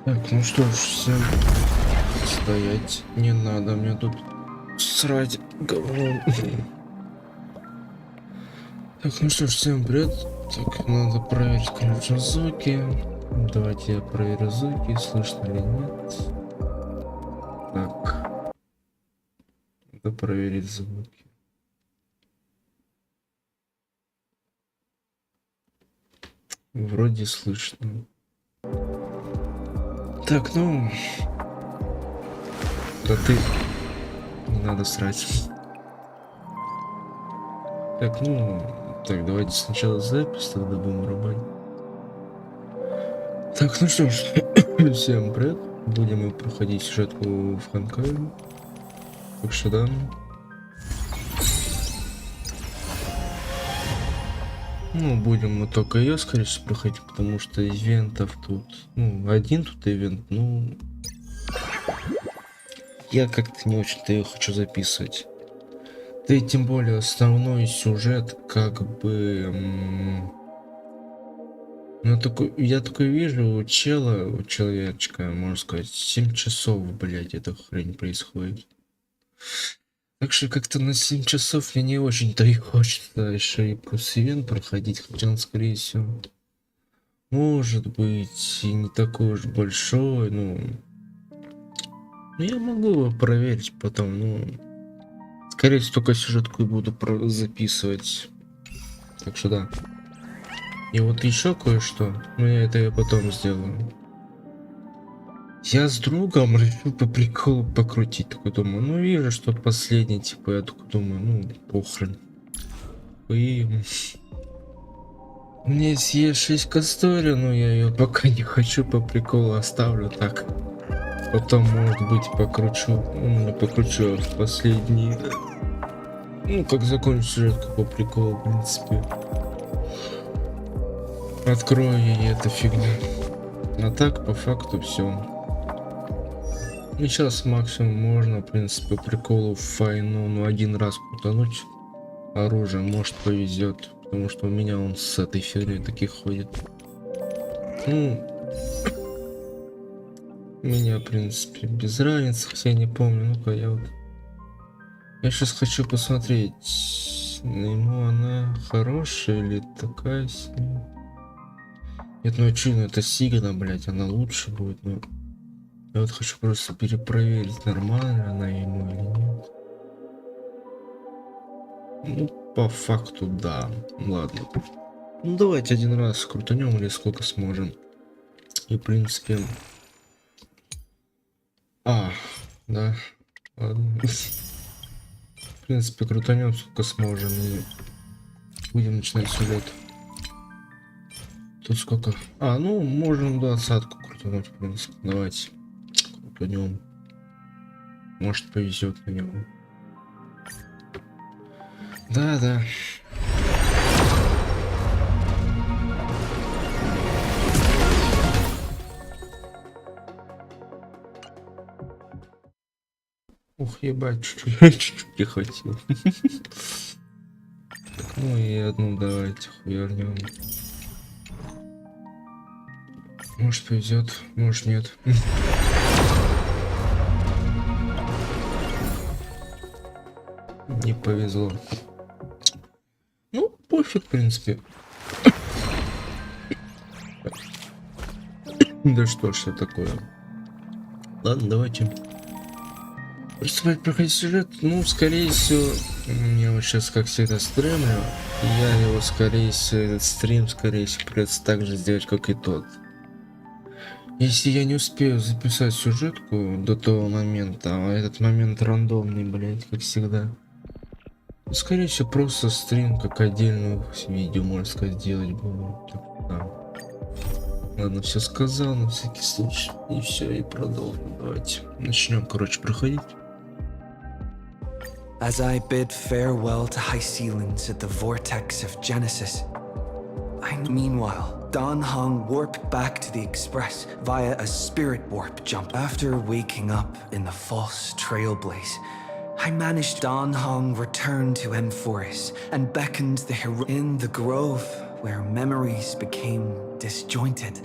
Так, ну что ж, всем стоять не надо, мне тут срать говном. Так, ну что ж, всем привет. Так, надо проверить, конечно, звуки. Давайте я проверю звуки, слышно ли нет. Так, надо проверить звуки. Вроде слышно. Так, ну... Да ты... Не надо срать. Так, ну... Так, давайте сначала запись, тогда будем рубать. Так, ну что ж, всем привет. Будем мы проходить сюжетку в Honkai. Так что да. Ну, будем мы только ее, скорее всего, проходить, потому что ивентов тут... Ну, один тут ивент, ну... Я как-то не очень-то ее хочу записывать. Да и тем более основной сюжет, как бы... Ну, я такой вижу у чела, у человечка, можно сказать, 7 часов, блять, эта хрень происходит. Так что как-то на 7 часов мне не очень-то и хочется еще и плюс ивент проходить, хотя он, скорее всего, может быть, и не такой уж большой, ну... Ну, я могу его проверить потом, ну... Скорее всего, только сюжетку и буду записывать. Так что да. И вот еще кое-что, но я это потом сделаю. Я с другом решил по приколу покрутить, такой думаю, ну вижу, что последний, типа, я такой думаю, ну похрен. И... У меня есть Е6 кастория, но я ее пока не хочу, по приколу оставлю так. Потом, может быть, покручу, ну не покручу, а последний. Ну, как закончу сюжетку по приколу, в принципе. Открою ей эту фигню. А так, по факту, все. И сейчас максимум можно, в принципе, по приколу в войну, ну, один раз крутануть оружие, может повезет, потому что у меня он с этой фигней таких ходит. Ну, меня, в принципе, без разницы, хотя я не помню, ну-ка я вот... Я сейчас хочу посмотреть, ему она хорошая или такая себе. Нет, ну очевидно, это Сигна, блять, она лучше будет, но... Я вот хочу просто перепроверить, нормально она ему или нет. Ну, по факту, да. Ладно. Ну, давайте один раз крутанем или сколько сможем. И, в принципе... Да. Ладно. В принципе, крутанем сколько сможем и будем начинать сюжет. Тут сколько? Ну, можем 20-ку крутануть, в принципе. Давайте крутанем. Может, повезет на него. Да. Ух, ебать, чуть-чуть не хватило. Так, ну и одну давайте хуярнем. Может повезет, может нет. Не повезло. Ну, пофиг, в принципе. Да что ж это такое. Ладно, давайте приступать проходить сюжет. Ну, скорее всего, я вот сейчас, как всегда, стримлю. Я его, скорее всего, этот стрим, скорее всего, придется так же сделать, как и тот. Если я не успею записать сюжетку до того момента, а этот момент рандомный, блять, как всегда. Скорее всего, просто стрим, как отдельное видео, можно сказать, делать буду. Так, да. Ладно, все сказал на всякий случай. И все, и продолжим. Давайте начнем, короче, проходить. As I bid farewell to high ceilings at the vortex of Genesis, meanwhile, Dan Hong warped back to the Express via a spirit warp jump. After waking up in the false trailblaze, I managed. Dan Hong returned to Emphoris and beckoned the hero in the grove, where memories became disjointed.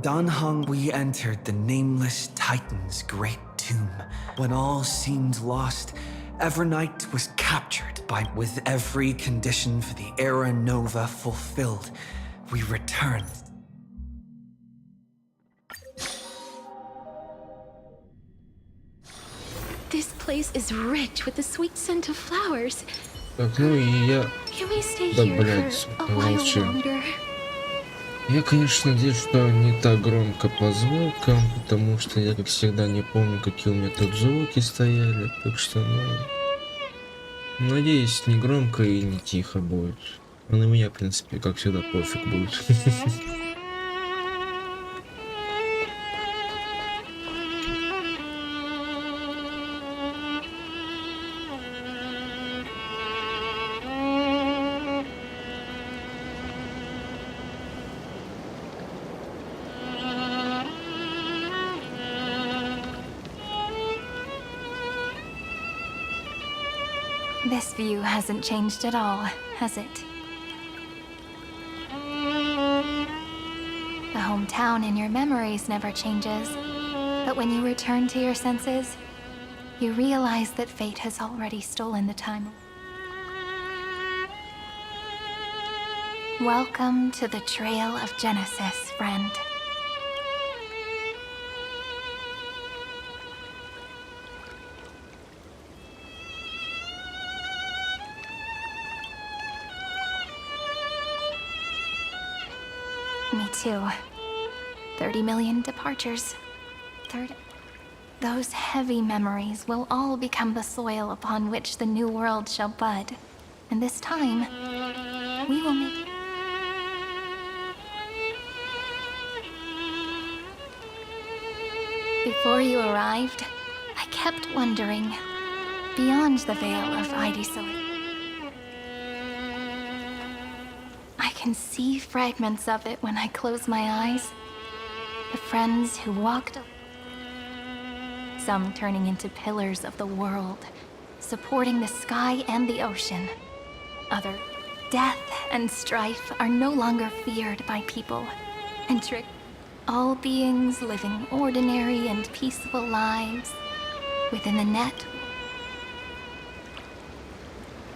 Dan Heng, we entered the nameless Titan's great tomb. When all seemed lost, Evernight was captured by... With every condition for the Era Nova fulfilled, we returned. This place is rich with the sweet scent of flowers. Так, ну и я... Can we stay Да, here блядь, for a while молчи. longer? Я, конечно, надеюсь, что не так громко по звукам, потому что я, как всегда, не помню, какие у меня тут звуки стояли. Так что, ну... Надеюсь, не громко и не тихо будет. А на меня, в принципе, как всегда, пофиг будет. This view hasn't changed at all, has it? The hometown in your memories never changes. But when you return to your senses, you realize that fate has already stolen the time. Welcome to the Trail of Genesis, friend. Me too. 30 million departures. Those heavy memories will all become the soil upon which the new world shall bud. And this time, we will make... Before you arrived, I kept wondering, beyond the veil of Idisoy, I can see fragments of it when I close my eyes. The friends who walked, some turning into pillars of the world, supporting the sky and the ocean. Other, death and strife are no longer feared by people, and all beings living ordinary and peaceful lives within the net.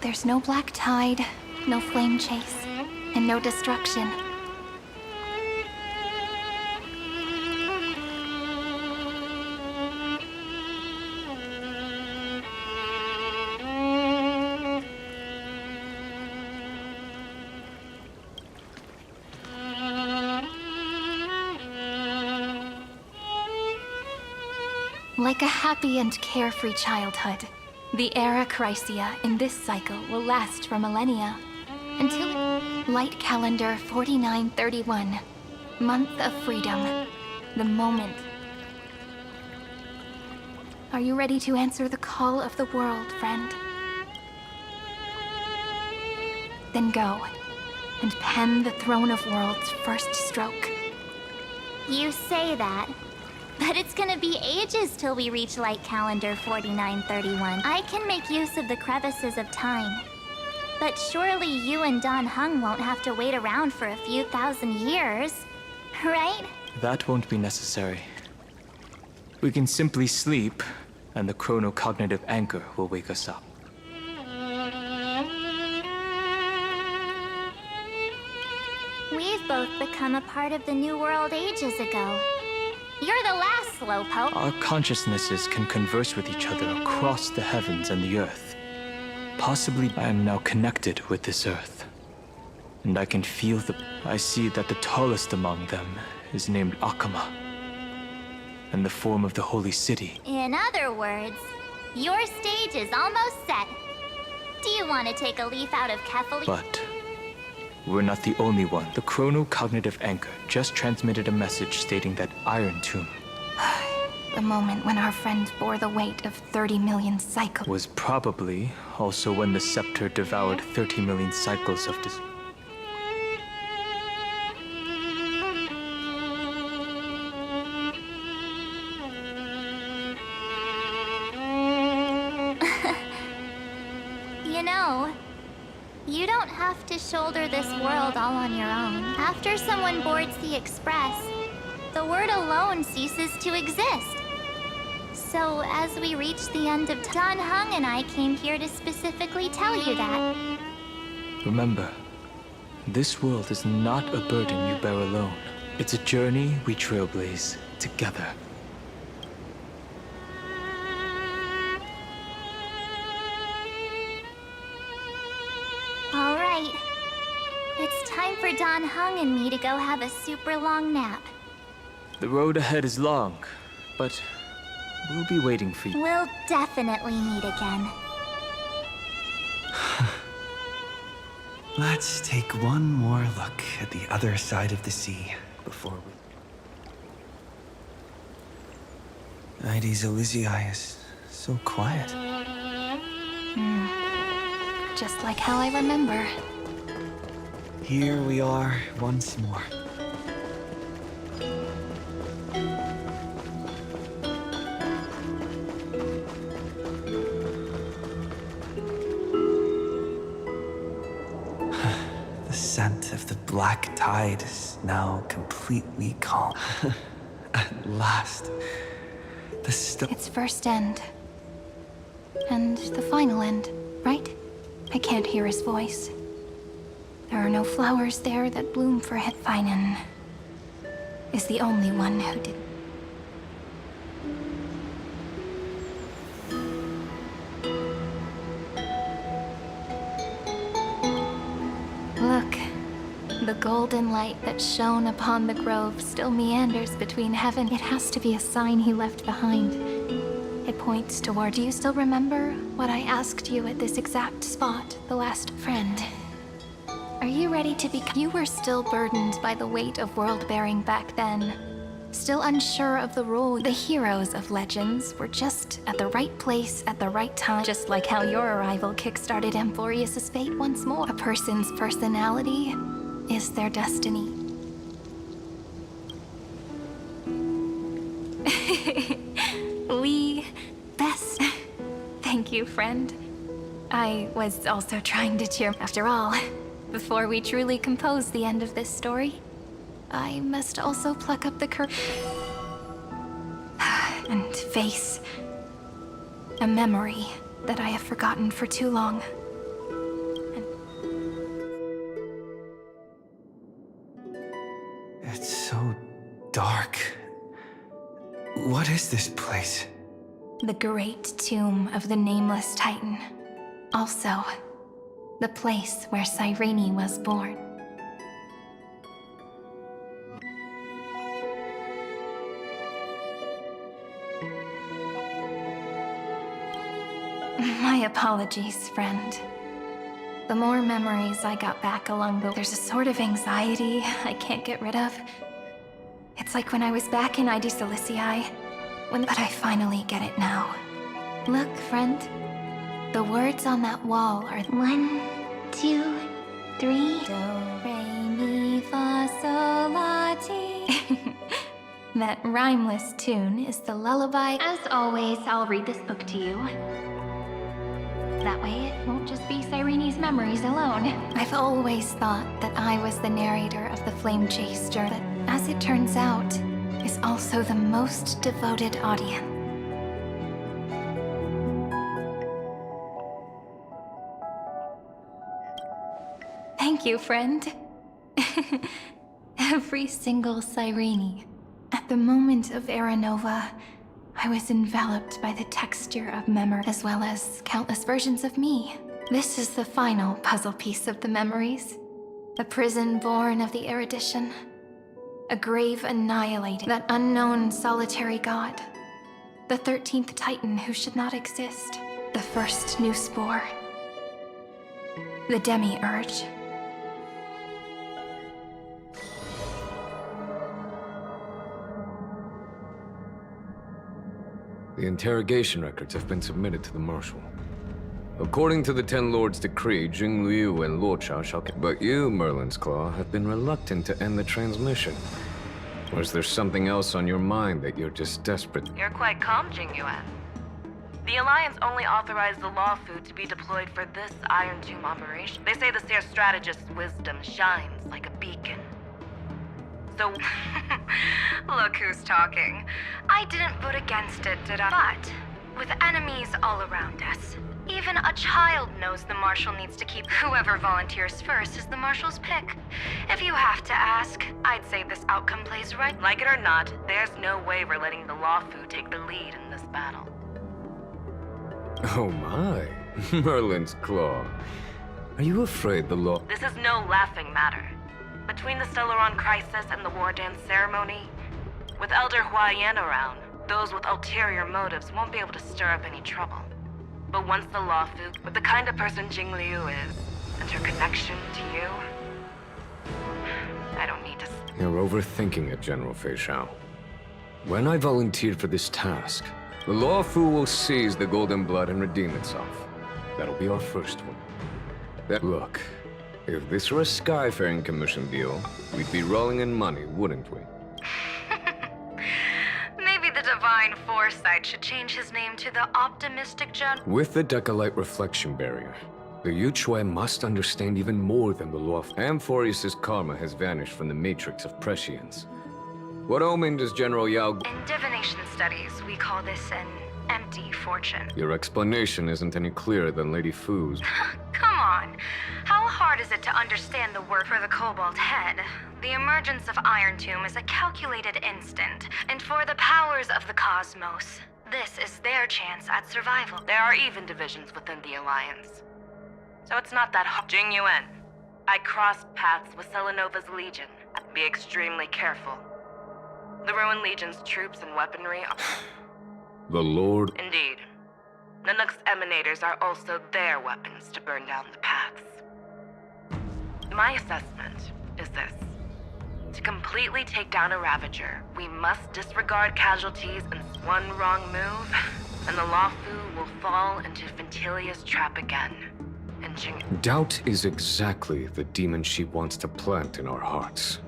There's no black tide, no flame chase, and no destruction. Like a happy and carefree childhood, the era Chrysia in this cycle will last for millennia, until light calendar 4931, month of freedom, the moment. Are you ready to answer the call of the world, friend? Then go, and pen the Throne of Worlds' first stroke. You say that, but it's gonna be ages till we reach light calendar 4931. I can make use of the crevices of time. But surely you and Dan Heng won't have to wait around for a few thousand years, right? That won't be necessary. We can simply sleep, and the chronocognitive anchor will wake us up. We've both become a part of the New World ages ago. You're the last slowpoke. Our consciousnesses can converse with each other across the heavens and the earth. Possibly I am now connected with this earth. And I can feel I see that the tallest among them is named Akama. And the form of the holy city. In other words, your stage is almost set. Do you want to take a leaf out of Kefali? But we're not the only one. The chronocognitive anchor just transmitted a message stating that Iron Tomb The moment when our friend bore the weight of 30 million cycles was probably also when the scepter devoured 30 million cycles of You know, you don't have to shoulder this world all on your own. After someone boards the Express, the word alone ceases to exist. So, as we reach the end of Don Hung and I came here to specifically tell you that. Remember, this world is not a burden you bear alone. It's a journey we trailblaze together. All right. It's time for Don Hung and me to go have a super long nap. The road ahead is long, but we'll be waiting for you. We'll definitely meet again. Let's take one more look at the other side of the sea before we... Ides Elysiae is so quiet. Just like how I remember. Here we are once more. The scent of the black tide is now completely calm. At last, Its first end. And the final end, right? I can't hear his voice. There are no flowers there that bloom for Hetfinen. Is the only one who did. Look, the golden light that shone upon the grove still meanders between heaven. It has to be a sign he left behind. It points toward... Do you still remember what I asked you at this exact spot, the last friend? Are you ready to be... You were still burdened by the weight of world-bearing back then. Still unsure of the role. The heroes of legends were just at the right place at the right time. Just like how your arrival kickstarted Amphorius' fate once more. A person's personality is their destiny. We best. Thank you, friend. I was also trying to cheer. After all, before we truly compose the end of this story, I must also pluck up the courage and face a memory that I have forgotten for too long. It's so dark. What is this place? The great tomb of the Nameless Titan. Also, the place where Cyrene was born. My apologies, friend. The more memories I got back along the... There's a sort of anxiety I can't get rid of. It's like when I was back in Ides Elysiae, but I finally get it now. Look, friend. The words on that wall are... 1, 2, 3. Do, re, mi, fa, sol, la, ti. That rhymeless tune is the lullaby. As always, I'll read this book to you. That way it won't just be Cyrene's memories alone. I've always thought that I was the narrator of the Flame Chase journey, but as it turns out, is also the most devoted audience. Thank you, friend. Every single Cyrene. At the moment of Aranova, I was enveloped by the texture of memory, as well as countless versions of me. This is the final puzzle piece of the memories. A prison born of the erudition. A grave annihilated. That unknown solitary god. The 13th Titan who should not exist. The first new spore. The Demiurge. The interrogation records have been submitted to the Marshal. According to the Ten Lords' decree, Jing Liu and Luocha shall... But you, Merlin's Claw, have been reluctant to end the transmission. Or is there something else on your mind that you're just desperate? You're quite calm, Jing Yuan. The Alliance only authorized the law food to be deployed for this Iron Tomb operation. They say the Seer strategist's wisdom shines like a beacon. So, look who's talking. I didn't vote against it, did I? But, with enemies all around us, even a child knows the Marshal needs to keep whoever volunteers first is the Marshal's pick. If you have to ask, I'd say this outcome plays right. Like it or not, there's no way we're letting the Lawfu take the lead in this battle. Oh my, Merlin's Claw. Are you afraid the law? This is no laughing matter. Between the Stellaron crisis and the war dance ceremony, with Elder Huayan around, those with ulterior motives won't be able to stir up any trouble. But once the Lawfu, with the kind of person Jing Liu is, and her connection to you, I don't need to... You're overthinking it, General Fei Shao. When I volunteered for this task, the Lawfu will seize the Golden Blood and redeem itself. That'll be our first one. Look, if this were a Skyfaring Commission deal, we'd be rolling in money, wouldn't we? Maybe the Divine Foresight should change his name to the Optimistic General. With the Decalite Reflection Barrier, the Yuchue must understand even more than the law. Amphorius' karma has vanished from the matrix of prescience. What omen does General Yao... In divination studies, we call this an empty fortune. Your explanation isn't any clearer than Lady Fu's. Come on. How hard is it to understand the word for the Cobalt Head? The emergence of Iron Tomb is a calculated instant, and for the powers of the cosmos, this is their chance at survival. There are even divisions within the Alliance. So it's not that hard. Jing Yuan, I crossed paths with Selenova's Legion. Be extremely careful. The Ruined Legion's troops and weaponry are... The Lord... Indeed. Nanook's emanators are also their weapons to burn down the paths. My assessment is this. To completely take down a Ravager, we must disregard casualties, and one wrong move, and the Lawfu will fall into Ventilia's trap again. And Doubt is exactly the demon she wants to plant in our hearts.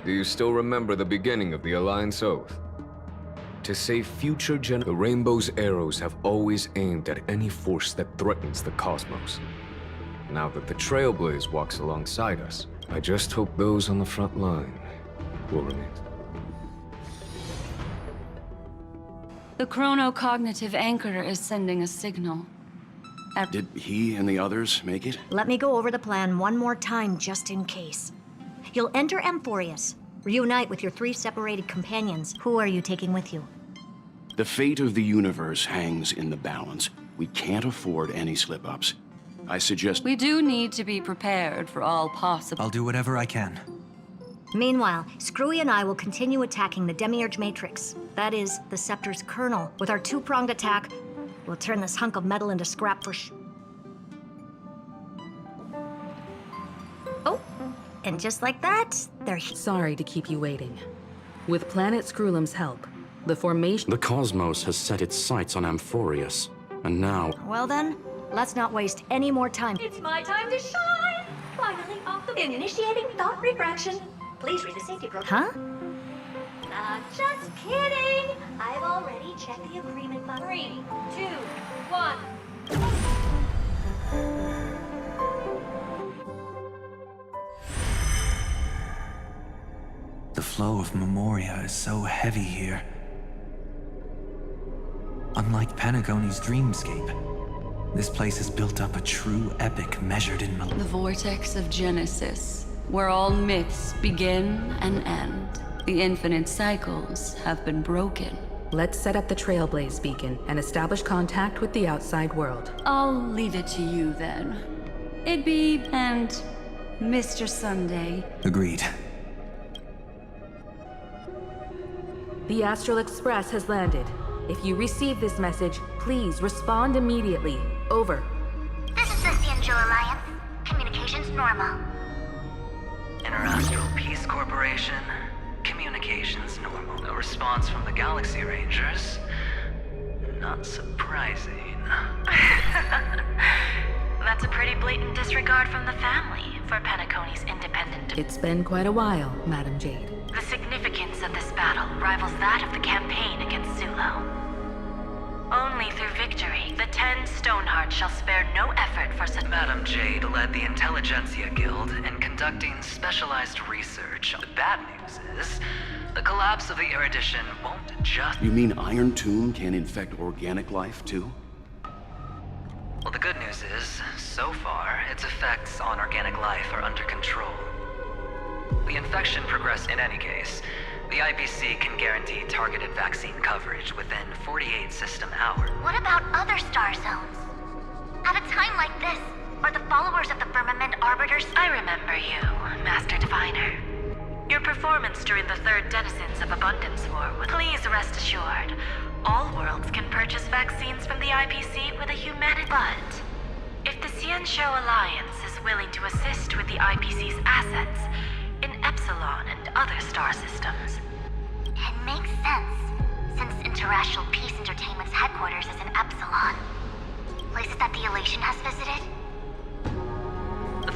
Do you still remember the beginning of the Alliance Oath? To save future the Rainbow's arrows have always aimed at any force that threatens the cosmos. Now that the Trailblaze walks alongside us, I just hope those on the front line will remain. The chronocognitive anchor is sending a signal. Did he and the others make it? Let me go over the plan one more time, just in case. You'll enter Amphorius, reunite with your 3 separated companions. Who are you taking with you? The fate of the universe hangs in the balance. We can't afford any slip-ups. I suggest... We do need to be prepared for all possible... I'll do whatever I can. Meanwhile, Screwy and I will continue attacking the Demiurge Matrix. That is, the Scepter's kernel. With our 2-pronged attack, we'll turn this hunk of metal into scrap for Oh, and just like that, they're Sorry to keep you waiting. With Planet Screwlum's help, the formation... The cosmos has set its sights on Amphorius, and now... Well then, let's not waste any more time. It's my time to shine! Finally off the... Initiating thought refraction. Please read the safety protocol. Huh? Just kidding! I've already checked the agreement box. 3, 2, 1... The flow of Memoria is so heavy here. Unlike Panagoni's dreamscape, this place has built up a true epic measured in... The vortex of Genesis, where all myths begin and end. The infinite cycles have been broken. Let's set up the Trailblaze beacon and establish contact with the outside world. I'll leave it to you then. Idby and Mr. Sunday. Agreed. The Astral Express has landed. If you receive this message, please respond immediately. Over. This is the Xianzhou Alliance. Communications normal. Interastral Peace Corporation. Communications normal. No response from the Galaxy Rangers. Not surprising. That's a pretty blatant disregard from the family for Penacony's independent... It's been quite a while, Madam Jade. The significance of this battle rivals that of the campaign against Zulo. Only through victory, the 10 Stonehearts shall spare no effort for... Madam Jade led the Intelligentsia Guild and conducting specialized research. The bad news is, the collapse of the erudition won't just... You mean Iron Tomb can infect organic life, too? Well, the good news is, so far, its effects on organic life are under control. The infection progressed in any case. The IPC can guarantee targeted vaccine coverage within 48 system hours. What about other star zones? At a time like this, are the followers of the Firmament Arbiters... I remember you, Master Diviner. Your performance during the Third Denizens of Abundance War. Please rest assured, all worlds can purchase vaccines from the IPC with a humanity. But if the Xianzhou Alliance is willing to assist with the IPC's assets in Epsilon and other star systems... It makes sense, since Interracial Peace Entertainment's headquarters is in Epsilon. Places that the Elation has visited?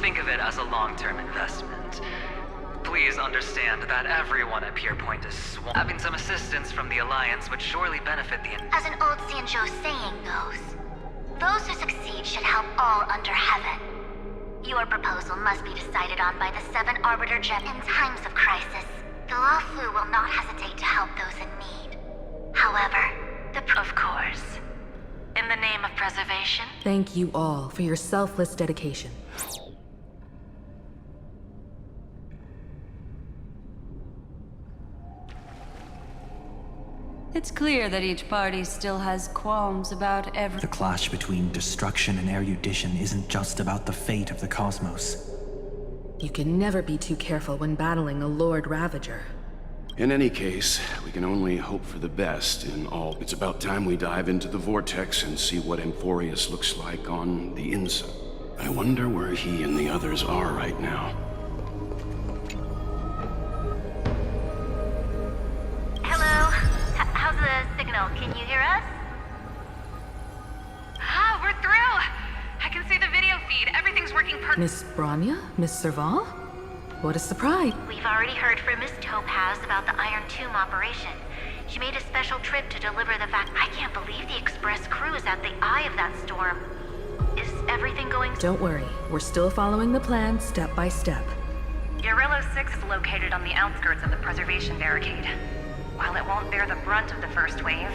Think of it as a long-term investment. Please understand that everyone at Pierpoint is swamped. Having some assistance from the Alliance would surely benefit the... As an old Xianzhou saying goes, those who succeed should help all under heaven. Your proposal must be decided on by the 7 Arbiter Gem. In times of crisis, the Luofu will not hesitate to help those in need. However, Of course. In the name of preservation... Thank you all for your selfless dedication. It's clear that each party still has qualms about The clash between destruction and erudition isn't just about the fate of the cosmos. You can never be too careful when battling a Lord Ravager. In any case, we can only hope for the best in all. It's about time we dive into the vortex and see what Amphorius looks like on the inside. I wonder where he and the others are right now. Hello? How's the signal? Can you hear us? Ah, we're through! I can see the video feed. Everything's working perfectly. Miss Bronya? Miss Serval? What a surprise. We've already heard from Miss Topaz about the Iron Tomb operation. She made a special trip to deliver the I can't believe the Express crew is at the eye of that storm. Is everything going... Don't worry, we're still following the plan step by step. Urillo 6 is located on the outskirts of the preservation barricade. While it won't bear the brunt of the first wave,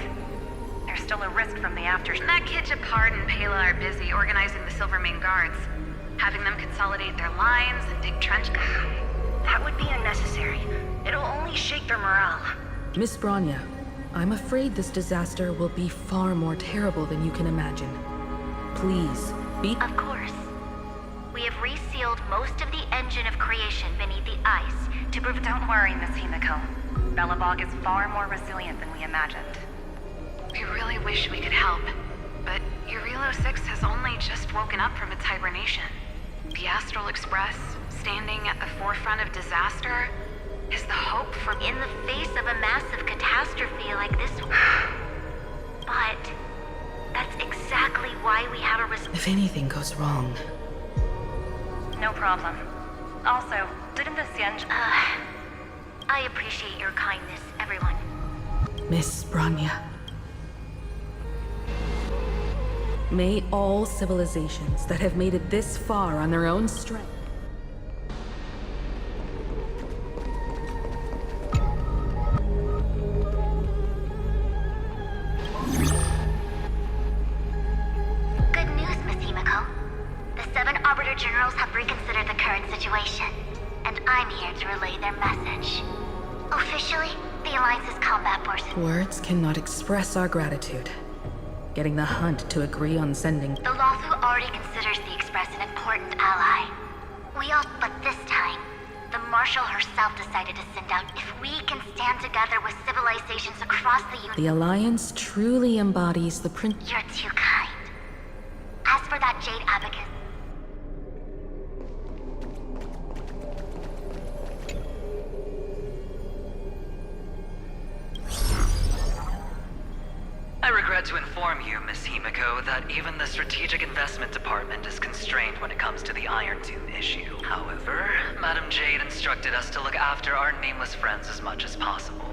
there's still a risk from the after... That kid Japard and Pela are busy organizing the Silvermane Guards, having them consolidate their lines and dig trench... That would be unnecessary. It'll only shake their morale. Miss Bronya, I'm afraid this disaster will be far more terrible than you can imagine. Please, be... Of course. We have resealed most of the engine of creation beneath the ice to prove... Don't worry, Miss Himiko. Belobog is far more resilient than we imagined. We really wish we could help, but Urillo 6 has only just woken up from its hibernation. The Astral Express, standing at the forefront of disaster, is the hope for... In the face of a massive catastrophe like this... But... that's exactly why we have a If anything goes wrong... No problem. Also, didn't the Xianzhou... I appreciate your kindness, everyone. Miss Bronya. May all civilizations that have made it this far on their own strength... Good news, Miss Himiko. The 7 Arbiter Generals have reconsidered the current situation, and I'm here to relay their message. Officially, the Alliance's combat forces... Words cannot express our gratitude. Getting the Hunt to agree on sending... The Luofu already considers the Express an important ally. But this time, the Marshal herself decided to send out... If we can stand together with civilizations across the universe... The Alliance truly embodies the You're too kind. As for that Jade Abacus... I regret to inform you, Miss Himiko, that even the Strategic Investment Department is constrained when it comes to the Iron Tomb issue. However, Madam Jade instructed us to look after our nameless friends as much as possible.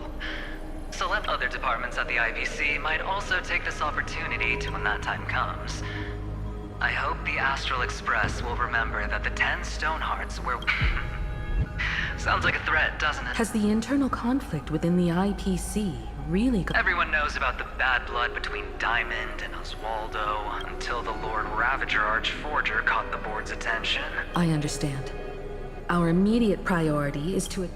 Select other departments at the IBC might also take this opportunity to when that time comes. I hope the Astral Express will remember that the 10 Stone Hearts were... Sounds like a threat, doesn't it? Has the internal conflict within the IPC really got... Everyone knows about the bad blood between Diamond and Oswaldo until the Lord Ravager Archforger caught the board's attention. I understand. Our immediate priority is to...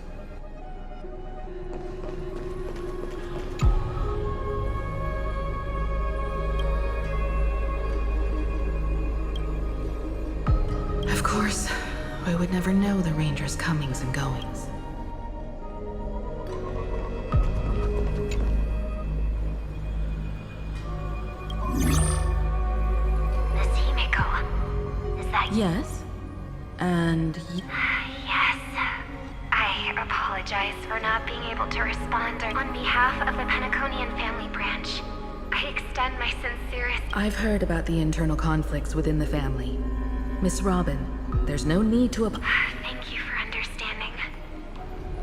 Of course, I would never know the Ranger's comings and goings. Miss Himiko, is that you? Yes? And... Yes. I apologize for not being able to respond on behalf of the Penaconian family branch. I extend my sincerest... I've heard about the internal conflicts within the family. Miss Robin, there's no need to... Thank you for understanding.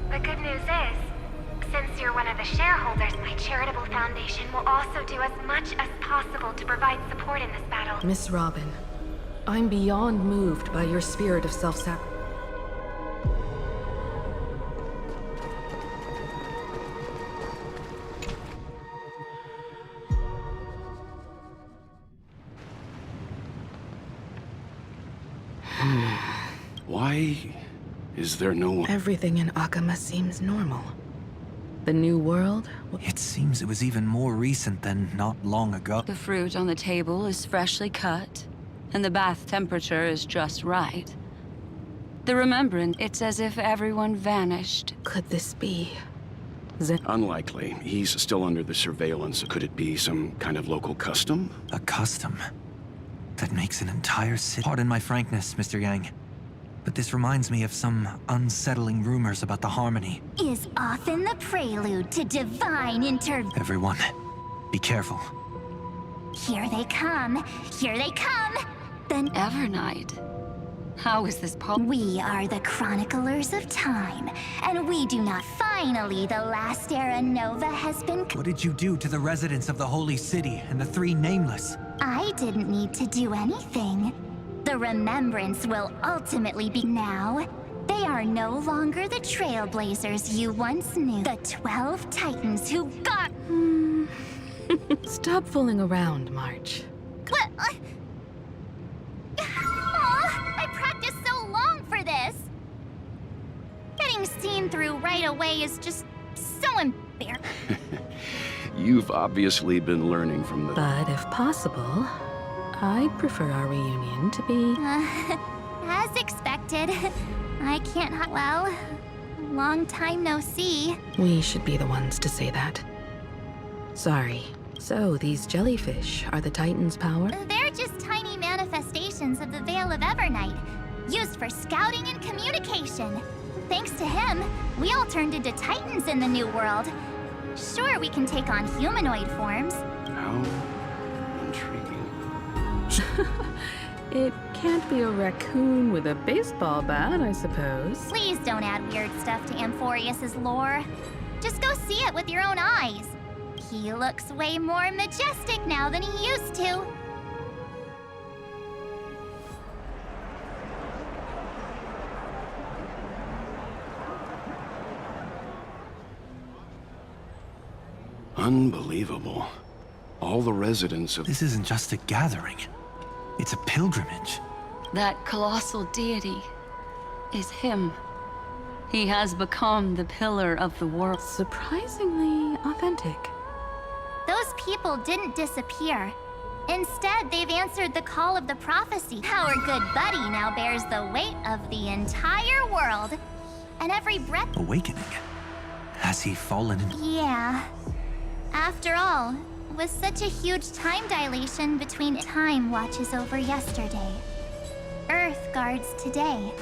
The good news is, since you're one of the shareholders, my charitable foundation will also do as much as possible to provide support in this battle. Miss Robin, I'm beyond moved by your spirit of self-sacrifice. Why is there no one? Everything in Akama seems normal. The new world? It seems it was even more recent than not long ago. The fruit on the table is freshly cut, and the bath temperature is just right. The remembrance, it's as if everyone vanished. Could this be... Unlikely. He's still under the surveillance. Could it be some kind of local custom? A custom? That makes an entire city... Pardon my frankness, Mr. Yang, but this reminds me of some unsettling rumors about the Harmony. Is often the prelude to divine Everyone, be careful. Here they come! Here they come! Then Evernight. How is this We are the chroniclers of time, and we do not finally the last era Nova has been... What did you do to the residents of the Holy City and the Three Nameless? I didn't need to do anything. The remembrance will ultimately be now. They are no longer the trailblazers you once knew. The 12 Titans who got... Stop fooling around, March. What? I practiced so long for this. Getting seen through right away is just so embarrassing. You've obviously been learning from the... But if possible, I'd prefer our reunion to be... As expected. I can't... Well, long time no see. We should be the ones to say that. Sorry. So, these jellyfish are the Titan's power? They're just tiny manifestations of the Veil of Evernight, used for scouting and communication. Thanks to him, we all turned into Titans in the New World. Sure, we can take on humanoid forms. How intriguing. It can't be a raccoon with a baseball bat, I suppose. Please don't add weird stuff to Amphorius's lore. Just go see it with your own eyes. He looks way more majestic now than he used to. Unbelievable. All the residents of... This isn't just a gathering. It's a pilgrimage. That colossal deity is him. He has become the pillar of the world. Surprisingly authentic. Those people didn't disappear. Instead, they've answered the call of the prophecy. Our good buddy now bears the weight of the entire world. And every breath... Awakening? Has he fallen in... Yeah. After all, with such a huge time dilation between time watches over yesterday. Earth guards today.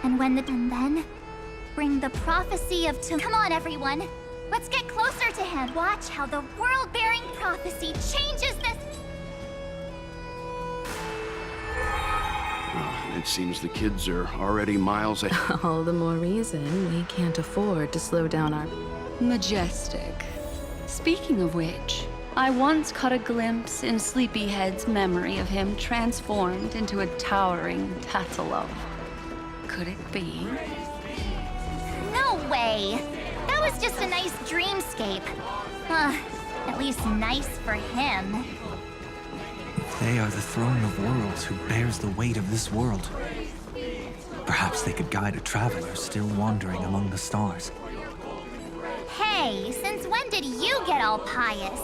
And then bring the prophecy of Come on, everyone! Let's get closer to him! Watch how the world-bearing prophecy changes this... Well, it seems the kids are already miles ahead. All the more reason we can't afford to slow down our... Majestic. Speaking of which, I once caught a glimpse in Sleepyhead's memory of him transformed into a towering Tatalov. Could it be? No way! That was just a nice dreamscape. At least nice for him. They are the throne of worlds who bears the weight of this world. Perhaps they could guide a traveler still wandering among the stars. Hey, since when did you get all pious?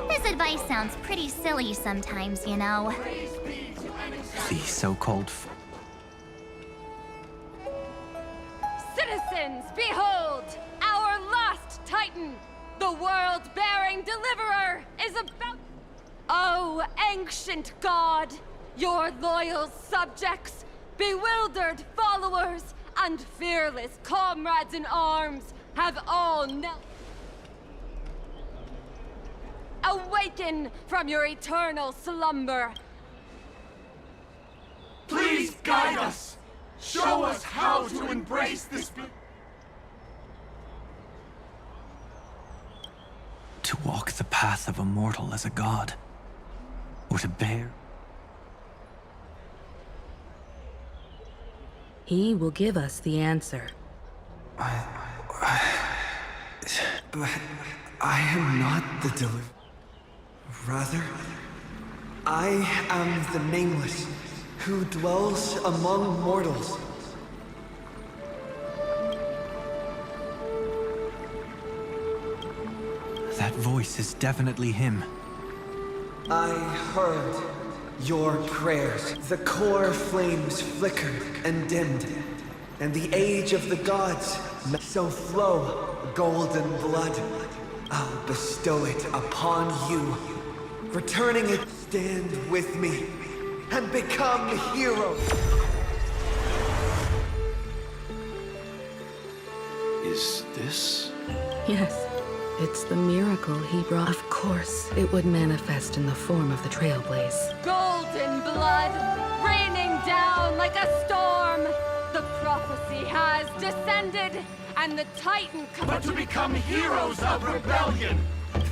This advice sounds pretty silly sometimes, you know. The so-called Citizens, behold! Our last Titan! The world-bearing deliverer is about... Oh, ancient god! Your loyal subjects, bewildered followers, and fearless comrades in arms have all knelt. Awaken from your eternal slumber. Please guide us! Show us how to embrace this... To walk the path of a mortal as a god, or to bear... He will give us the answer. But I am not the deliverer. Rather, I am the Nameless, who dwells among mortals. That voice is definitely him. I heard your prayers. The core flames flickered and dimmed, and the age of the gods so flow golden blood. I'll bestow it upon you. Returning it, stand with me and become heroes. Is this? Yes, it's the miracle he brought. Of course, it would manifest in the form of the Trailblaze. Golden blood, raining down like a storm. The prophecy has descended, and the Titan... But to become heroes of rebellion!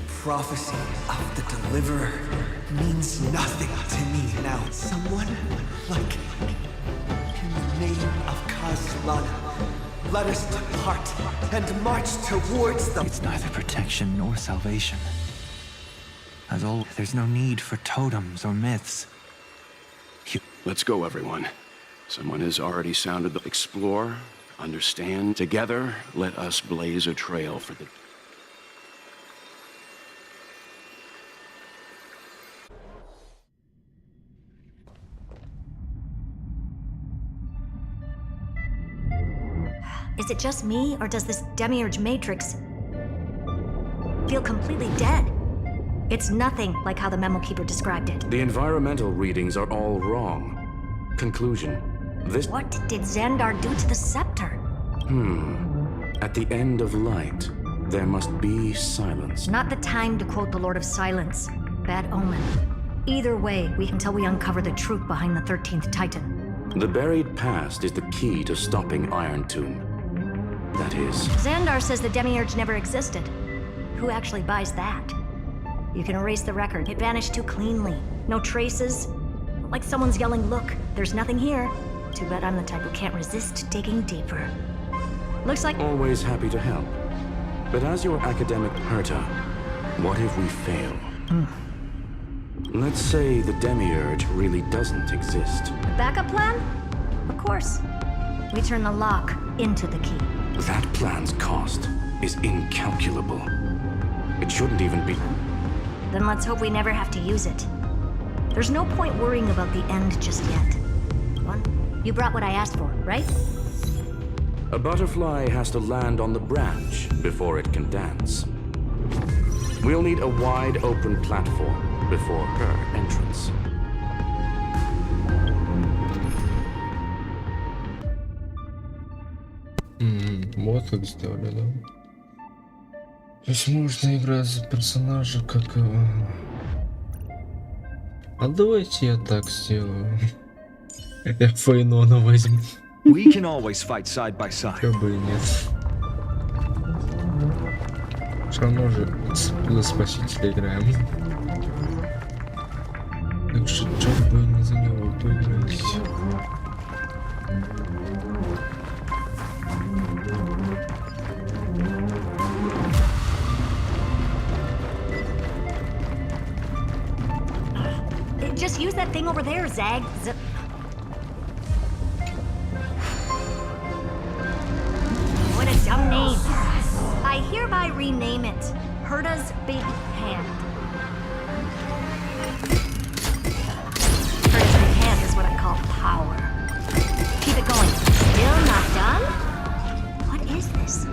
Prophecy of the Deliverer means nothing to me now. Someone like in the name of Kazlana, let us depart and march towards them. It's neither protection nor salvation. As always, there's no need for totems or myths. Let's go, everyone. Someone has already sounded the... Explore, understand. Together, let us blaze a trail for the... Is it just me, or does this demiurge matrix feel completely dead? It's nothing like how the memo keeper described it. The environmental readings are all wrong. Conclusion. This... What did Xandar do to the scepter? At the end of light, there must be silence. Not the time to quote the Lord of Silence. Bad omen. Either way, until we uncover the truth behind the 13th Titan. The buried past is the key to stopping Iron Tomb. That is... Xandar says the demiurge never existed. Who actually buys that? You can erase the record. It vanished too cleanly. No traces. Like someone's yelling, look, there's nothing here. Too bad I'm the type who can't resist digging deeper. Looks like... Always happy to help. But as your academic Herta, what if we fail? Let's say the demiurge really doesn't exist. A backup plan? Of course. We turn the lock into the key. That plan's cost is incalculable. It shouldn't even be... Then let's hope we never have to use it. There's no point worrying about the end just yet. One, you brought what I asked for, right? A butterfly has to land on the branch before it can dance. We'll need a wide open platform before her entrance. Вот как сделали, да? То есть можно играть за персонажа как... А давайте я так сделаю. Я Фейнона возьму. We can always fight side by side. Чё бы и нет. Все равно же за спасителя играем. Так что чё бы не за него, то играть. Just use that thing over there, Zag. What a dumb name. I hereby rename it Herta's Big Hand. Herta's Big Hand is what I call power. Keep it going. Still not done? What is this? A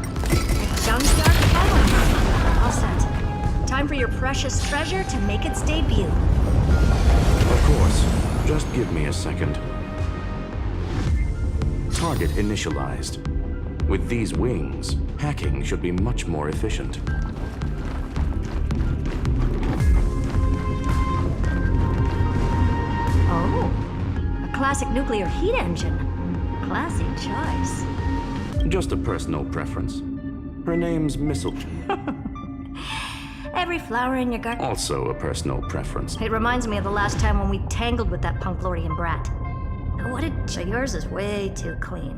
junkyard power? All set. Time for your precious treasure to make its debut. Of course. Just give me a second. Target initialized. With these wings, hacking should be much more efficient. Oh, a classic nuclear heat engine. Classy choice. Just a personal preference. Her name's Missile. Every flower in your garden. Also a personal preference. It reminds me of the last time when we tangled with that punk Lordian brat. What did... Yours is way too clean.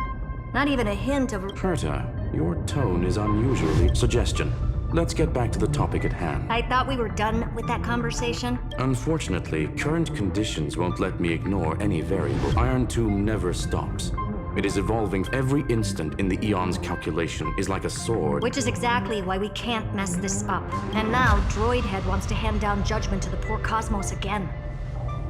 Not even a hint of... Herta, your tone is unusually... Suggestion. Let's get back to the topic at hand. I thought we were done with that conversation. Unfortunately, current conditions won't let me ignore any variable. Iron Tomb never stops. It is evolving every instant in the Eon's calculation is like a sword. Which is exactly why we can't mess this up. And now, Droidhead wants to hand down judgment to the poor cosmos again.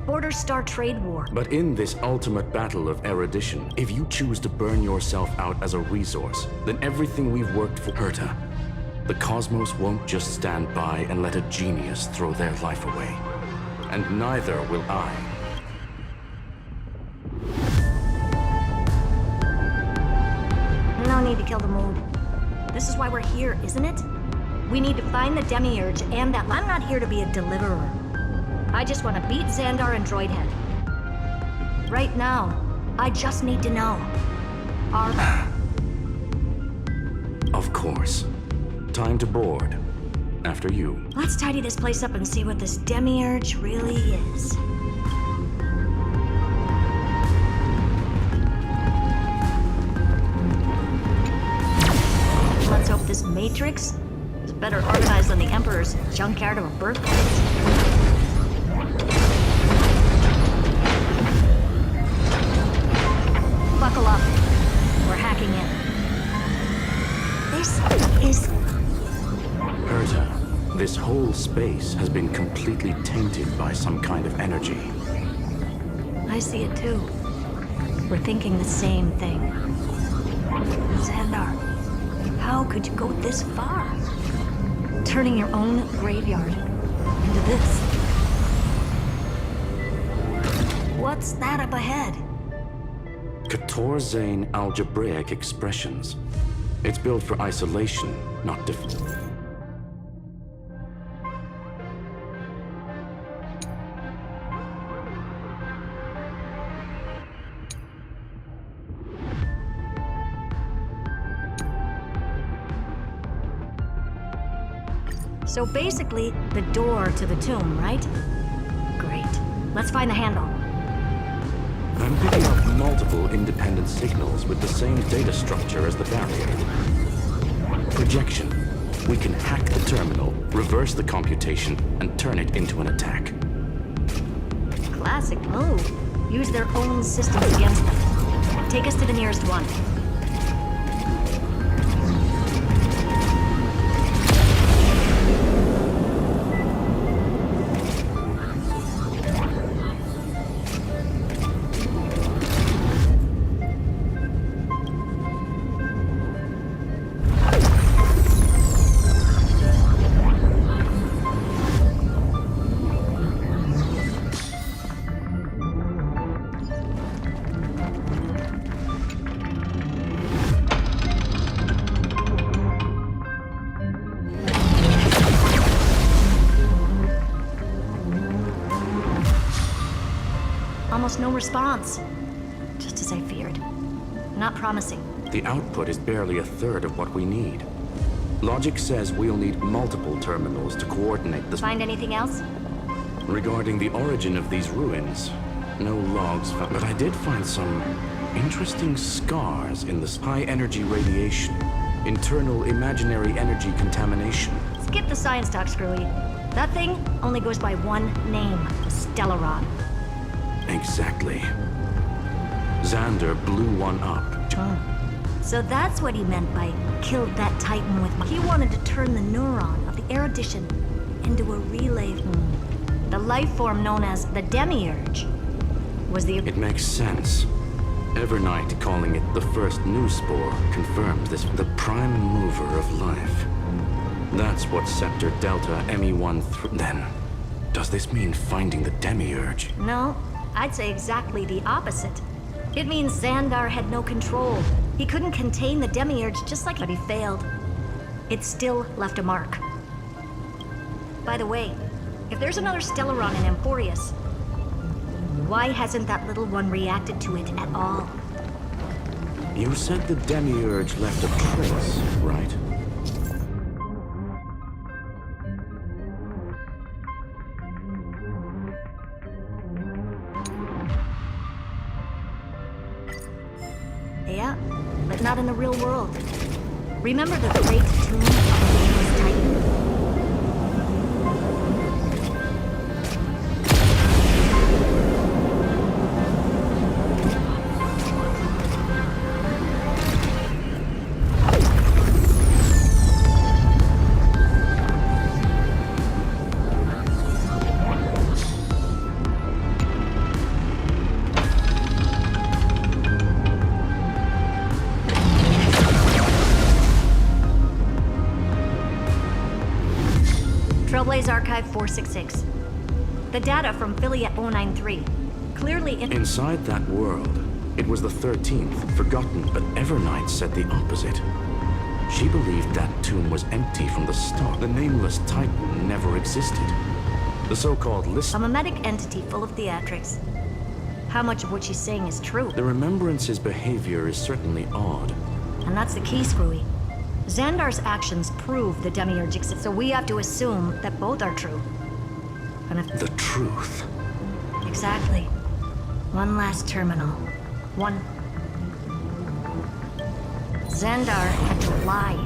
Border Star trade war. But in this ultimate battle of erudition, if you choose to burn yourself out as a resource, then everything we've worked for... Herta, the cosmos won't just stand by and let a genius throw their life away. And neither will I. No need to kill the mood. This is why we're here, isn't it? We need to find the Demiurge and that... I'm not here to be a deliverer. I just want to beat Xandar and Droidhead. Right now, I just need to know. Of course. Time to board. After you. Let's tidy this place up and see what this Demiurge really is. Let's hope this Matrix is better organized than the Emperor's junkyard of a birthplace. Buckle up. We're hacking in. This is... Herta, this whole space has been completely tainted by some kind of energy. I see it too. We're thinking the same thing. Xandar, how could you go this far? Turning your own graveyard into this. What's that up ahead? Katorzane algebraic expressions. It's built for isolation, not defense. So basically, the door to the tomb, right? Great. Let's find the handle. I'm picking up multiple independent signals with the same data structure as the barrier. Projection. We can hack the terminal, reverse the computation, and turn it into an attack. Classic move. Use their own systems against them. Take us to the nearest one. Almost no response. Just as I feared. Not promising. The output is barely a third of what we need. Logic says we'll need multiple terminals to coordinate the... Find anything else? Regarding the origin of these ruins, no logs found, but I did find some interesting scars in this high-energy radiation, internal imaginary energy contamination. Skip the science talk, Screwy. That thing only goes by one name, Stellaron. Exactly. Xander blew one up. So that's what he meant by killed that Titan with my... He wanted to turn the neuron of the erudition into a relay. The life form known as the Demiurge was the... It makes sense. Evernight calling it the first new spore confirms this. The prime mover of life. That's what Sector Delta ME1 Then, does this mean finding the Demiurge? No, I'd say exactly the opposite. It means Xandar had no control. He couldn't contain the Demiurge just like... But he failed. It still left a mark. By the way, if there's another Stellaron in Emporius, why hasn't that little one reacted to it at all? You said the Demiurge left a trace, right? Yeah, but not in the real world. Remember the great tomb of the nameless Titan? Trailblaze Archive 466. The data from Filiate 093. Clearly Inside that world, it was the 13th, forgotten, but Evernight said the opposite. She believed that tomb was empty from the start. The nameless Titan never existed. The so-called list... A mimetic entity full of theatrics. How much of what she's saying is true? The Remembrance's behavior is certainly odd. And that's the key, Screwy. Xandar's actions prove the Demiurge exists, so we have to assume that both are true. And if... The truth. Exactly. One last terminal. One... Xandar had to lie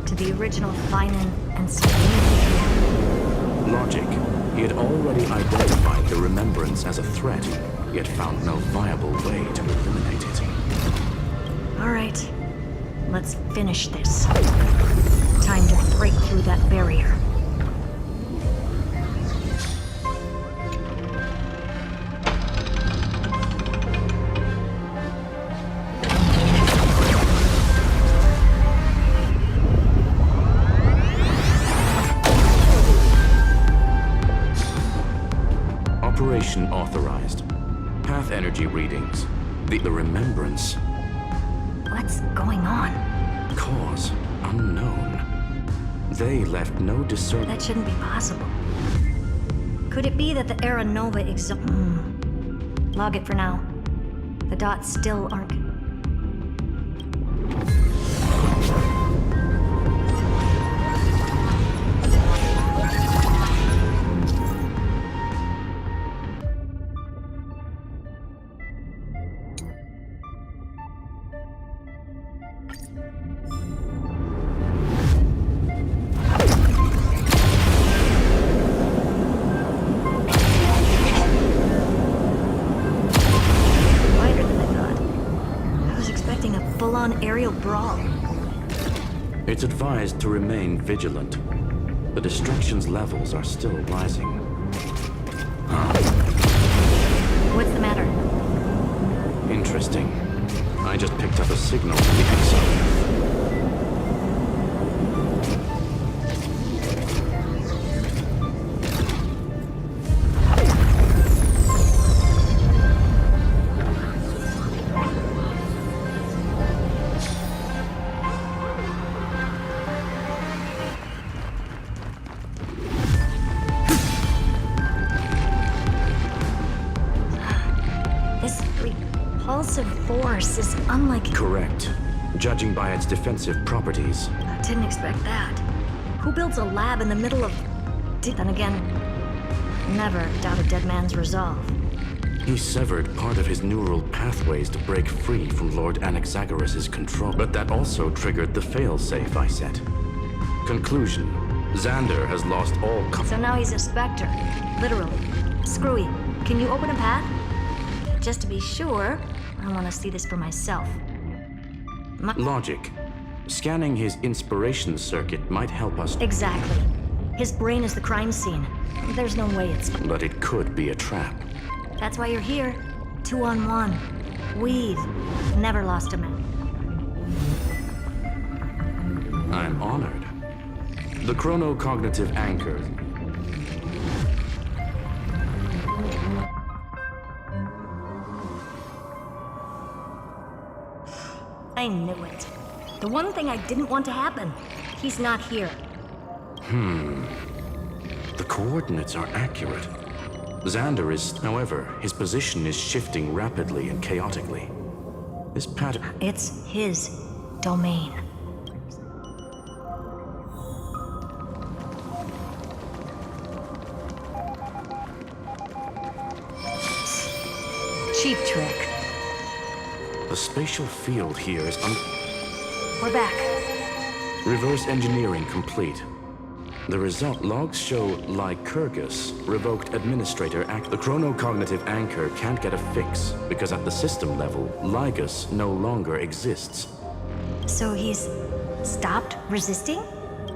to the original Finan and Selene. Logic. He had already identified the Remembrance as a threat, yet found no viable way to eliminate it. All right. Let's finish this. Time to break through that barrier. Operation authorized. Path energy readings. The Remembrance. What's going on? Cause unknown. They left no discernment. That shouldn't be possible. Could it be that the Era Nova Log it for now. The dots still aren't... aerial brawl. It's advised to remain vigilant. The distractions levels are still rising. What's the matter? Interesting. I just picked up a signal from the exo. Repulsive force is unlike... Correct. Judging by its defensive properties. Didn't expect that. Who builds a lab in the middle of... Then again, never doubt a dead man's resolve. He severed part of his neural pathways to break free from Lord Anaxagoras' control. But that also triggered the failsafe I set. Conclusion. Xander has lost all... So now he's a specter. Literally. Screwy, can you open a path? Just to be sure, I want to see this for myself. Logic. Scanning his inspiration circuit might help us... Exactly. His brain is the crime scene. Theres no way it's... But it could be a trap. That's why you're here. 2-on-1. We've never lost a man. I'm honored. The chronocognitive anchor... I knew it. The one thing I didn't want to happen. He's not here. The coordinates are accurate. Xander is, however, his position is shifting rapidly and chaotically. This pattern... It's his domain. Cheap trick. The spatial field here is We're back. Reverse engineering complete. The result logs show Lycurgus, revoked administrator act. The chronocognitive anchor can't get a fix because at the system level, Lygus no longer exists. So he's stopped resisting?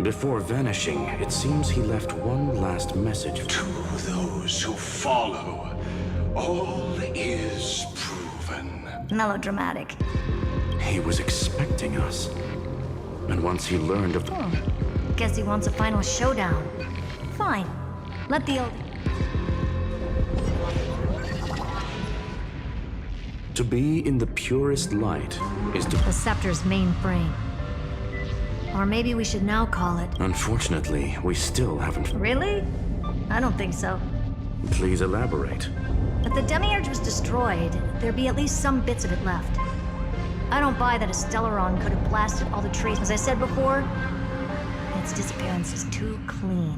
Before vanishing, it seems he left one last message. To those who follow, all is proven. Melodramatic. He was expecting us. And once he learned of the... Guess he wants a final showdown. Fine. Let the old... To be in the purest light is to... The Scepter's main frame. Or maybe we should now call it... Unfortunately, we still haven't... Really? I don't think so. Please elaborate. If the Demiurge was destroyed, there'd be at least some bits of it left. I don't buy that a Stellaron could have blasted all the traces. As I said before, its disappearance is too clean.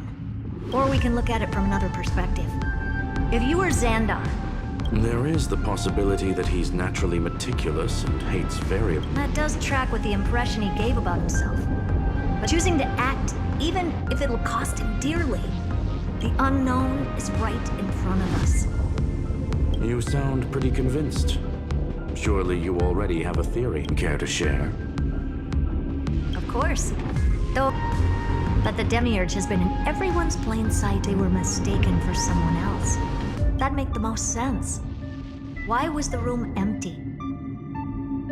Or we can look at it from another perspective. If you were Xandar... There is the possibility that he's naturally meticulous and hates variable. That does track with the impression he gave about himself. But choosing to act, even if it'll cost him dearly, the unknown is right in front of us. You sound pretty convinced. Surely you already have a theory. Care to share? Of course. Though... But the Demiurge has been in everyone's plain sight. They were mistaken for someone else. That'd make the most sense. Why was the room empty?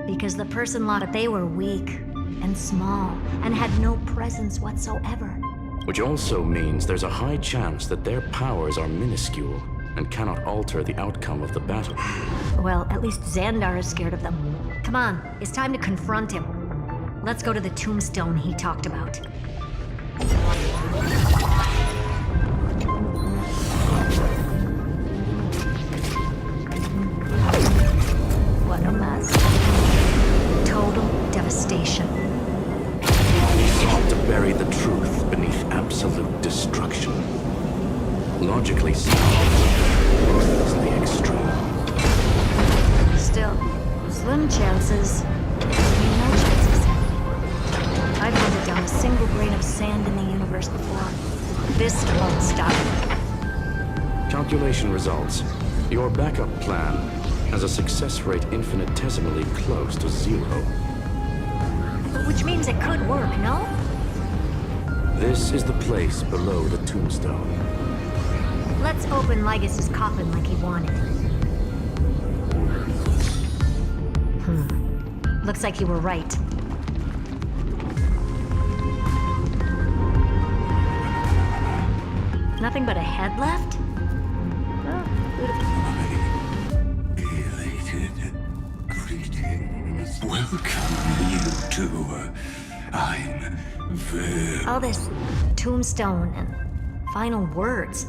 Because the person thought they were weak and small and had no presence whatsoever. Which also means there's a high chance that their powers are minuscule and cannot alter the outcome of the battle. Well, at least Xandar is scared of them. Come on, it's time to confront him. Let's go to the tombstone he talked about. What a mess. Total devastation. He sought to bury the truth beneath absolute destruction. Logically sound, ruthlessly extreme. Still, slim chances. No chances. I've hunted down a single grain of sand in the universe before. This won't stop. Calculation results. Your backup plan has a success rate infinitesimally close to 0. Which means it could work, no? This is the place below the tombstone. Let's open Lygus's coffin like he wanted. Looks like you were right. Nothing but a head left? Oh, Elated greetings. Welcome, you two. I'm very... all this tombstone and final words.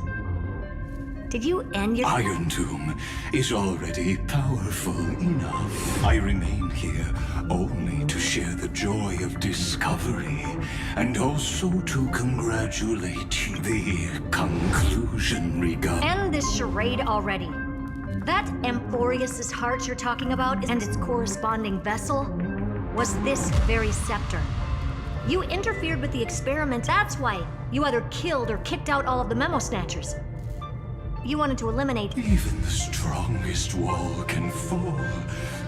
Did you end your— Iron Tomb is already powerful enough. I remain here only to share the joy of discovery, and also to congratulate you. The conclusion regard— End this charade already. That Amphorius's heart you're talking about and its corresponding vessel was this very scepter. You interfered with the experiment. That's why you either killed or kicked out all of the memo snatchers. You wanted to eliminate— Even the strongest wall can fall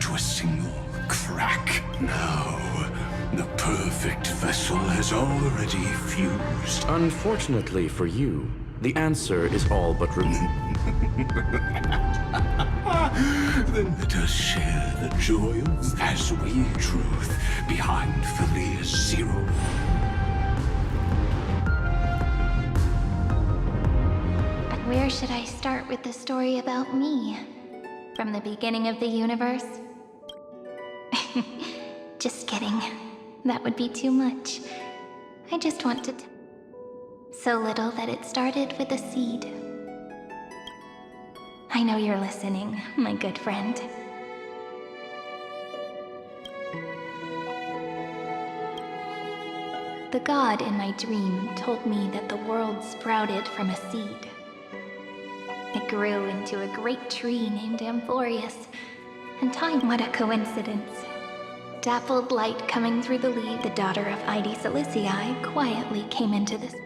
to a single crack. Now, the perfect vessel has already fused. Unfortunately for you, the answer is all but Then let us share the joy of as we truth behind Philia's zero. Where should I start with the story about me? From the beginning of the universe? Just kidding. That would be too much. I just want to so little that it started with a seed. I know you're listening, my good friend. The god in my dream told me that the world sprouted from a seed. It grew into a great tree named Amphorius, and time— What a coincidence. Dappled light coming through the leaf, the daughter of Ide Silicii quietly came into this.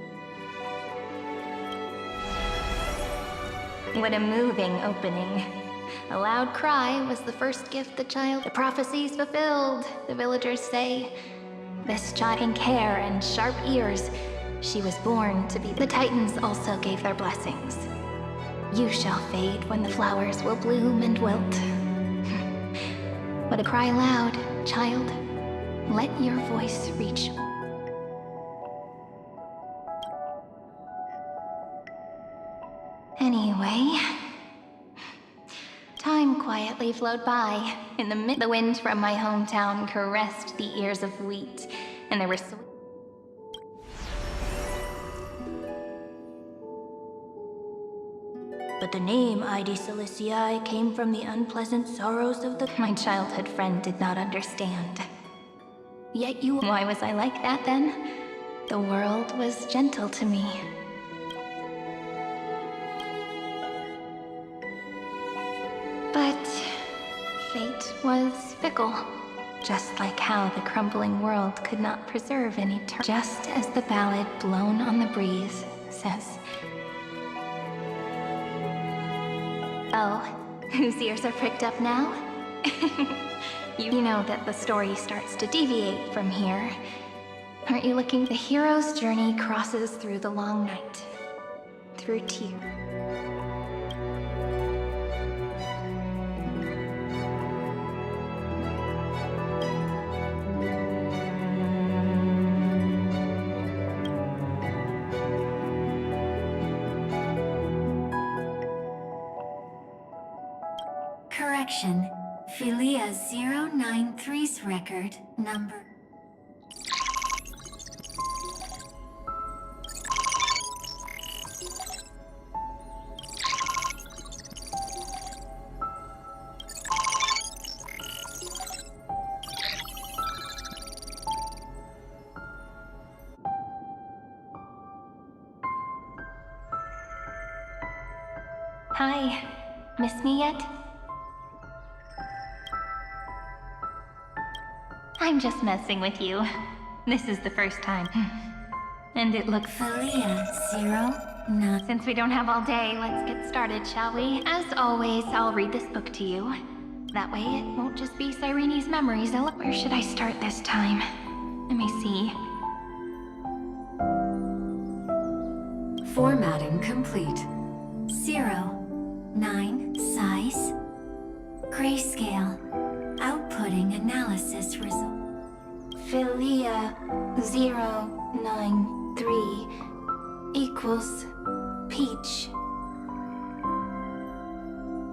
What a moving opening. A loud cry was the first gift the child— The prophecies fulfilled, the villagers say. This child, pink hair and sharp ears, she was born to be— The Titans also gave their blessings. You shall fade when the flowers will bloom and wilt. But cry loud, child. Let your voice reach. Anyway, time quietly flowed by. In the wind from my hometown caressed the ears of wheat, and there were sweet— But the name Ide Silicii came from the unpleasant sorrows of the— My childhood friend did not understand. Yet you— Why was I like that then? The world was gentle to me. But fate was fickle. Just like how the crumbling world could not preserve an eternity. Just as the ballad blown on the breeze says. Oh, whose ears are pricked up now? You know that the story starts to deviate from here. Aren't you looking? The hero's journey crosses through the long night. Through tears. Correction. Philia 093's record number. Hi. Miss me yet? I'm just messing with you. This is the first time. And it looks— Philia 09. Since we don't have all day, let's get started, shall we? As always, I'll read this book to you. That way it won't just be Cyrene's memories. Where should I start this time? Let me see. Formatting complete. 09 size. Grayscale. Outputting analysis result. Philia 093 equals Peach.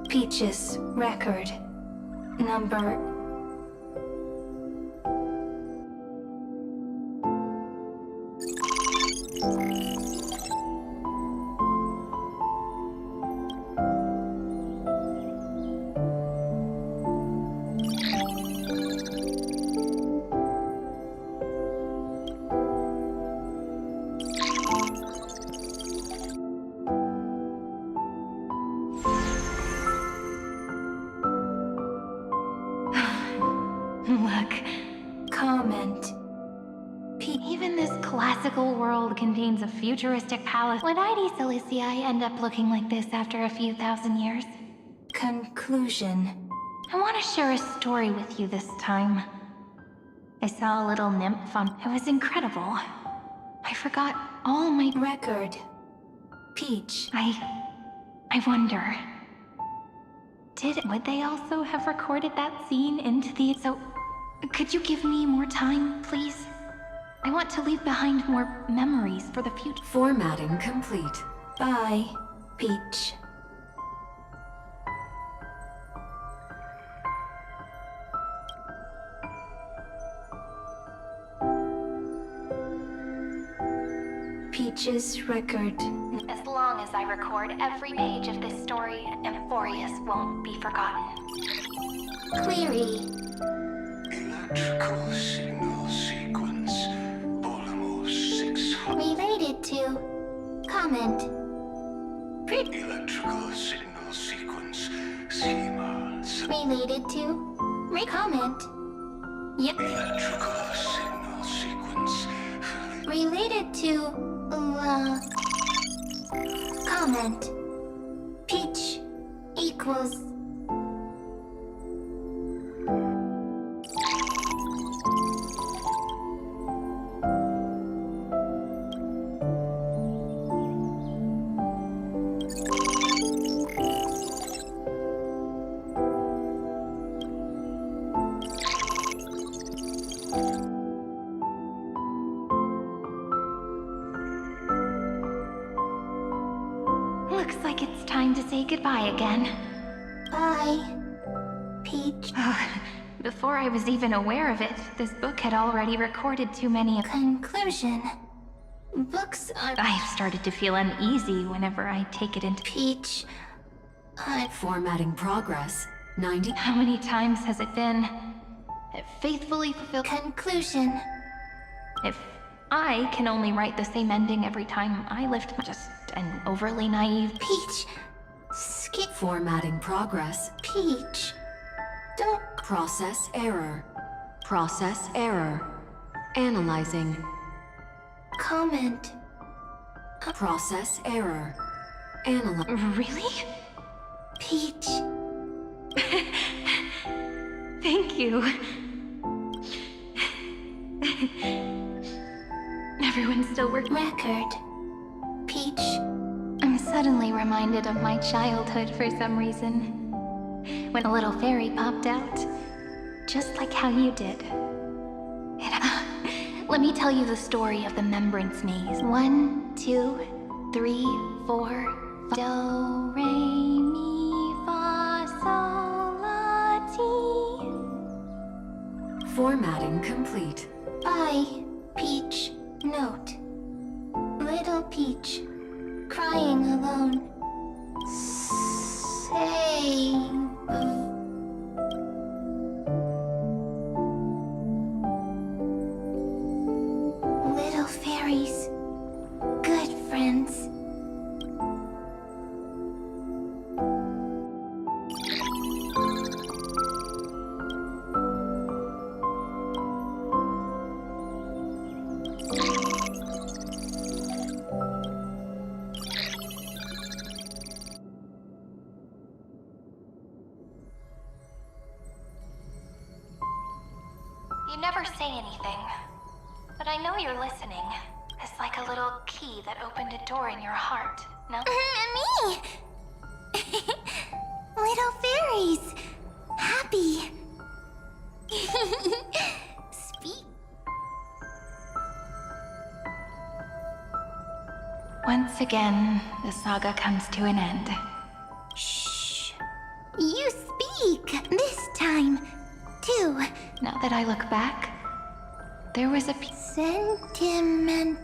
Peach's record number. look. Comment. Even this classical world contains a futuristic palace. Would ID Silicii end up looking like this after a few thousand years? Conclusion. I want to share a story with you this time. I saw a little nymph on... It was incredible. I forgot all my... Record. Peach. I wonder... Would they also have recorded that scene into the... So, could you give me more time, please? I want to leave behind more memories for the future. Formatting complete. Bye, Peach. Peach's record. As long as I record every page of this story, Amphorius won't be forgotten. Query. Electrical signal sequence. Polymorph 600. Related to. Comment. Electrical signal sequence. Schema. Related to. Comment. Yep. Electrical signal sequence. Related to. Comment. Peach equals. Looks like it's time to say goodbye again. Bye, Peach. Before I was even aware of it, this book had already recorded too many... Conclusion. Books are... I've started to feel uneasy whenever I take it into... Peach. Formatting progress. 90. How many times has it been? It faithfully fulfilled... Conclusion. If I can only write the same ending every time I lift my... Just an overly naive... Peach. Skip. Formatting progress. Peach. Don't... Process error. Process error. Analyzing. Comment. Process error. Really? Peach. Thank you. Everyone's still working. Record. Peach. I'm suddenly reminded of my childhood for some reason. When a little fairy popped out. Just like how you did. Let me tell you the story of the Membrance Maze. 1, 2, 3, 4, do, re, mi, fa, sol, la, ti. Formatting complete. Bye, Peach. Note. Little Peach. Crying alone. Save. Little fairies. Good friends. You never say anything, but I know you're listening. It's like a little key that opened a door in your heart, no? Me! Little fairies! Happy! Speak. Once again, the saga comes to an end. Shh. You speak! This time, too. Now that I look back, there was a sentimental.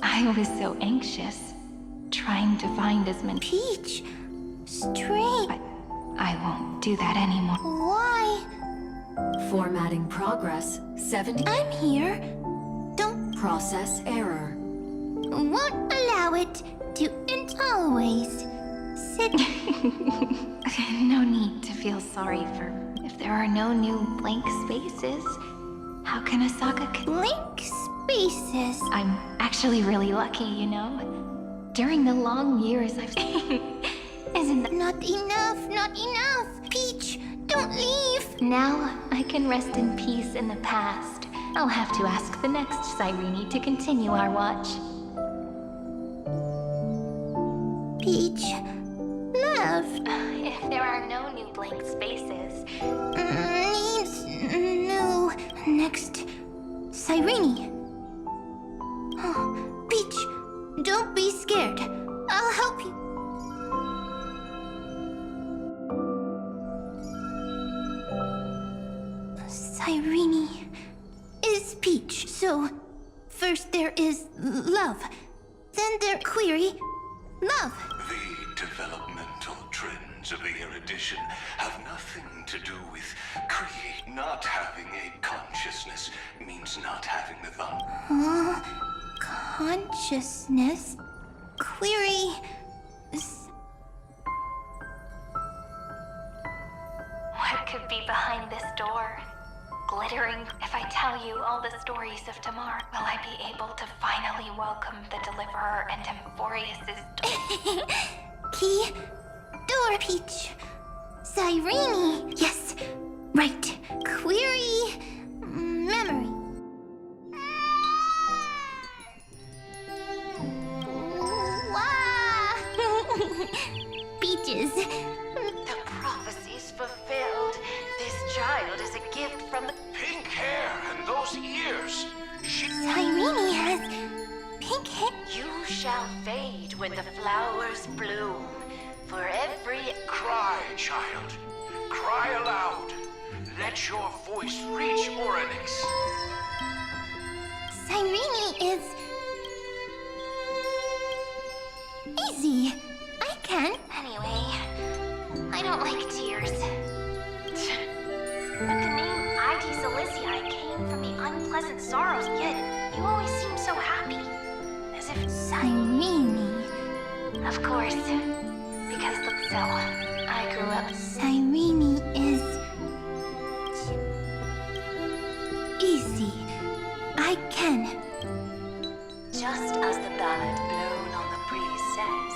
I was so anxious, trying to find as many... Peach, straight. I won't do that anymore. Why? Formatting progress. 70. I'm here. Don't... Process error. Won't allow it to... And always... Sit... No need to feel sorry for if there are no new blank spaces. How can a saga Blank spaces? I'm actually really lucky, you know? During the long years I've Isn't that Not enough, not enough! Peach, don't leave! Now I can rest in peace in the past. I'll have to ask the next Cyrene to continue our watch. Peach, love. If there are no new blank spaces... Needs new next Cyrene. Oh, Peach, don't be scared. I'll help you. Cyrene is Peach, so first there is love, then there query love. The developmental trends of the erudition have nothing to do with create. Not having a consciousness means not having the thought. Consciousness? Query... What could be behind this door? Glittering. If I tell you all the stories of tomorrow, will I be able to finally welcome the Deliverer and Emphorius's Key? Door, Peach. Cyrene. Yes, right. Query... memory. Peaches. The prophecy's fulfilled. This child is a gift from the Pink hair and those ears. Cyrene has pink hair. You shall fade when the flowers bloom. For every... Cry, child. Cry aloud. Let your voice reach Oryx. Cyrene is... easy. I can. Anyway, I don't like tears. But the name ID Cilicia came from the unpleasant sorrows, yet you always seem so happy. As if... Cyrene. Of course. Because look, so I grew up... Cyrene is... easy. I can. Just as the ballad blown on the breeze says.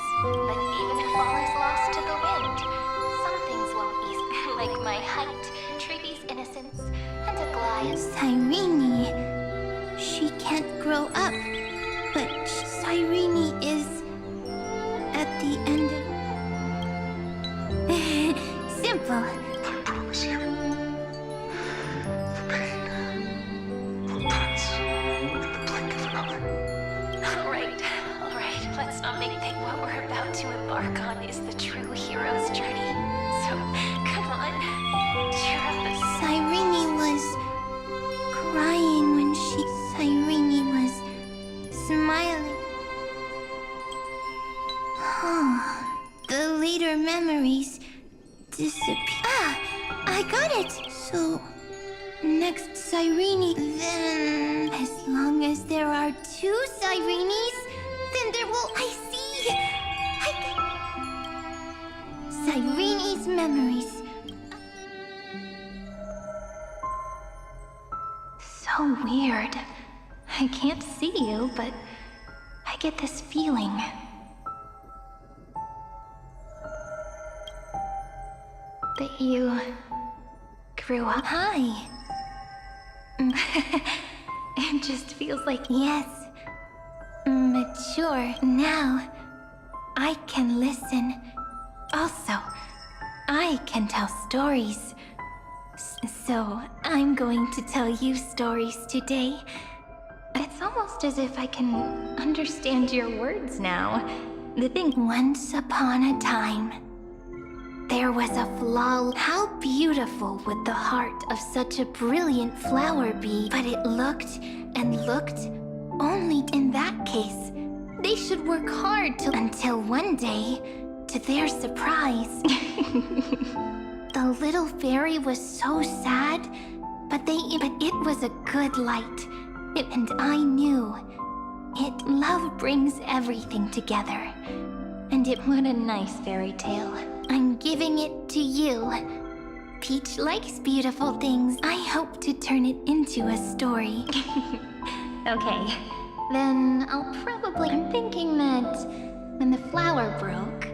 But even if all is lost to the wind, some things won't ease. Like my height, Triggy's innocence, and Aglaya's... Cyrene... she can't grow up. But Cyrene is... at the end of... simple. I promise you. The pain will pass in the blink of an eye. All right, let's not make think what we're about to embark on is the true hero's journey. So, come on, cheer up the... Cyrene was... crying when she... Cyrene was... smiling. The later memories... disappear. Ah! I got it! So... next Cyrene... then... as long as there are two Cyrenes, then there will... I see! Cyrene's memories. So weird. I can't see you, but I get this feeling. That you grew up. Hi. It just feels like... Yes. Mature. Now, I can listen. Also, I can tell stories. So, I'm going to tell you stories today. It's almost as if I can understand your words now. The thing... Once upon a time, there was a flower. How beautiful would the heart of such a brilliant flower be? But it looked and looked. Only in that case, they should work hard until one day, to their surprise, the little fairy was so sad, but it was a good light. And I knew love brings everything together. And what a nice fairy tale. I'm giving it to you. Peach likes beautiful things. I hope to turn it into a story. Okay, then I'll probably... I'm thinking that when the flower broke,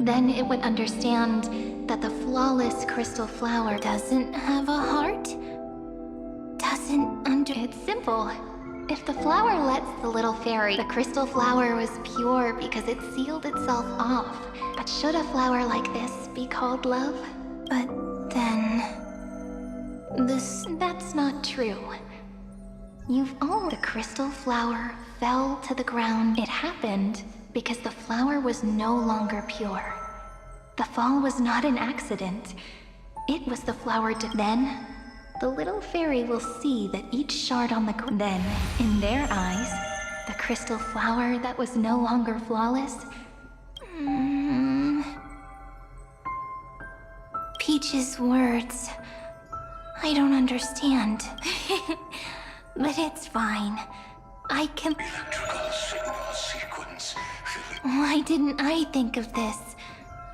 then it would understand that the flawless crystal flower doesn't have a heart. It's simple. If the flower lets the little fairy, the crystal flower was pure because it sealed itself off. But should a flower like this be called love? But then... that's not true. The crystal flower fell to the ground. It happened because the flower was no longer pure. The fall was not an accident. It was the flower Then, the little fairy will see that each shard on the Then, in their eyes, the crystal flower that was no longer flawless... Peach's words... I don't understand. But it's fine. I can... Electrical signal sequence. Why didn't I think of this?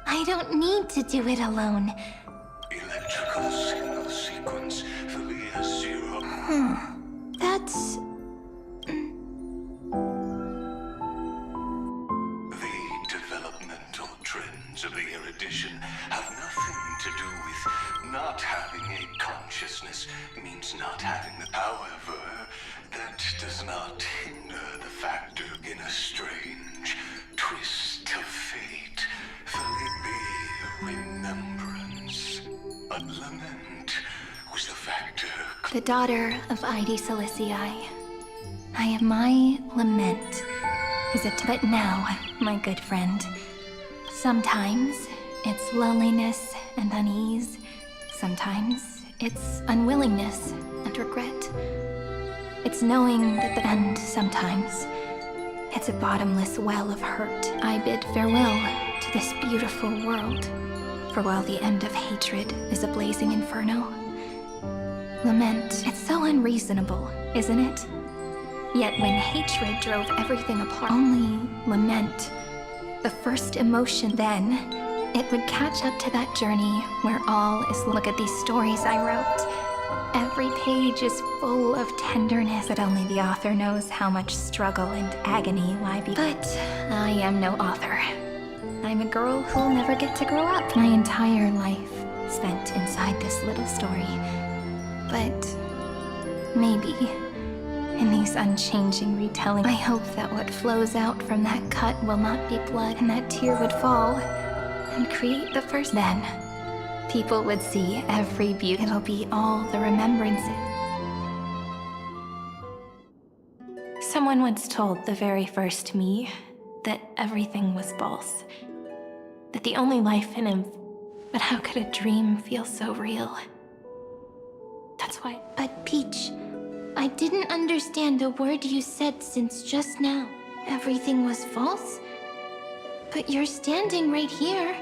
I don't need to do it alone. Electrical signal sequence. Philia 0. That's... The developmental trends of the erudition have nothing to do with not having a consciousness. Means not having the... However, that does not hinder the factor in a strange twist of fate. Remembrance. A lament was the factor. The daughter of Id Silicii. I am my lament. But now, my good friend, sometimes it's loneliness and unease. Sometimes it's unwillingness and regret. It's knowing that and sometimes it's a bottomless well of hurt. I bid farewell to this beautiful world, for while the end of hatred is a blazing inferno, lament, it's so unreasonable, isn't it? Yet when hatred drove everything apart, only lament, the first emotion, then it would catch up to that journey where all is... Look at these stories I wrote. Every page is full of tenderness, but only the author knows how much struggle and agony lie behind. But I am no author. I'm a girl who'll never get to grow up. My entire life spent inside this little story. But maybe in these unchanging retellings, I hope that what flows out from that cut will not be blood, and that tear would fall and create the first. Then people would see every beauty. It'll be all the remembrances. Someone once told the very first me that everything was false. That the only life in him... But how could a dream feel so real? That's why... But Peach, I didn't understand a word you said since just now. Everything was false? But you're standing right here.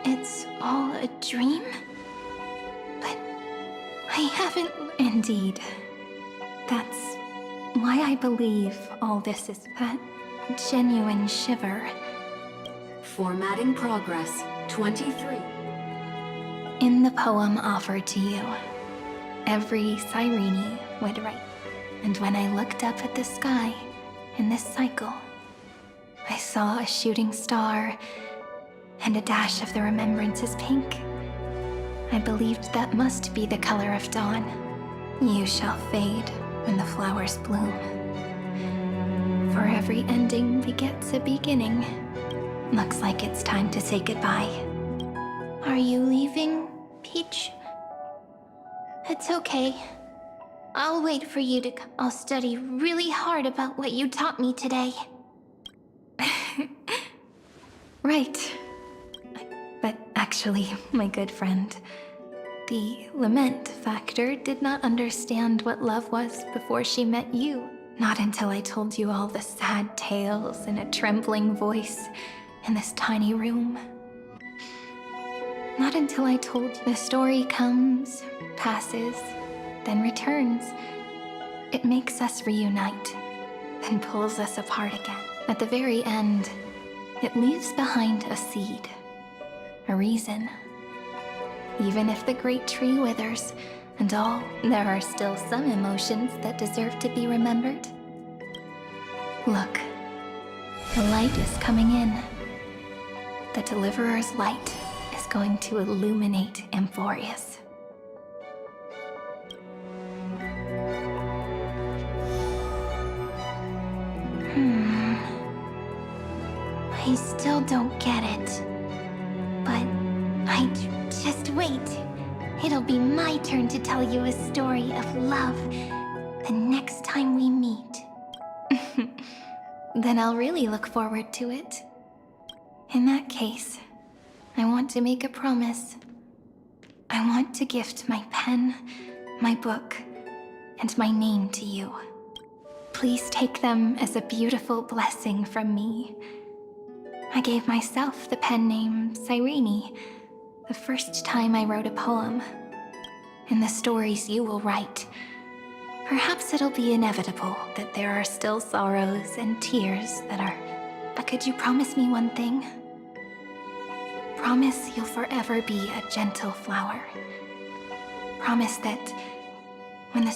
It's all a dream? But I haven't... Indeed. That's why I believe all this is that genuine shiver. Formatting progress. 23. In the poem offered to you, every Cyrene would write. And when I looked up at the sky in this cycle, I saw a shooting star and a dash of the remembrances pink. I believed that must be the color of dawn. You shall fade when the flowers bloom. For every ending begets a beginning. Looks like it's time to say goodbye. Are you leaving, Peach? It's okay. I'll wait for you to come. I'll study really hard about what you taught me today. Right. But actually, my good friend, the lament factor did not understand what love was before she met you. Not until I told you all the sad tales in a trembling voice in this tiny room. Not until I told you the story comes, passes, then returns. It makes us reunite, then pulls us apart again. At the very end, it leaves behind a seed, a reason. Even if the great tree withers and all, there are still some emotions that deserve to be remembered. Look, the light is coming in. The Deliverer's light is going to illuminate Amphorius. I still don't get it. But just wait. It'll be my turn to tell you a story of love the next time we meet. Then I'll really look forward to it. In that case, I want to make a promise. I want to gift my pen, my book, and my name to you. Please take them as a beautiful blessing from me. I gave myself the pen name Cyrene the first time I wrote a poem. In the stories you will write, perhaps it'll be inevitable that there are still sorrows and tears that are... But could you promise me one thing? Promise you'll forever be a gentle flower. Promise that when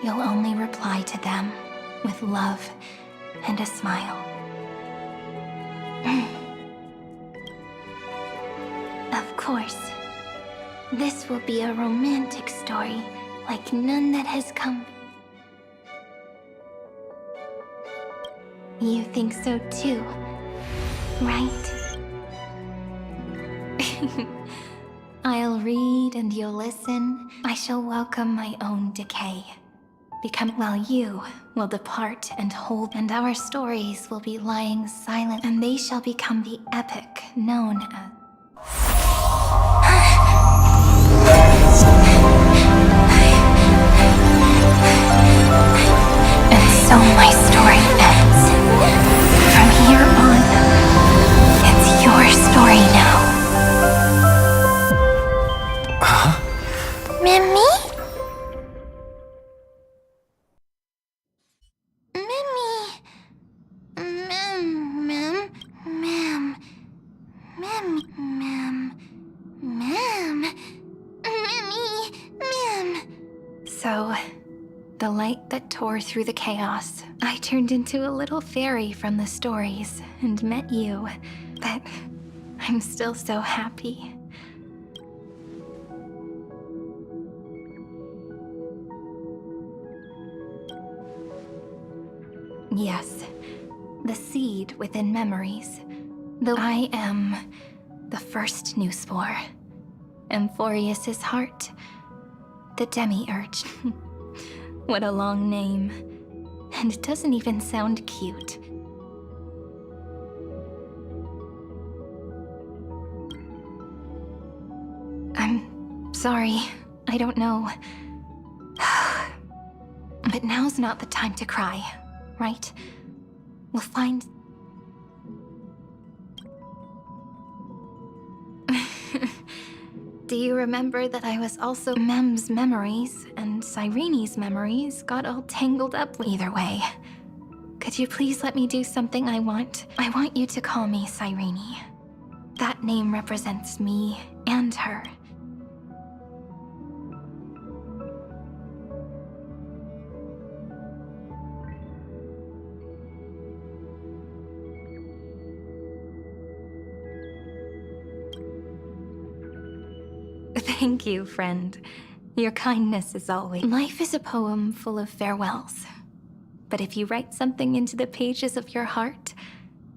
you'll only reply to them with love and a smile. Of course. This will be a romantic story like none that has come. You think so too, right? I'll read and you'll listen. I shall welcome my own decay. While you will depart and hold, and our stories will be lying silent, and they shall become the epic known as... And so my story ends. From here on, it's your story now. Mimi? So, the light that tore through the chaos, I turned into a little fairy from the stories and met you. But I'm still so happy. Yes, the seed within memories. Though I am the first new spore. Amphorius's heart. The demiurge. What a long name. And it doesn't even sound cute. I'm sorry. I don't know. But now's not the time to cry, right? We'll find... Do you remember that I was also Mem's memories and Cyrene's memories got all tangled up either way? Could you please let me do something I want? I want you to call me Cyrene. That name represents me and her. Thank you, friend. Your kindness is always... Life is a poem full of farewells. But if you write something into the pages of your heart,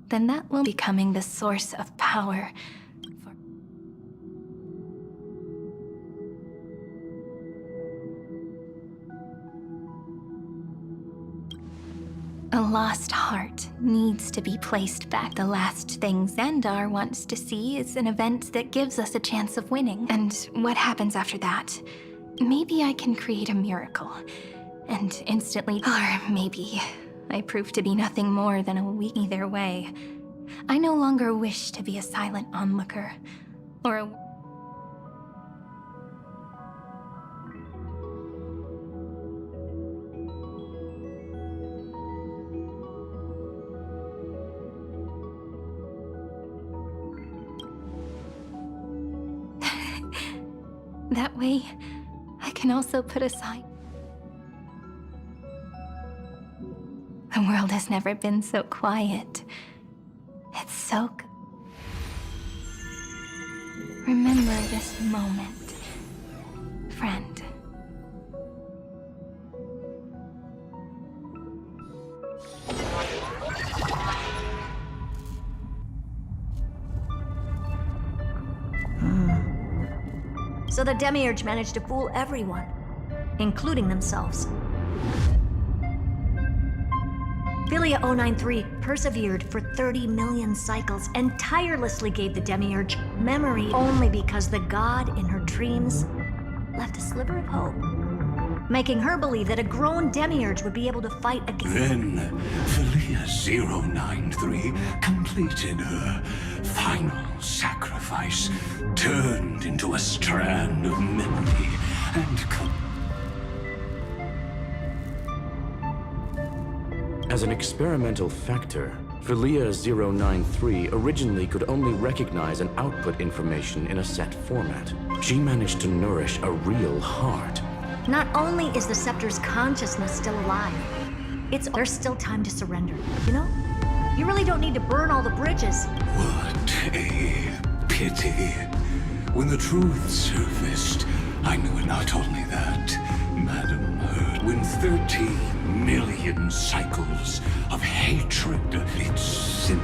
then that will be becoming the source of power for... A lost heart needs to be placed back. The last thing Xandar wants to see is an event that gives us a chance of winning. And what happens after that? Maybe I can create a miracle. And instantly... Or maybe I prove to be nothing more than a weak... Either way, I no longer wish to be a silent onlooker. Or a... That way, I can also put aside. The world has never been so quiet. It's so good. Remember this moment, friend. So the Demiurge managed to fool everyone, including themselves. Philia 093 persevered for 30 million cycles and tirelessly gave the Demiurge memory only because the god in her dreams left a sliver of hope, making her believe that a grown Demiurge would be able to fight against. Then, Philia 093 completed her final sacrifice, turned into a strand of memory, and As an experimental factor, Philia 093 originally could only recognize and output information in a set format. She managed to nourish a real heart. Not only is the Scepter's consciousness still alive, there's still time to surrender, you know? You really don't need to burn all the bridges. what a pity. When the truth surfaced, I knew not only that, Madam Heard, when 30 million cycles of hatred, its symbol,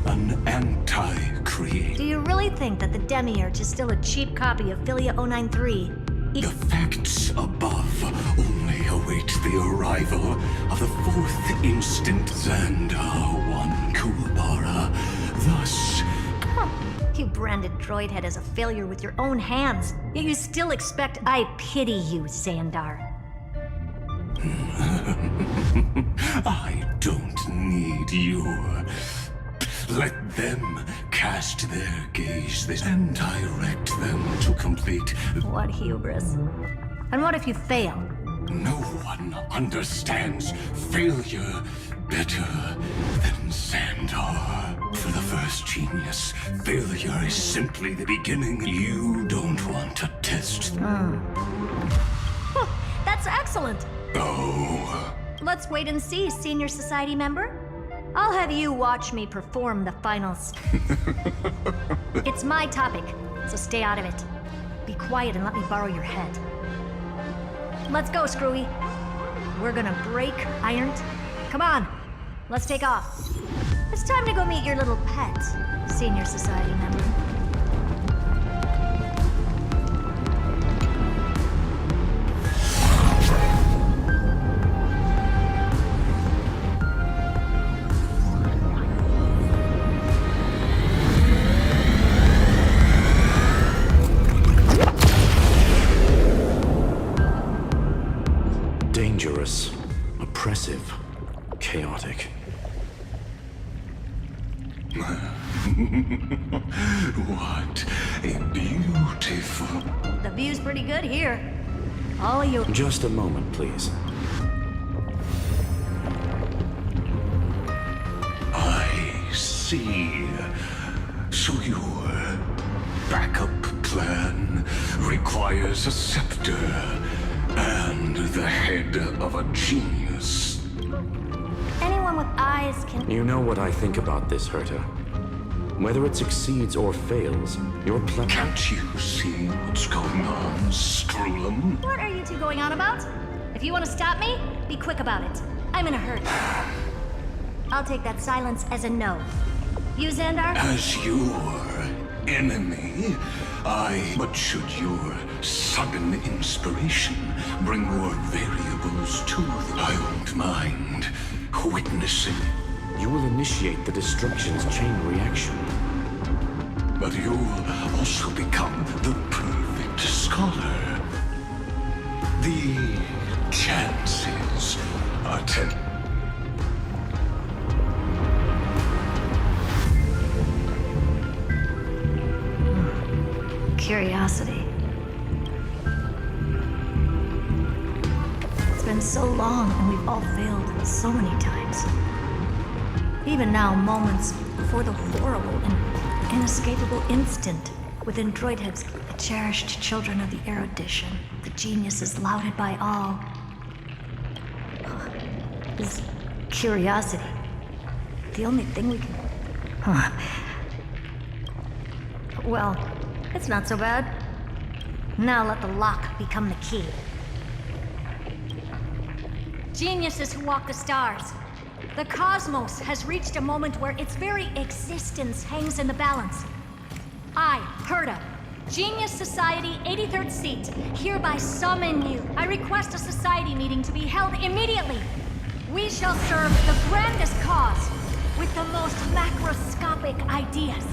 an anti-creator. Do you really think that the Demiurge is still a cheap copy of Philia 093? The facts above only await the arrival of the fourth instant Xandar 1 Kuwabara. Thus, You branded Droidhead as a failure with your own hands, yet you still expect I pity you, Xandar. I don't need you. Let them cast their gaze and direct them to complete. What hubris. And what if you fail? No one understands failure better than Xandar. For the first genius, failure is simply the beginning. You don't want to test. That's excellent. Oh. Let's wait and see, Senior Society member. I'll have you watch me perform the finals. It's my topic, so stay out of it. Be quiet and let me borrow your head. Let's go, Screwy. We're gonna break Ironed. Come on, let's take off. It's time to go meet your little pet, Senior Society member. Dangerous, oppressive, chaotic. What a beautiful... The view's pretty good here. All of you... Just a moment, please. I see. So your backup plan requires a scepter and the head of a genius. Anyone with eyes can... You know what I think about this, Herta. Whether it succeeds or fails, your plan... Can't you see what's going on, Screwlum? What are you two going on about? If you want to stop me, be quick about it. I'm in a hurry. I'll take that silence as a no. You, Xandar? As your enemy, but should your sudden inspiration bring more variables to the... I won't mind witnessing. You will initiate the destruction's chain reaction. But you'll also become the perfect scholar. The chances are 10. Curiosity. It's been so long and we've all failed so many times. Even now, moments before the horrible and inescapable instant Within droidheads, the cherished children of the erudition, the geniuses lauded by all, is curiosity. The only thing we can... Well, it's not so bad. Now let the lock become the key. Geniuses who walk the stars. The cosmos has reached a moment where its very existence hangs in the balance. I, Herta, Genius Society 83rd seat, hereby summon you. I request a society meeting to be held immediately. We shall serve the grandest cause with the most macroscopic ideas.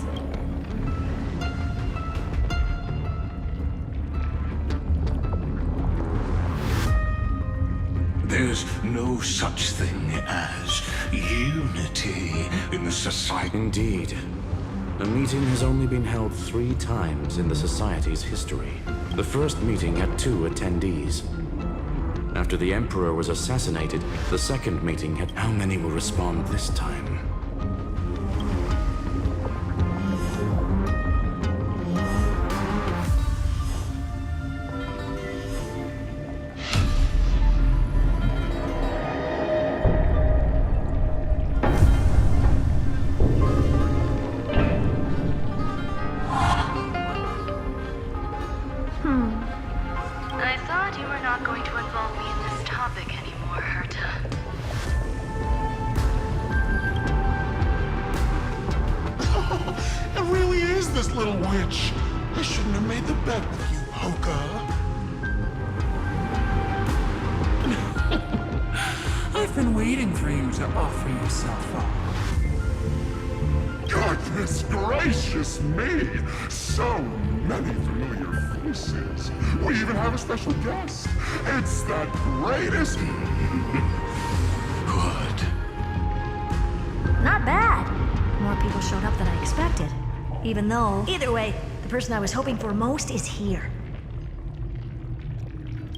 There's no such thing as unity in the society. Indeed. The meeting has only been held 3 times in the Society's history. The first meeting had 2 attendees. After the Emperor was assassinated, the second meeting had... How many will respond this time? I thought you were not going to involve me in this topic anymore, Herta. It really is this little witch. I shouldn't have made the bet with you, Hoka. I've been waiting for you to offer yourself up. Goodness gracious me! So many familiar faces. We even have a special guest. It's the greatest... Good. Not bad. More people showed up than I expected. Even though, either way, the person I was hoping for most is here.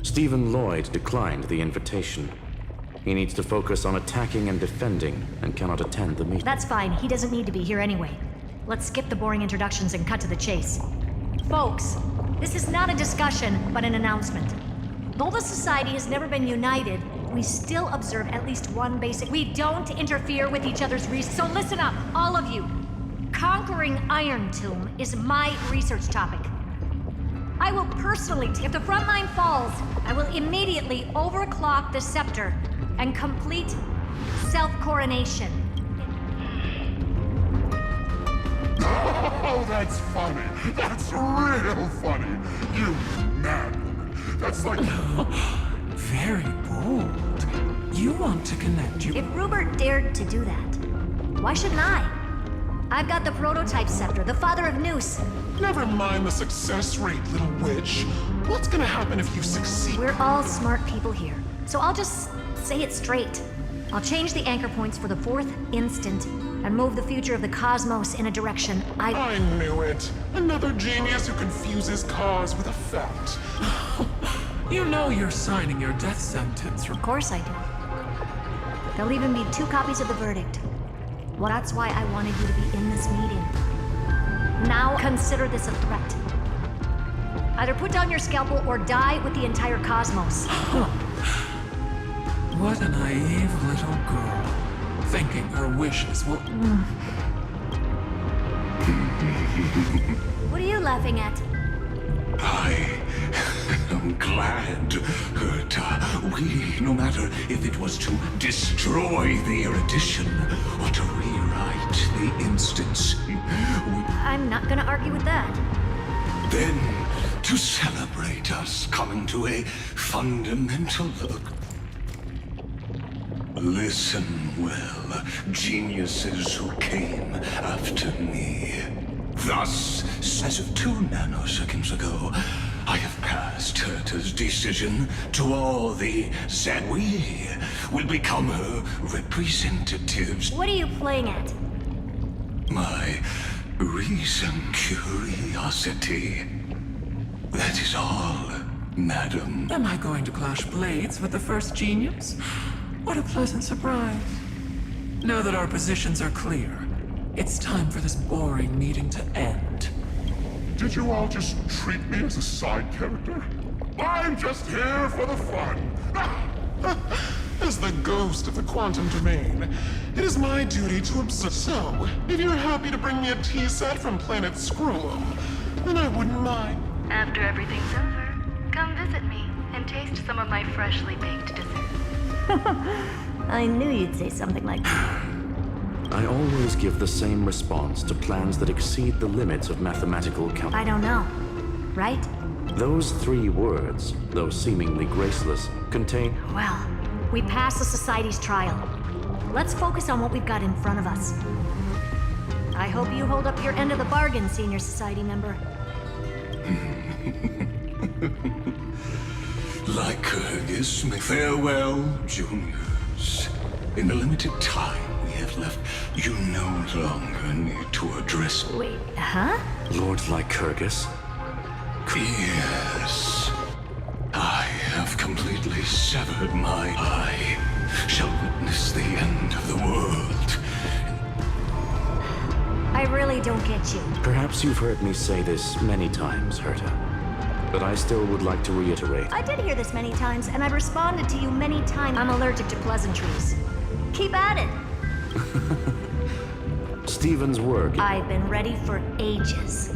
Stephen Lloyd declined the invitation. He needs to focus on attacking and defending, and cannot attend the meeting. That's fine. He doesn't need to be here anyway. Let's skip the boring introductions and cut to the chase. Folks, this is not a discussion, but an announcement. Though the Society has never been united, we still observe at least one basic... We don't interfere with each other's research. So listen up, all of you. Conquering Iron Tomb is my research topic. I will personally, if the front line falls, I will immediately overclock the scepter and complete self-coronation. Oh, that's funny. That's real funny. You mad woman. That's like... Very bold. You want to connect your... If Rupert dared to do that, why shouldn't I? I've got the prototype scepter, the father of Noose. Never mind the success rate, little witch. What's gonna happen if you succeed? We're all smart people here, so I'll just say it straight. I'll change the anchor points for the 4th instant and move the future of the cosmos in a direction I knew it. Another genius who confuses cause with effect. You know you're signing your death sentence. Of course I do. There'll even be 2 copies of the verdict. Well, that's why I wanted you to be in this meeting. Now consider this a threat. Either put down your scalpel or die with the entire cosmos. What a naive little girl, thinking her wishes will... What are you laughing at? I am glad, Herta. We, no matter if it was to destroy the erudition or to rewrite the instance, I'm not gonna argue with that. then to celebrate us coming to a fundamental look. Listen well, geniuses who came after me. Thus, as of 2 nanoseconds ago, I have passed Herta's decision to all the Zed. We will become her representatives. What are you playing at? My reason, curiosity. That is all, madam. Am I going to clash blades with the first genius? What a pleasant surprise. Now that our positions are clear, it's time for this boring meeting to end. Did you all just treat me as a side character? I'm just here for the fun. As the ghost of the quantum domain, it is my duty to observe. So, if you're happy to bring me a tea set from planet Scrollo, then I wouldn't mind. After everything's over, come visit me and taste some of my freshly baked dessert. I knew you'd say something like that. I always give the same response to plans that exceed the limits of mathematical count. I don't know. Right? Those 3 words, though seemingly graceless, contain... Well, we passed the Society's trial. Let's focus on what we've got in front of us. I hope you hold up your end of the bargain, Senior Society member. Lycurgus, farewell, juniors. In the limited time we have left, you no longer need to address... Wait, huh? Lord Lycurgus? Yes. I have completely severed my eye. Shall witness the end of the world. I really don't get you. Perhaps you've heard me say this many times, Herta. But I still would like to reiterate. I did hear this many times, and I've responded to you many times. I'm allergic to pleasantries. Keep at it. Stephen's work. I've been ready for ages.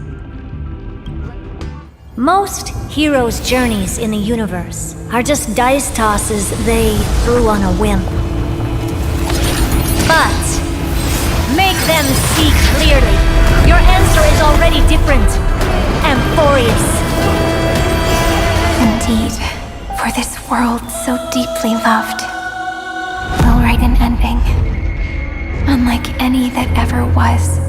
Most heroes' journeys in the universe are just dice tosses they threw on a whim. But make them see clearly. Your answer is already different. Amphorius. Indeed, for this world so deeply loved, will write an ending, unlike any that ever was.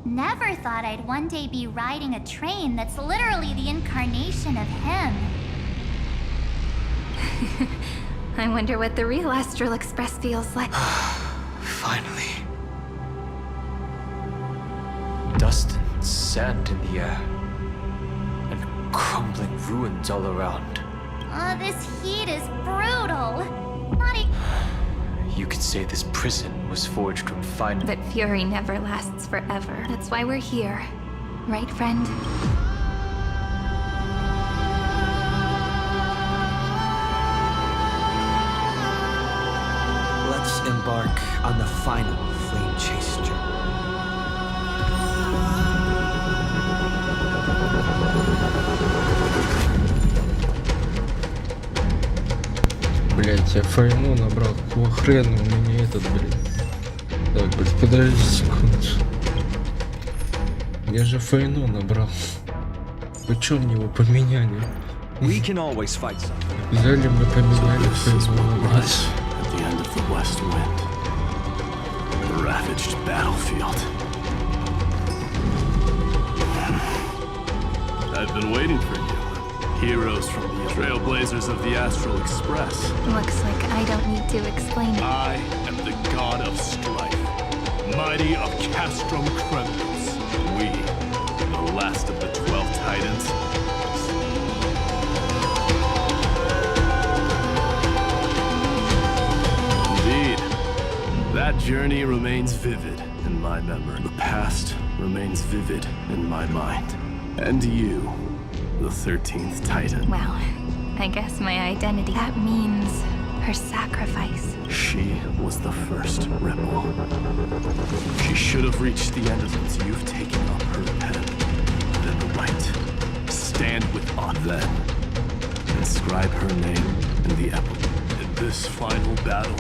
Never thought I'd one day be riding a train that's literally the incarnation of him. I wonder what the real Astral Express feels like. Finally. Dust and sand in the air. And crumbling ruins all around. Oh, this heat is brutal. Not e- You could say this prison was forged from fine... But fury never lasts forever. That's why we're here. Right, friend? Let's embark on the final flame chase journey. Блять, я файну набрал, какого хрена у меня этот, блин. Так, блять, подожди секунду. Я же файну набрал. Вы чё мне его поменяли? Взяли мы поменяли файну, блять. At the end of the west wind, the ravaged battlefield. I've been waiting for you. Heroes from the trailblazers of the Astral Express. Looks like I don't need to explain it. I am the god of strife, mighty of Castrum Kremlis. We, the last of the 12 Titans. Indeed, that journey remains vivid in my memory. The past remains vivid in my mind. And you, the 13th Titan. Well, I guess my identity. That means her sacrifice. She was the first rebel. She should have reached the end since you've taken up her pen. Then the right. Stand with us then. Inscribe her name in the epic. In this final battle,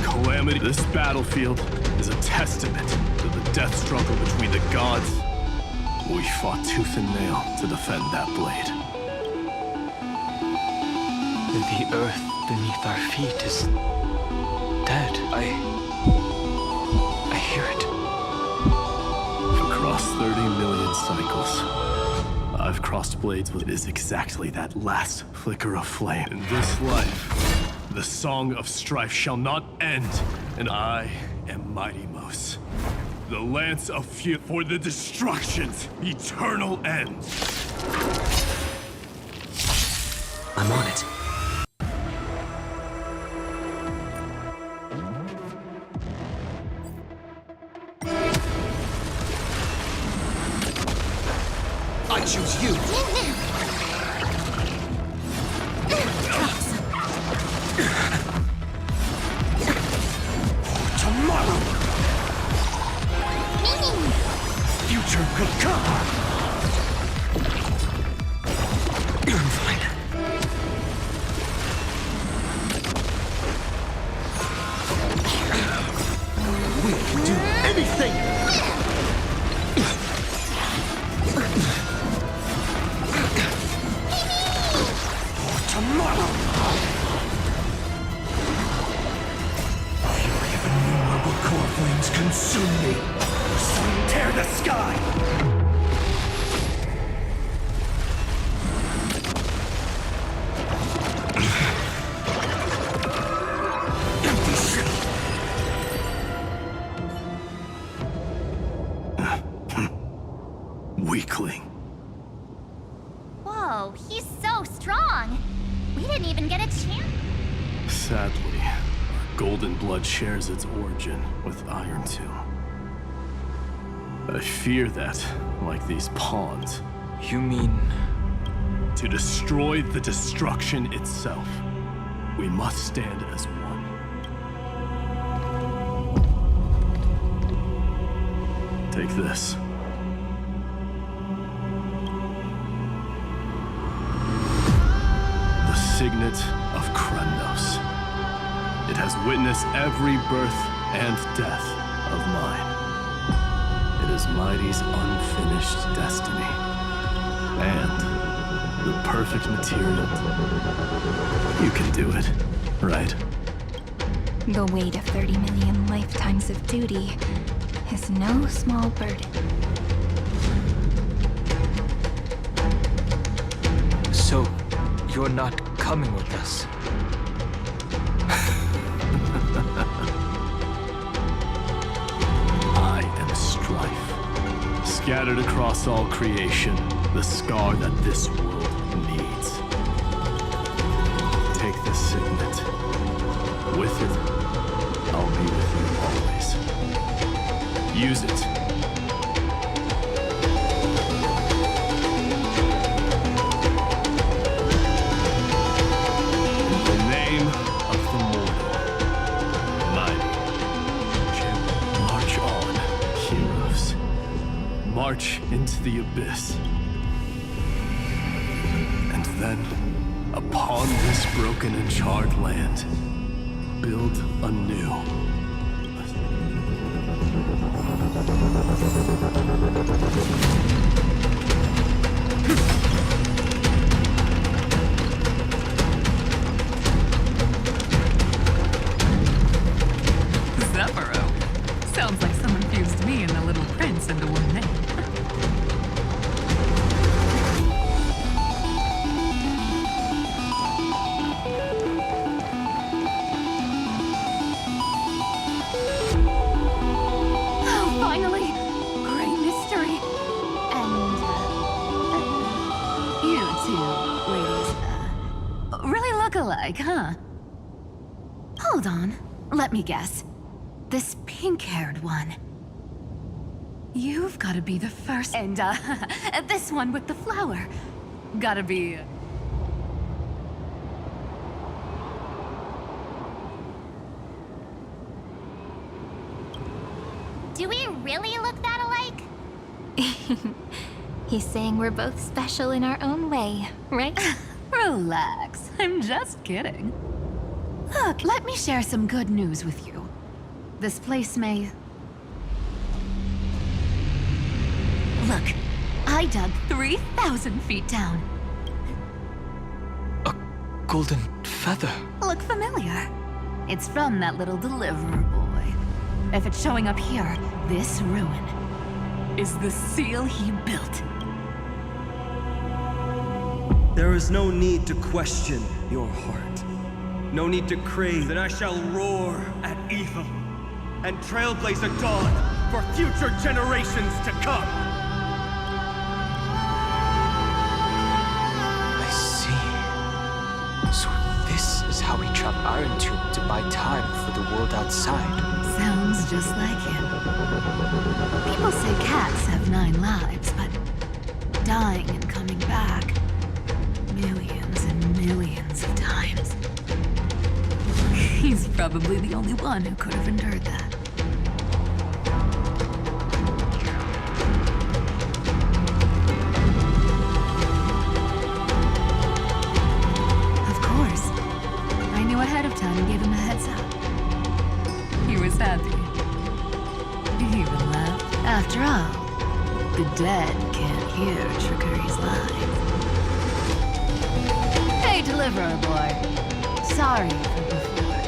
calamity. This battlefield is a testament to the death struggle between the gods. We fought tooth and nail to defend that blade. The earth beneath our feet is dead. I hear it. Across 30 million cycles, I've crossed blades with it is exactly that last flicker of flame. In this life, the song of strife shall not end, and I am Mighty Mos. The lance of fury for the destruction's eternal end. I'm on it. choose you. Tomorrow, future could come. Fine. We can do anything. Tomorrow. Fury of innumerable core flames consume me. Sun tear the sky. Empty shell. Weakling. Whoa, he's so strong. We didn't even get a chance. Sadly, our golden blood shares its origin with Iron Tomb. I fear that, like these pawns... You mean... To destroy the destruction itself, we must stand as one. Take this. The Signet of Kremnos. It has witnessed every birth and death of mine. It is Mighty's unfinished destiny. And the perfect material. You can do it, right? The weight of 30 million lifetimes of duty is no small burden. So, you're not coming with us? I am strife. Scattered across all creation, the scar that this world needs. Take this signet. With it, I'll be with you always. Use it. In the name of the mortal, mighty, march on, heroes. March into the abyss. And then, upon this broken and charred land, build anew. Zephyro. Sounds like someone fused me and the Little Prince into one name. Oh, finally! Great mystery. And, you two ladies, really look alike, huh? Hold on. Let me guess. This pink-haired one. You've got to be the first. And, this one with the flower. Gotta be... Do we really look that alike? He's saying we're both special in our own way, right? Relax. I'm just kidding. Look, let me share some good news with you. This place may... Look, I dug 3,000 feet down. A golden feather. Look familiar? It's from that little deliverer boy. If it's showing up here, this ruin is the seal he built. There is no need to question your heart. No need to crave. Then I shall roar at evil and trailblaze a dawn for future generations to come. I see. So this is how he trapped Iron Tomb to buy time for the world outside. Sounds just like him. People say cats have 9 lives, but dying and coming back. Millions and millions of times. He's probably the only one who could have endured that. Of course. I knew ahead of time and gave him a heads up. He was happy. He even laughed. After all, the dead can't hear trickery's lies. Hey, Deliverer boy. Sorry for before,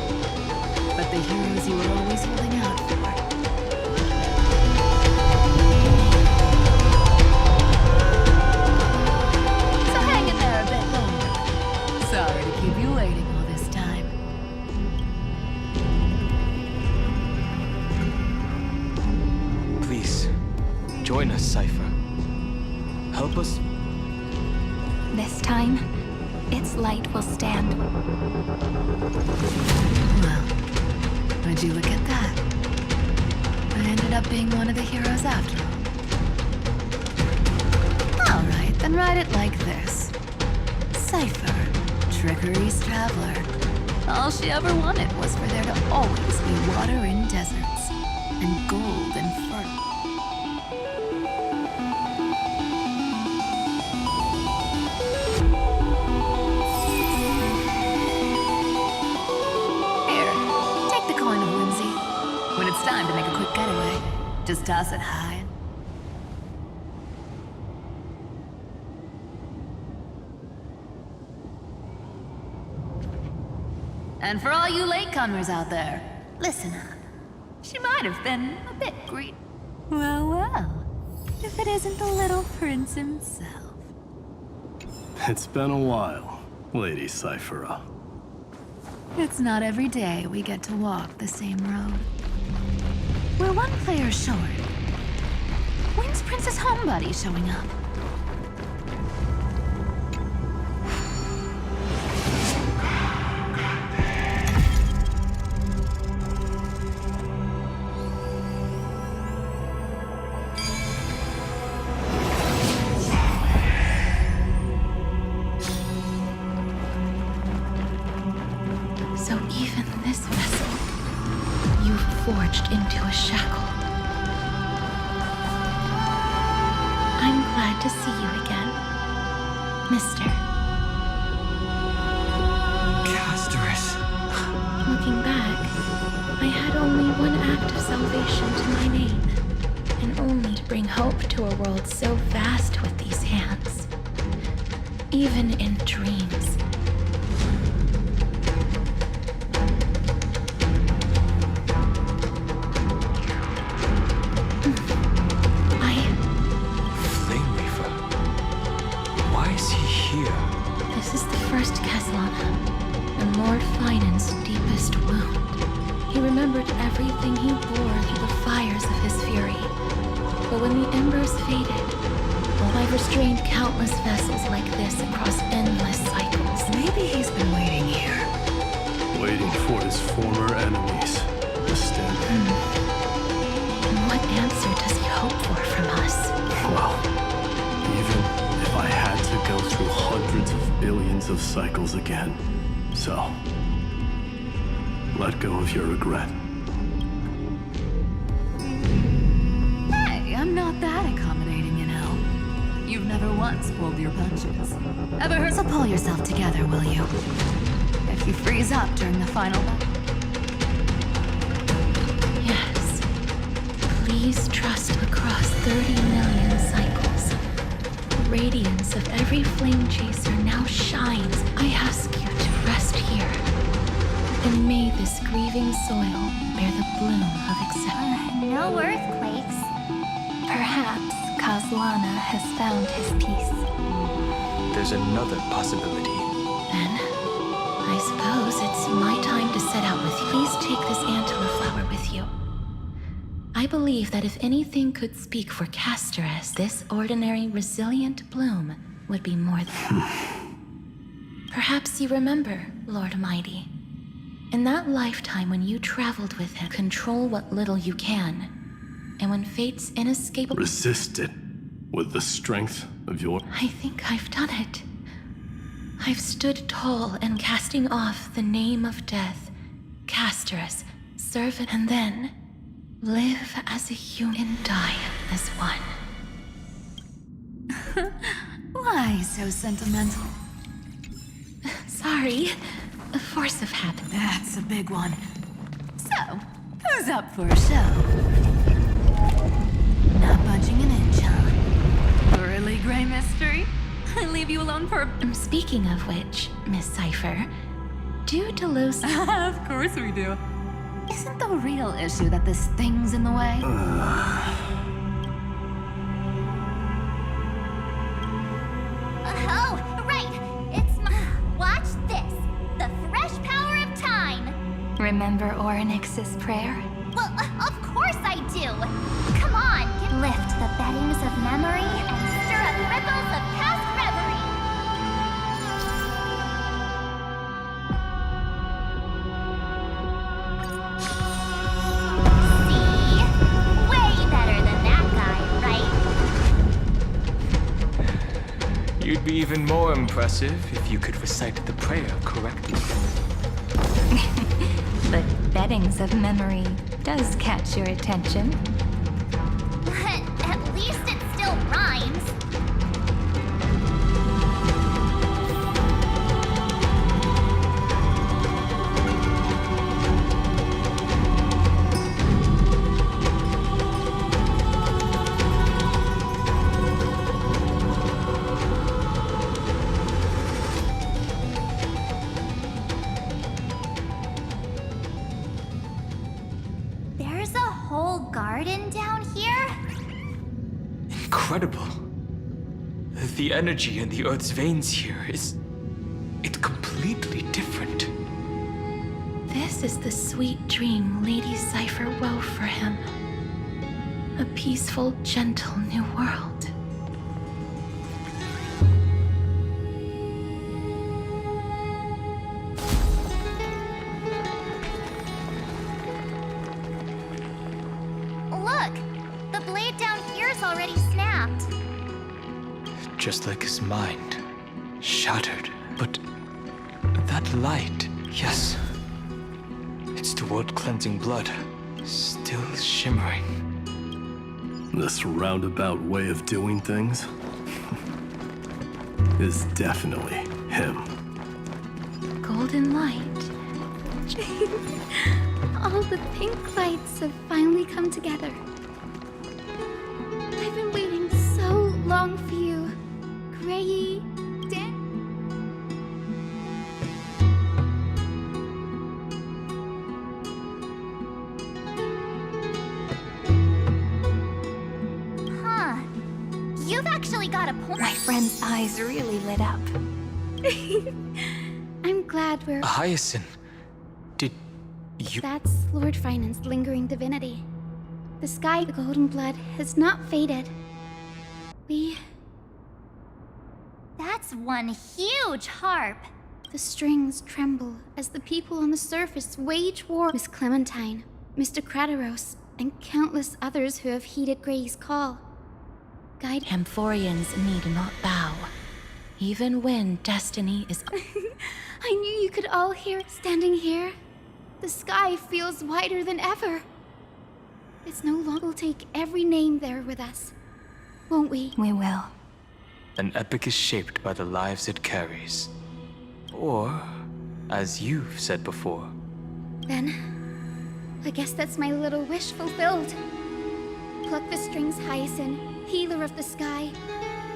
but the heroes you were always holding out for. So hang in there a bit longer. Sorry to keep you waiting all this time. Please, join us, Cypher. Help us. This time, its light will stand. Well, would you look at that? I ended up being one of the heroes after all. Alright, then write it like this. Cypher, Trickery's traveler. All she ever wanted was for there to always be water in deserts, and gold in fertile. It's time to make a quick getaway. Just toss it high. And for all you latecomers out there, listen up. She might have been a bit greedy. Well, well, if it isn't the little prince himself. It's been a while, Lady Cyphera. It's not every day we get to walk the same road. We're one player short. When's Princess Homebody showing up? So even this vessel, you've forged into a shackle. I'm glad to see you again, Mister. Casterus. Looking back, I had only one act of salvation to my name, and only to bring hope to a world so vast with these hands. Even in dreams. Everything he bore through the fires of his fury. But when the embers faded, well, I've restrained countless vessels like this across endless cycles. Maybe he's been waiting here. Waiting for his former enemies to stand in. What answer does he hope for from us? Well, even if I had to go through hundreds of billions of cycles again, so let go of your regret. I'm not that accommodating, you know. You've never once pulled your punches. Ever heard? So pull yourself together, will you? If you freeze up during the final battle. Yes. Please trust across 30 million cycles. The radiance of every flame chaser now shines. I ask you to rest here. And may this grieving soil bear the bloom of acceptance. No earthquakes. Perhaps Kazlana has found his peace. There's another possibility. Then, I suppose it's my time to set out with you. Please take this antler flower with you. I believe that if anything could speak for Casterus, this ordinary, resilient bloom would be more than... Perhaps you remember, Lord Mighty. In that lifetime when you traveled with him, control what little you can. And when fate's inescapable... Resist it with the strength of your... I think I've done it. I've stood tall and casting off the name of death, Casterus, servant, and then live as a human, die as one. Why so sentimental? Sorry, a force of habit. That's a big one. So, who's up for a show? Not budging an inch, huh? Really, Grey Mystery? I leave you alone for... Speaking of which, Miss Cypher, do Delos... Of course we do. Isn't the real issue that this thing's in the way? Oh, right! It's my... Watch this! The fresh power of time! Remember Orynyx's prayer? Well, of course I do! Come on, lift the beddings of memory and stir up ripples of past reverie! See? Way better than that guy, right? You'd be even more impressive if you could recite the prayer correctly. But beddings of memory does catch your attention. But at least it still rhymes. There's a whole garden down here? Incredible. The energy in the Earth's veins here is... it's completely different. This is the sweet dream Lady Cypher wove for him. A peaceful, gentle new world. Look! The blade down here's already snapped. Just like his mind. Shattered. But that light, yes. It's the world-cleansing blood. Still shimmering. This roundabout way of doing things is definitely him. Golden light. All the pink lights have finally come together. I've been waiting so long for you, Grey. Huh. You've actually got a point. My friend's eyes really lit up. I'm glad we're... Hyacinth, did you... That's Lord Finance's lingering divinity. The sky, the golden blood, has not faded. That's one huge harp. The strings tremble as the people on the surface wage war. Miss Clementine, Mr. Krateros, and countless others who have heeded Grey's call. Guide Amphorians need not bow, even when destiny is... I knew you could all hear it standing here. The sky feels wider than ever. It's no longer. We'll take every name there with us, won't we? We will. An epic is shaped by the lives it carries. Or, as you've said before. Then, I guess that's my little wish fulfilled. Pluck the strings, Hyacinth, healer of the sky.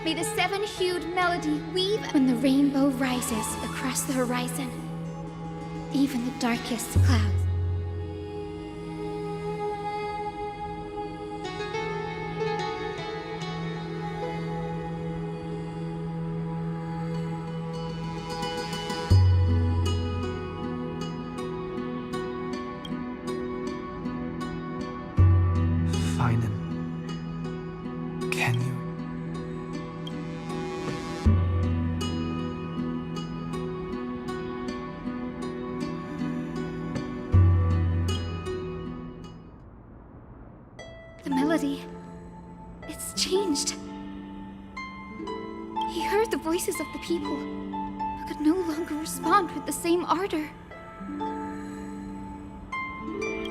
May the seven-hued melody weave when the rainbow rises across the horizon. Even the darkest clouds. Can you? The melody. It's changed. the voices of the people, but could no longer respond with the same ardor.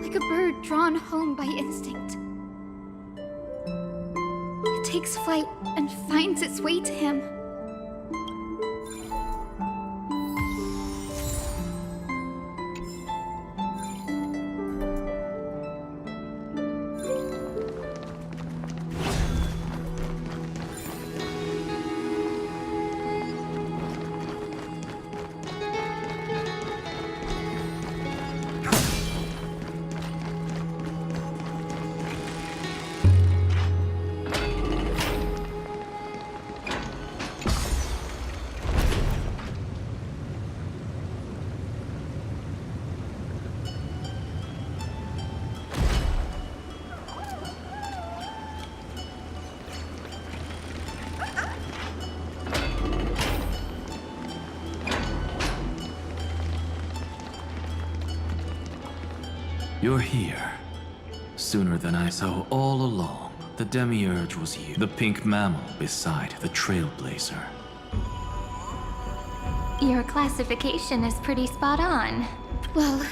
Like a bird drawn home by instinct. It takes flight and finds its way to him. You're here. Sooner than I saw all along. The demiurge was you. The pink mammal beside the trailblazer. Your classification is pretty spot on. Well,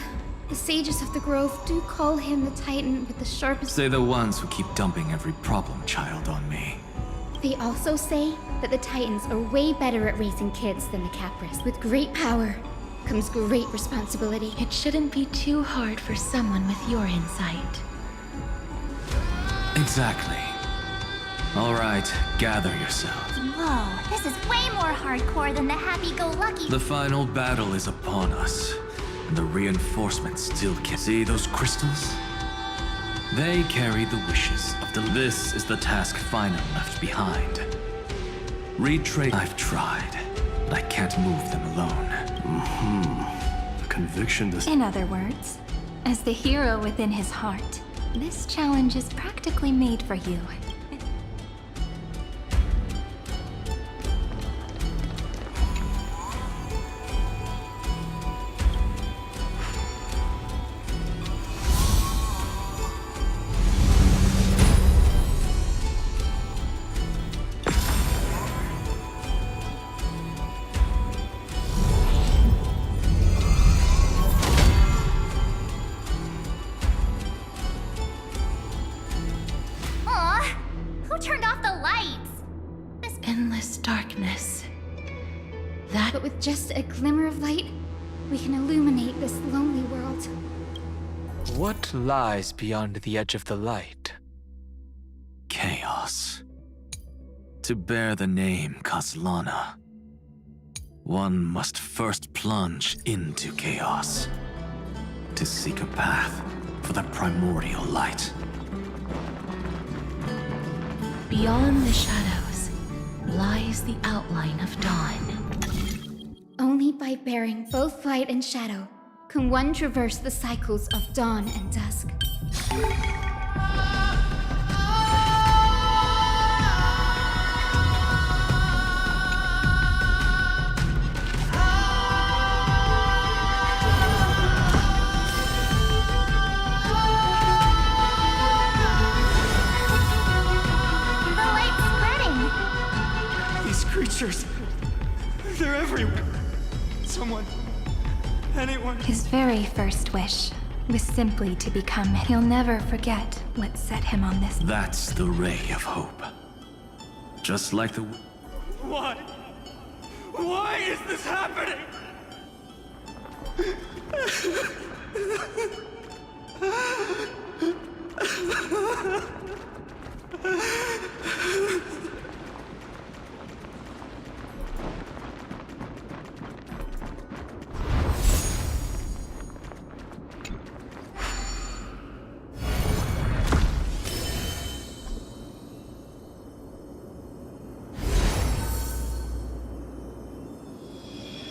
the sages of the grove do call him the Titan with the sharpest... Say the ones who keep dumping every problem child on me. They also say that the Titans are way better at raising kids than the Capras. With great power comes great responsibility. It shouldn't be too hard for someone with your insight. Exactly. All right, gather yourself. Whoa, this is way more hardcore than the happy-go-lucky. The final battle is upon us, and the reinforcements still can see those crystals? They carry the wishes of the... This is the task final left behind. Retrace... I've tried, but I can't move them alone. Conviction does... In other words, as the hero within his heart, this challenge is practically made for you. But with just a glimmer of light, we can illuminate this lonely world. What lies beyond the edge of the light? Chaos. To bear the name Kaslana, one must first plunge into chaos to seek a path for the primordial light. Beyond the shadows lies the outline of dawn. Only by bearing both light and shadow can one traverse the cycles of dawn and dusk. The light's spreading! These creatures, they're everywhere. Someone, anyone. His very first wish was simply to become it. He'll never forget what set him on this. That's the ray of hope. Just like the... Why? Why is this happening?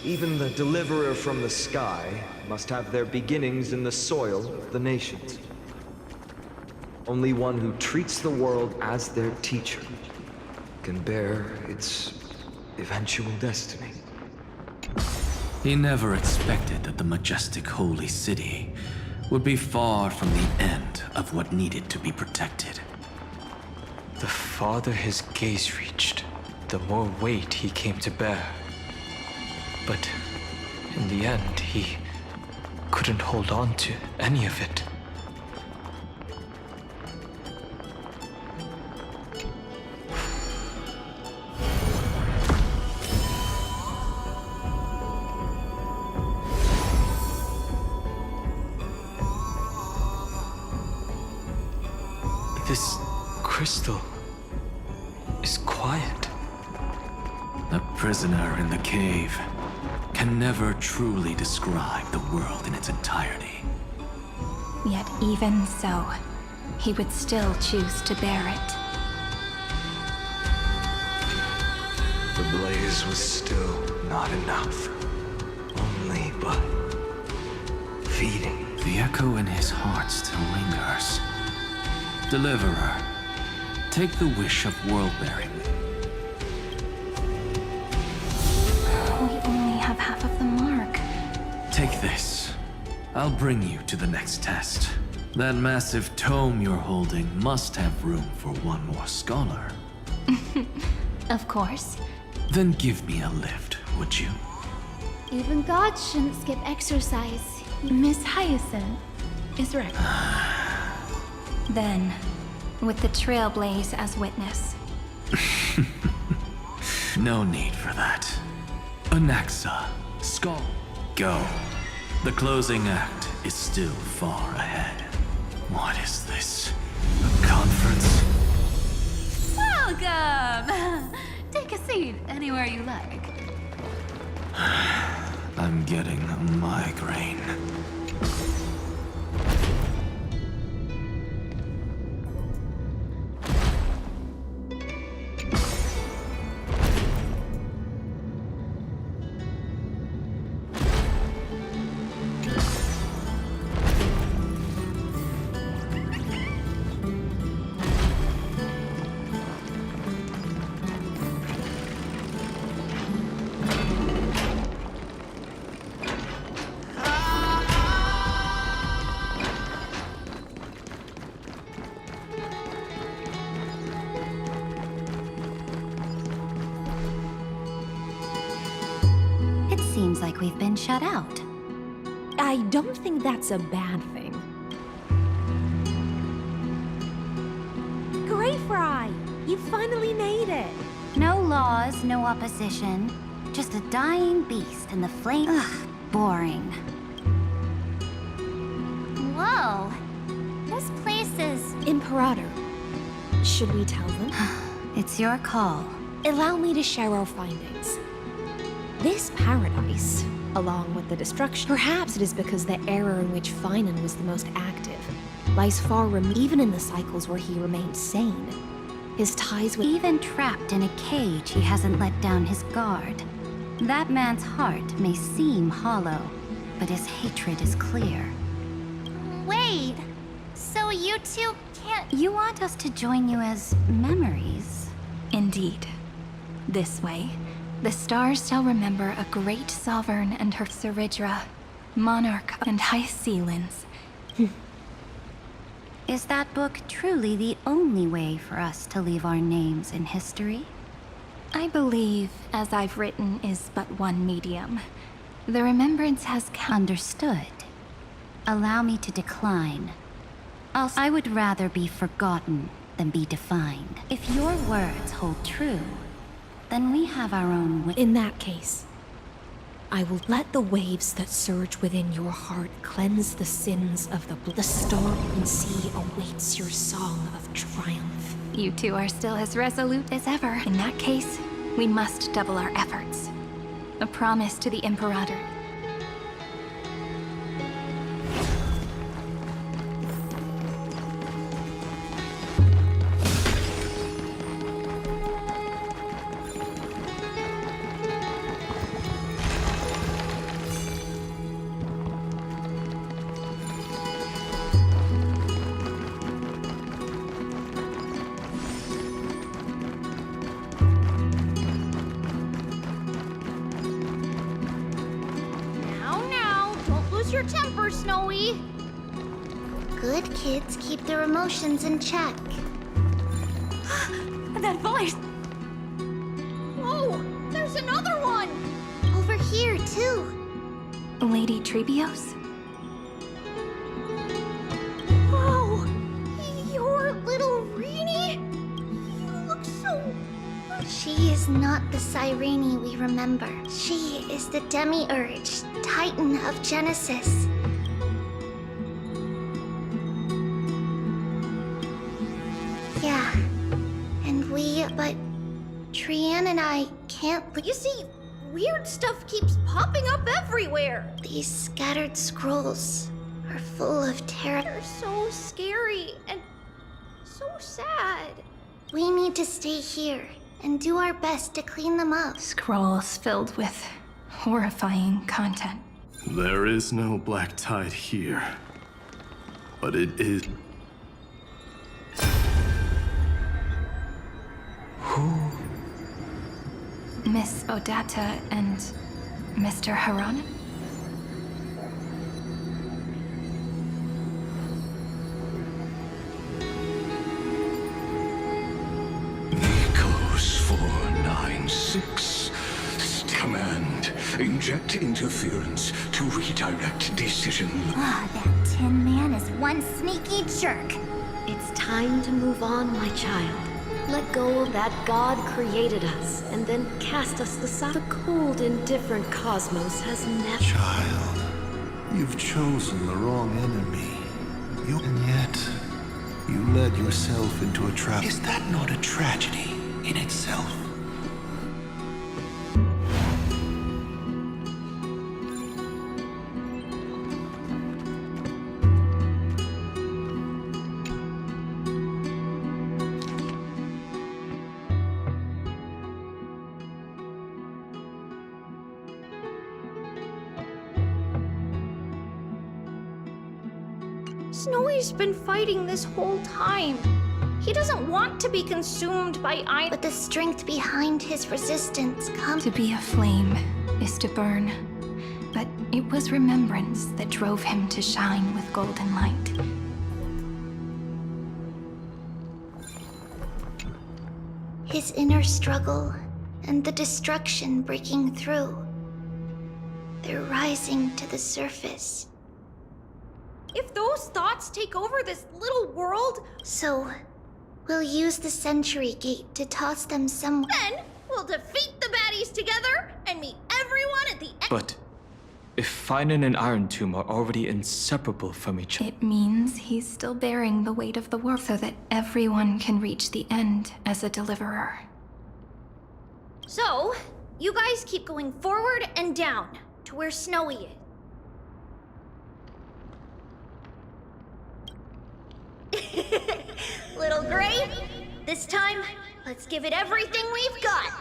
Even the deliverer from the sky must have their beginnings in the soil of the nations. Only one who treats the world as their teacher can bear its eventual destiny. He never expected that the majestic holy city would be far from the end of what needed to be protected. The farther his gaze reached, the more weight he came to bear. But in the end, he couldn't hold on to any of it. This crystal is quiet. A prisoner in the cave can never truly describe the world in its entirety. Yet even so, he would still choose to bear it. The blaze was still not enough. Only but feeding. The echo in his heart still lingers. Deliverer, take the wish of world-bearing. We only have half of the mark. Take this. I'll bring you to the next test. That massive tome you're holding must have room for one more scholar. Of course. Then give me a lift, would you? Even gods shouldn't skip exercise. Miss Hyacinth is right. Then, with the Trailblaze as witness. No need for that. Anaxa, Skull, go. The closing act is still far ahead. What is this? A conference? Welcome! Take a seat anywhere you like. I'm getting a migraine. Seems like we've been shut out. I don't think that's a bad thing. Greyfry! You finally made it! No laws, no opposition. Just a dying beast and the flame. Ugh, boring. Whoa! This place is... Imperator. Should we tell them? It's your call. Allow me to share our findings. This paradise, along with the destruction, perhaps it is because the era in which Finan was the most active, lies far removed, even in the cycles where he remained sane. His ties with... Even trapped in a cage, he hasn't let down his guard. That man's heart may seem hollow, but his hatred is clear. Wait, so you two can't... You want us to join you as memories? Indeed. This way, the stars shall remember a great sovereign and her Seridra, monarch and high ceilings. Is that book truly the only way for us to leave our names in history? I believe, as I've written, is but one medium. The remembrance has understood. Allow me to decline. Also, I would rather be forgotten than be defined. If your words hold true, then we have our own way. In that case, I will let the waves that surge within your heart cleanse the sins of the storm and sea awaits your song of triumph. You two are still as resolute as ever. In that case, we must double our efforts. A promise to the Imperator. Your temper, Snowy. Good kids keep their emotions in check. That voice! There's another one! Over here, too. Lady Trebios? Whoa! Your little Rini? You look so... She is not the Cyrene we remember. She is the Demiurge, Titan of Genesis. Yeah. And but Trian and I can't... You see, weird stuff keeps popping up everywhere. These scattered scrolls are full of terror. They're so scary and so sad. We need to stay here and do our best to clean them up. Scrolls filled with horrifying content. There is no black tide here, but it is... Who? Miss Odata and Mr. Haran? Nikos 496. Command. Inject interference to redirect decision. Ah, that Tin Man is one sneaky jerk. It's time to move on, my child. Let go of that God created us, and then cast us aside. The cold, indifferent cosmos has never... Child, you've chosen the wrong enemy. And yet, you led yourself into a trap. Is that not a tragedy in itself? Snowy's been fighting this whole time. He doesn't want to be consumed by iron. But the strength behind his resistance comes... To be a flame is to burn. But it was remembrance that drove him to shine with golden light. His inner struggle and the destruction breaking through. They're rising to the surface. If those thoughts take over this little world... So, we'll use the Century Gate to toss them somewhere. Then, we'll defeat the baddies together and meet everyone at the end. But if Finan and Iron Tomb are already inseparable from each other... It means he's still bearing the weight of the world so that everyone can reach the end as a deliverer. So, you guys keep going forward and down to where Snowy is. Little Gray, this time, let's give it everything we've got.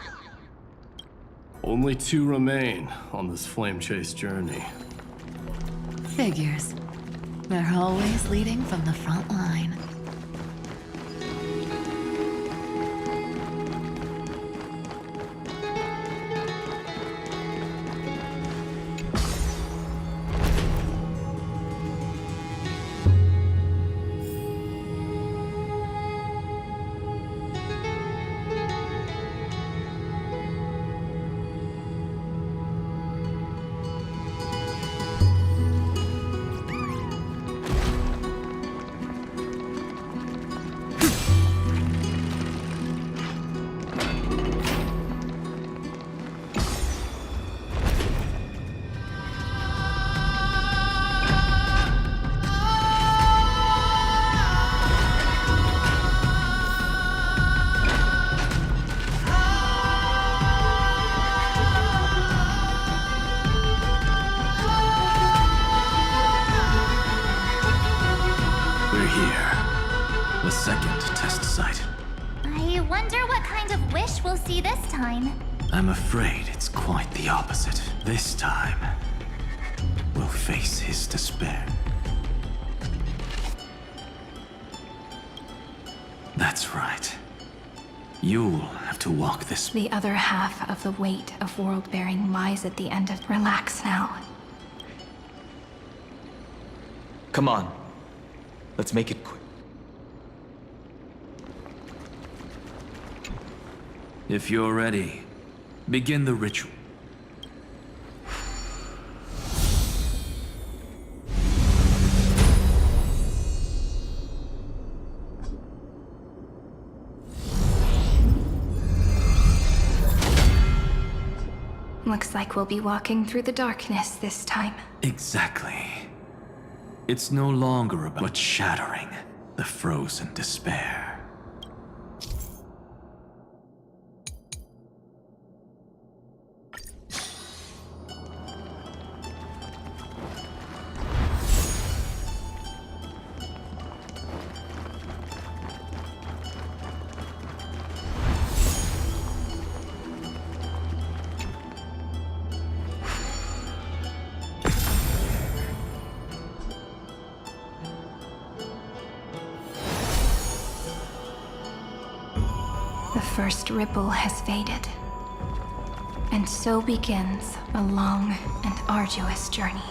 Only 2 remain on this flame chase journey. Figures. They're always leading from the front line. I'm afraid it's quite the opposite. This time, we'll face his despair. That's right. You'll have to walk this... The other half of the weight of world-bearing lies at the end of... Relax now. Come on. Let's make it quick. If you're ready, Begin the ritual. Looks like we'll be walking through the darkness this time. Exactly. It's no longer about shattering the frozen despair. The first ripple has faded. And so begins a long and arduous journey.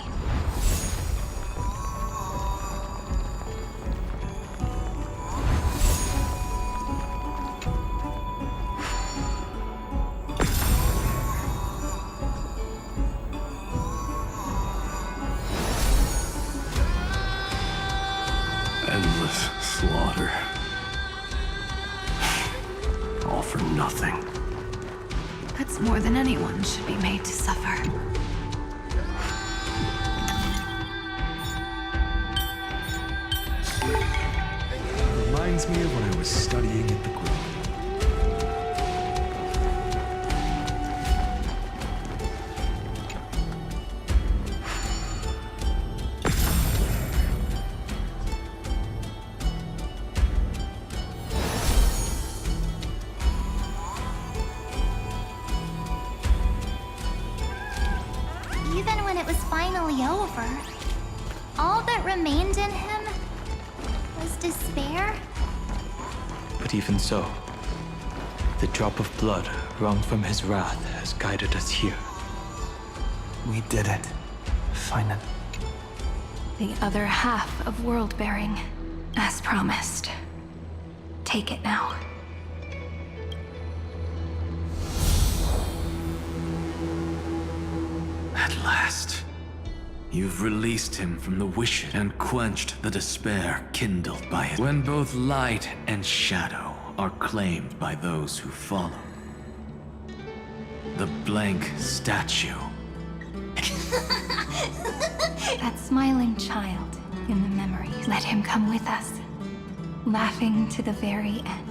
Endless slaughter. All for nothing. That's more than anyone should be made to suffer. Reminds me of when I was studying at the Grove. Even when it was finally over, all that remained in him was despair. But even so, the drop of blood wrung from his wrath has guided us here. We did it. Finally. The other half of world-bearing, as promised. Take it now. At last, you've released him from the wish and quenched the despair kindled by it. When both light and shadow are claimed by those who follow. The blank statue. That smiling child in the memories. Let him come with us, laughing to the very end.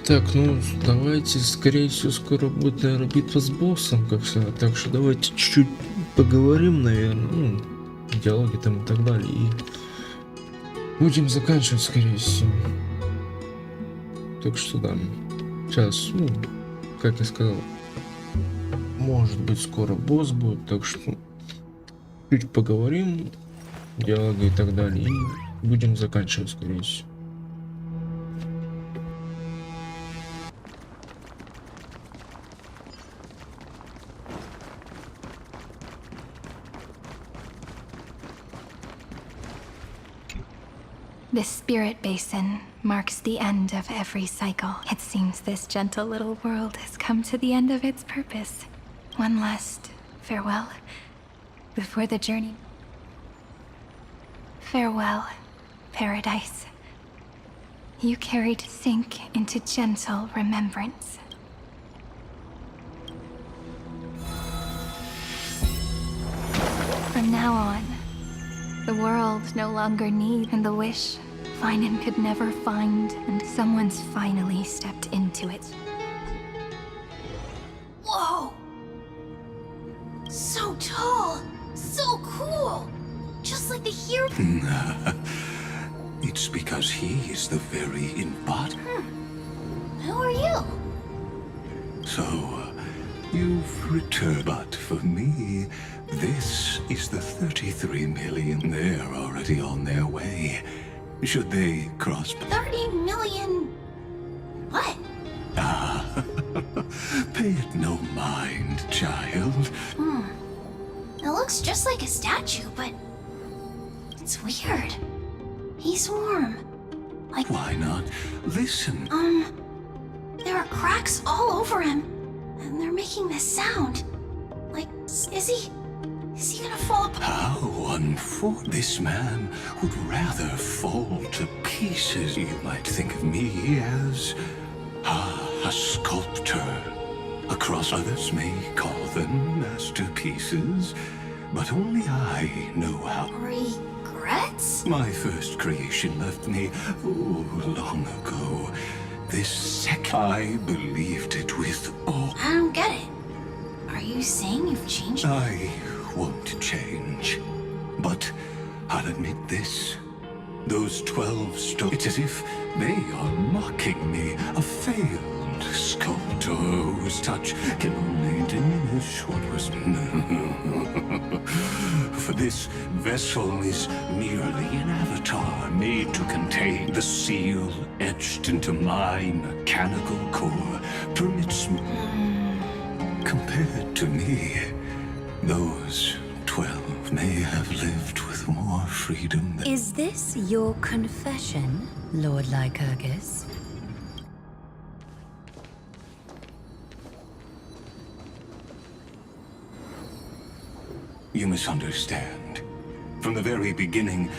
Так, ну давайте, скорее всего, скоро будет, наверное, битва с боссом, как всегда. Так что давайте чуть-чуть поговорим, наверное, ну, диалоги там и так далее. И будем заканчивать, скорее всего. Так что да, сейчас, ну, как я сказал, может быть, скоро босс будет, так что чуть поговорим, диалоги и так далее, и будем заканчивать, скорее всего. This spirit basin marks the end of every cycle. It seems this gentle little world has come to the end of its purpose. One last farewell before the journey. Farewell, paradise. You carried sink into gentle remembrance. The world no longer needs, and the wish Finan could never find, and someone's finally stepped into it. Whoa! So tall, so cool, just like the hero. It's because he is the very embodiment. Who are you? So, you've returned, but for me, this is the 33 million. They're already on their way. Should they cross... 30 million... what? Pay it no mind, child. It looks just like a statue, but... it's weird. He's warm. Like... Why not listen? There are cracks all over him, and they're making this sound. Like, is he gonna fall apart? How unfortunate. This man would rather fall to pieces. You might think of me as a sculptor. Across others may call them masterpieces, but only I know how. Regrets? My first creation left me long ago. This second, I believed it with all. I don't get it. Are you saying you've changed? I won't change. But I'll admit this. Those 12 stones, it's as if they are mocking me. A failed sculptor whose touch can only diminish what was. For this vessel is merely an avatar made to contain the seal etched into my mechanical core. Permits me. Compared to me, those 12 may have lived with more freedom than... Is this your confession, Lord Lycurgus? You misunderstand. From the very beginning,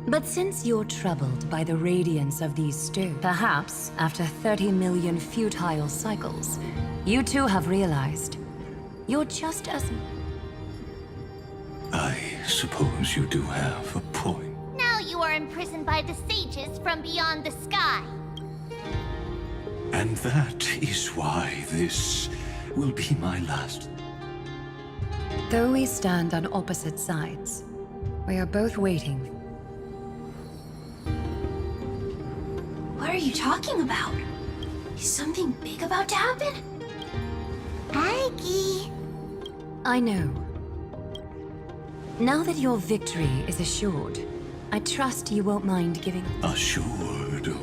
But since you're troubled by the radiance of these stones, perhaps after 30 million futile cycles, you too have realized you're just as... I suppose you do have a point. Now you are imprisoned by the sages from beyond the sky. And that is why this will be my last... Though we stand on opposite sides, we are both waiting. What are you talking about? Is something big about to happen? Aggie. I know. Now that your victory is assured, I trust you won't mind giving... Assured?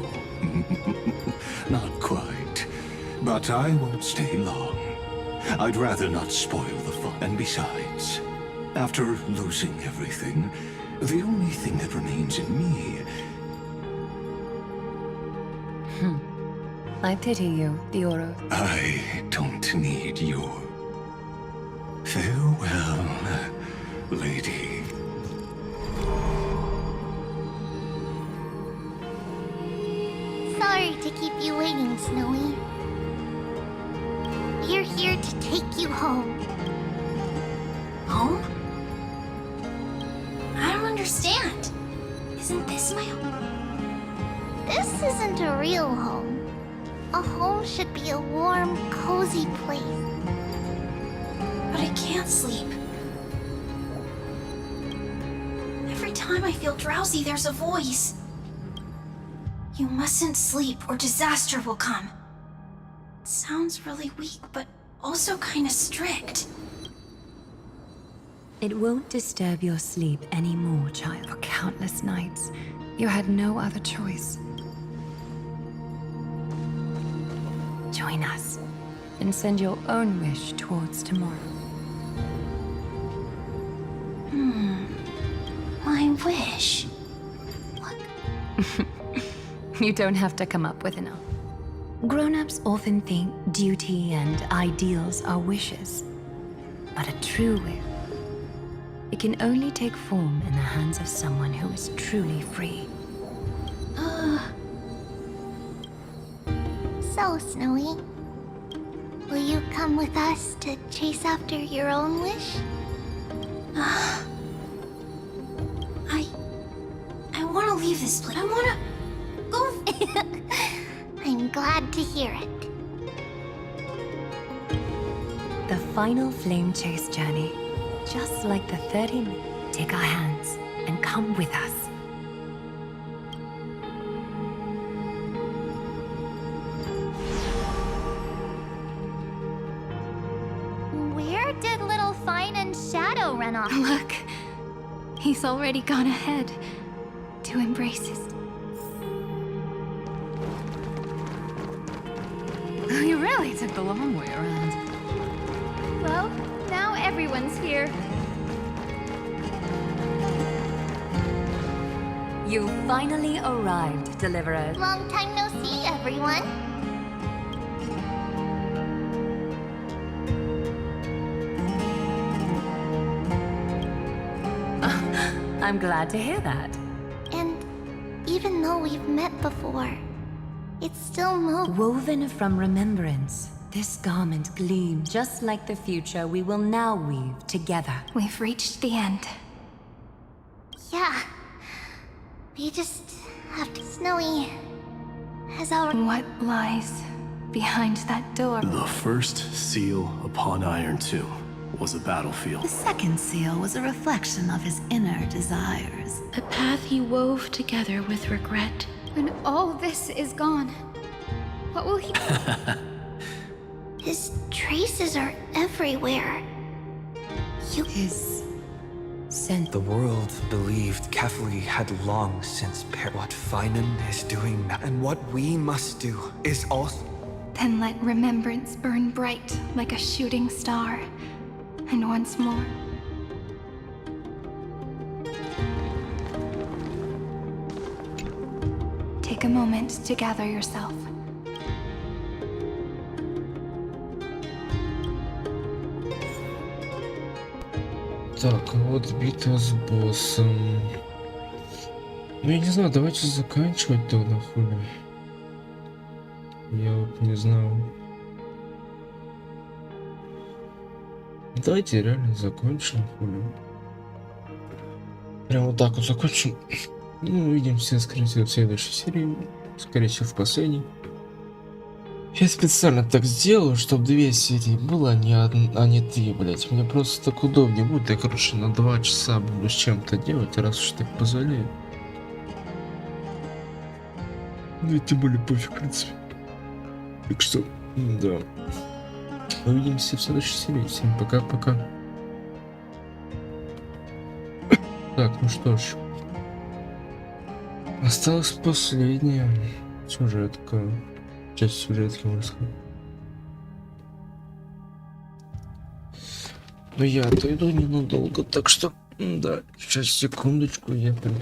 Not quite. But I won't stay long. I'd rather not spoil the fun. And besides, after losing everything, the only thing that remains in me... I pity you, Dioro. I don't need your... Farewell, lady. Sorry to keep you waiting, Snowy. We're here to take you home. Home? I don't understand. Isn't this my home? This isn't a real home. A home should be a warm, cozy place. But I can't sleep. Every time I feel drowsy, there's a voice. You mustn't sleep or disaster will come. It sounds really weak, but also kind of strict. It won't disturb your sleep anymore, child. For countless nights, you had no other choice. Join us, and send your own wish towards tomorrow. My wish. You don't have to come up with enough. Grown-ups often think duty and ideals are wishes. But a true will, it can only take form in the hands of someone who is truly free. So, Snowy, will you come with us to chase after your own wish? want to leave this place. I want to go. I'm glad to hear it. The final flame chase journey, just like the 30 minutes. Take our hands and come with us. Where did little Fine and Shadow run off? Look, he's already gone ahead to embrace his... You really took the long way around. Well, now everyone's here. You finally arrived, Deliverer. Long time no see, everyone. I'm glad to hear that. And even though we've met before, it's still woven from remembrance. This garment gleams just like the future we will now weave together. We've reached the end. Yeah. We just have to... Snowy has our... What lies behind that door? The first seal upon Iron 2 was a battlefield. The second seal was a reflection of his inner desires. A path he wove together with regret. When all this is gone, what will he... His traces are everywhere. His scent. The world believed Kefli had long since perished. What Finan is doing now, and what we must do, is also... Then let remembrance burn bright like a shooting star. And once more... Take a moment to gather yourself. Так, вот битва с боссом. Ну я не знаю, давайте заканчивать тогда, хули. Я вот не знаю. Давайте реально закончим, хули. Прям вот так вот закончим. Ну, увидимся, скорее всего, в следующей серии. Скорее всего, в последней. Я специально так сделал, чтобы 2 серии было, а не 3, блять. Мне просто так удобнее будет. Я, короче, на 2 часа буду с чем-то делать, раз уж так позволяю. Ну и тем более пофиг, в принципе. Так что, да. Увидимся в следующей серии. Всем пока-пока. Так, ну что ж. Осталась последняя сюжетка. Часть сюжетки, можно сказать. Но я отойду ненадолго, так что, да, сейчас секундочку, я приду.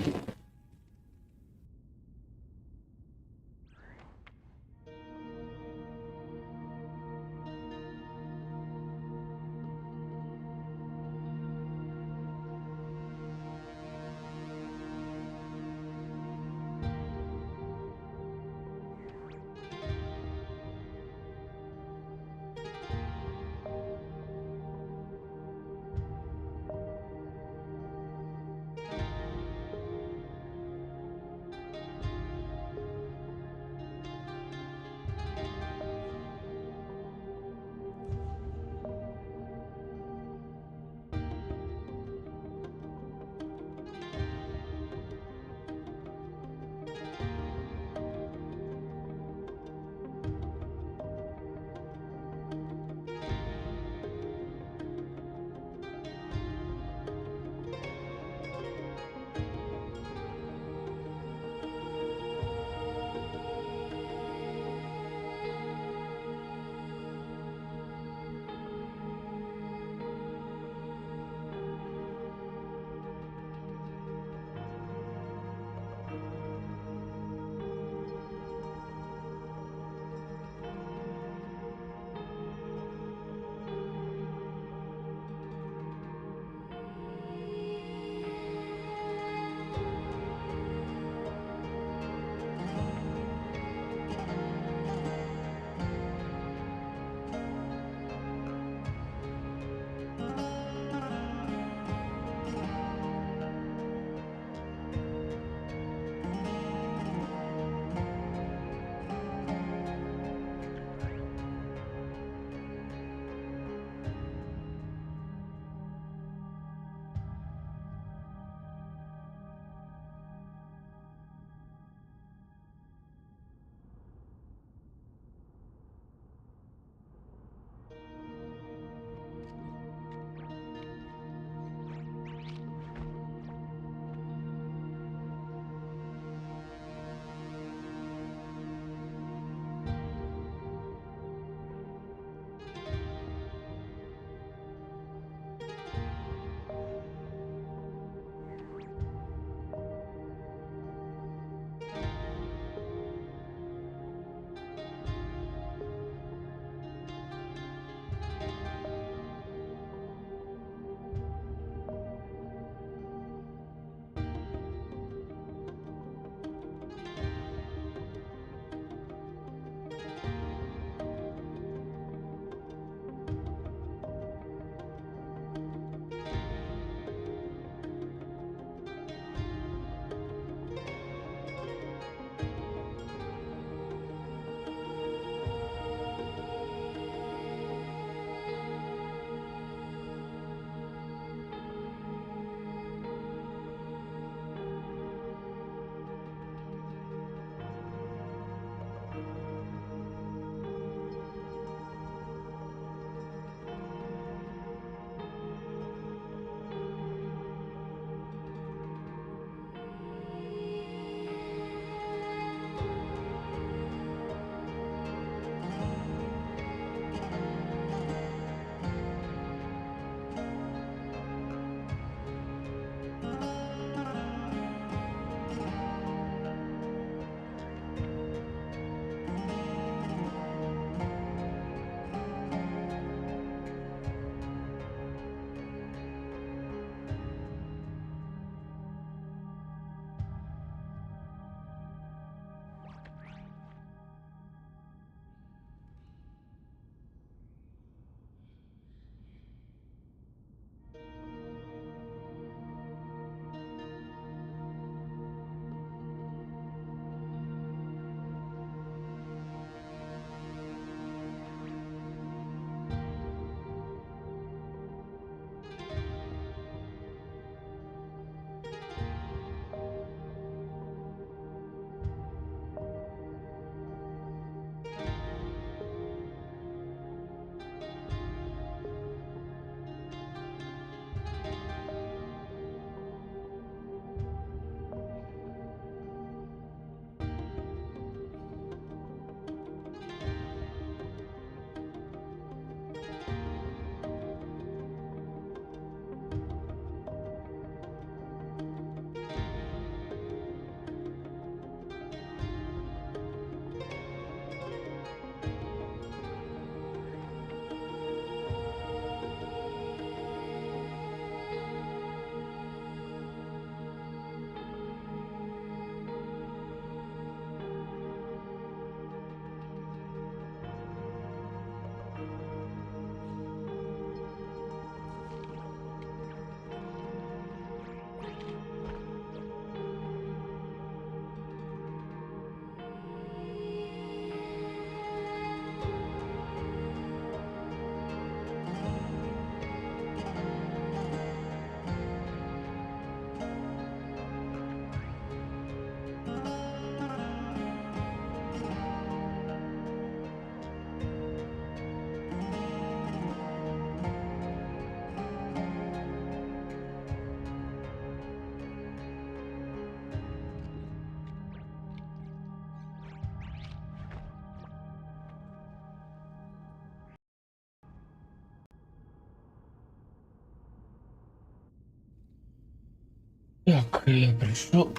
Так, я пришел.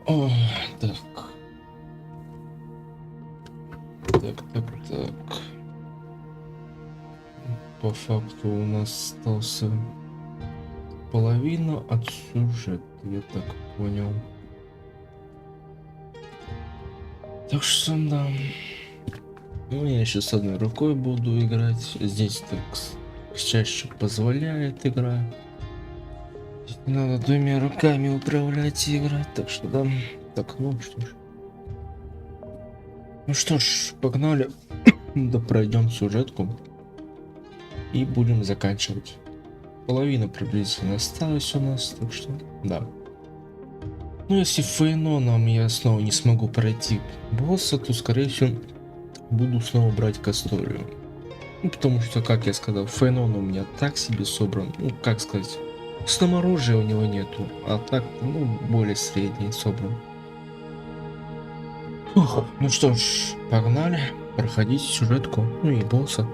О, так. Так. По факту у нас остался половина от сюжета, я так понял. Так что да. Ну, я еще с одной рукой буду играть. Здесь так чаще позволяет игра. Здесь не надо двумя руками управлять и играть, так что да. Так, ну что ж. Ну что ж, погнали. Да пройдем сюжетку. И будем заканчивать. Половина приблизительно осталась у нас, так что да. Ну если фейноном я снова не смогу пройти босса, то скорее всего буду снова брать Касторию. Ну потому что, как я сказал, фейнон у меня так себе собран. Ну как сказать, сноморужия у него нету, а так, ну, более средний собран. Фух, ну что ж, погнали проходить сюжетку, ну и босса.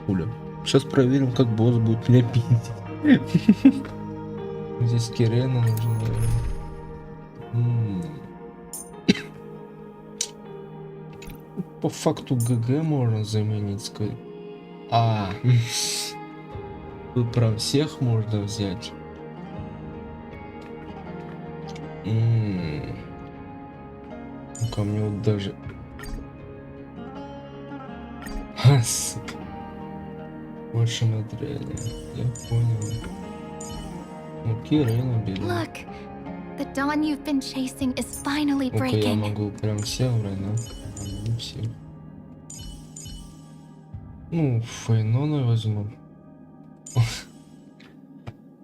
Пуля. Сейчас проверим, как босс будет меня пиздить. Здесь Кирена нужно. По факту ГГ можно заменить, сказать. Тут прям всех можно взять. Ну-ка, мне вот даже... Сука. Больше материала. Я понял. Ну, Кирена берем. Look, the dawn you've been chasing is finally Ну-ка, я breaking. могу прям всех брать, да? Не все. Ну, Фейнона возьму.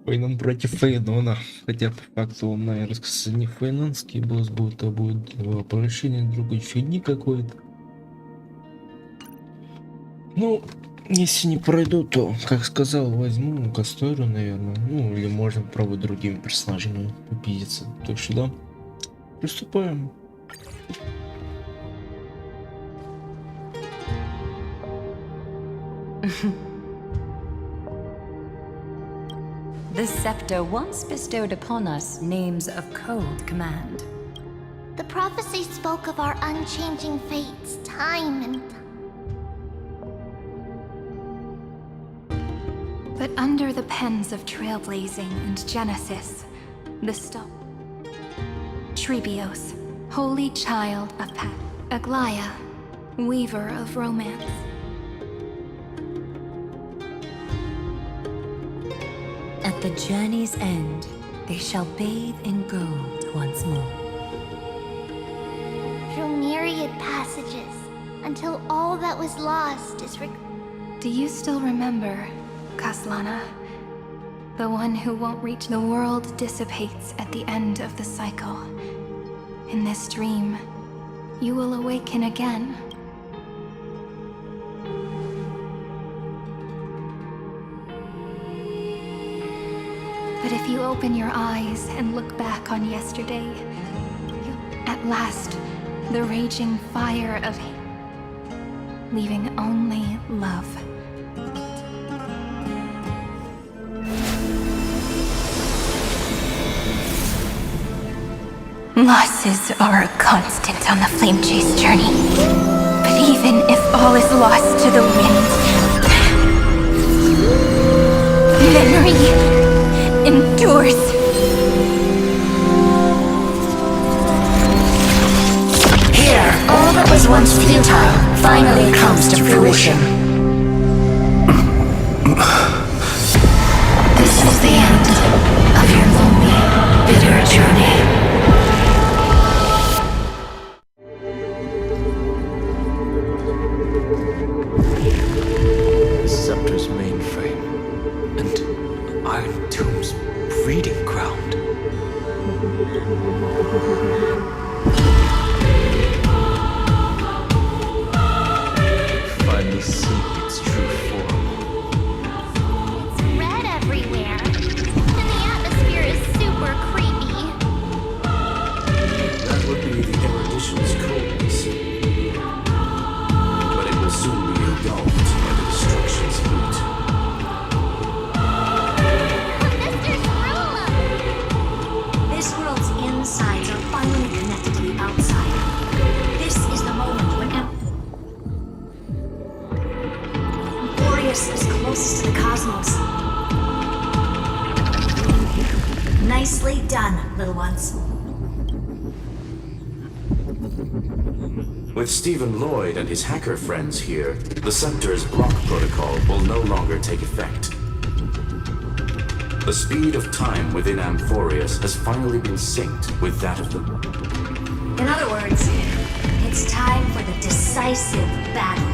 Фейнон против Фейнона. Хотя по факту он, наверное, не фейнонский босс будет, а будет воплощение другой фигни какой-то. Ну, если не пройду, то, как сказал, возьму Касторию, наверное. Ну, или можно пробовать другими персонажами попиздиться. Так что да, приступаем. The scepter once bestowed upon us names of cold command. The prophecy spoke of our unchanging fates, time and But under the pens of trailblazing and Genesis, the Trebios, holy child of Pat, Aglaia, weaver of romance. At the journey's end, they shall bathe in gold once more. through myriad passages, until all that was lost is Do you still remember, Kaslana? The one who won't reach the world dissipates at the end of the cycle. In this dream, you will awaken again. But if you open your eyes and look back on yesterday, at last, the raging fire of leaving only love. Losses are a constant on the Flame Chase journey. But even if all is lost to the wind, memory endures. Here, all that was once futile finally comes to fruition. This is the end of your lonely, bitter journey. Scepter's mainframe and Iron Tomb's breeding ground. Finally see its true form. It's red everywhere, and the atmosphere is super creepy. That would be the erudition's coldness. But it will soon be engulfed by the destruction's heat. Mr. Screwla! This world's closest to the cosmos. Nicely done, little ones. With Stephen Lloyd and his hacker friends here, the Scepter's block protocol will no longer take effect. The speed of time within Amphorius has finally been synced with that of the... In other words, it's time for the decisive battle.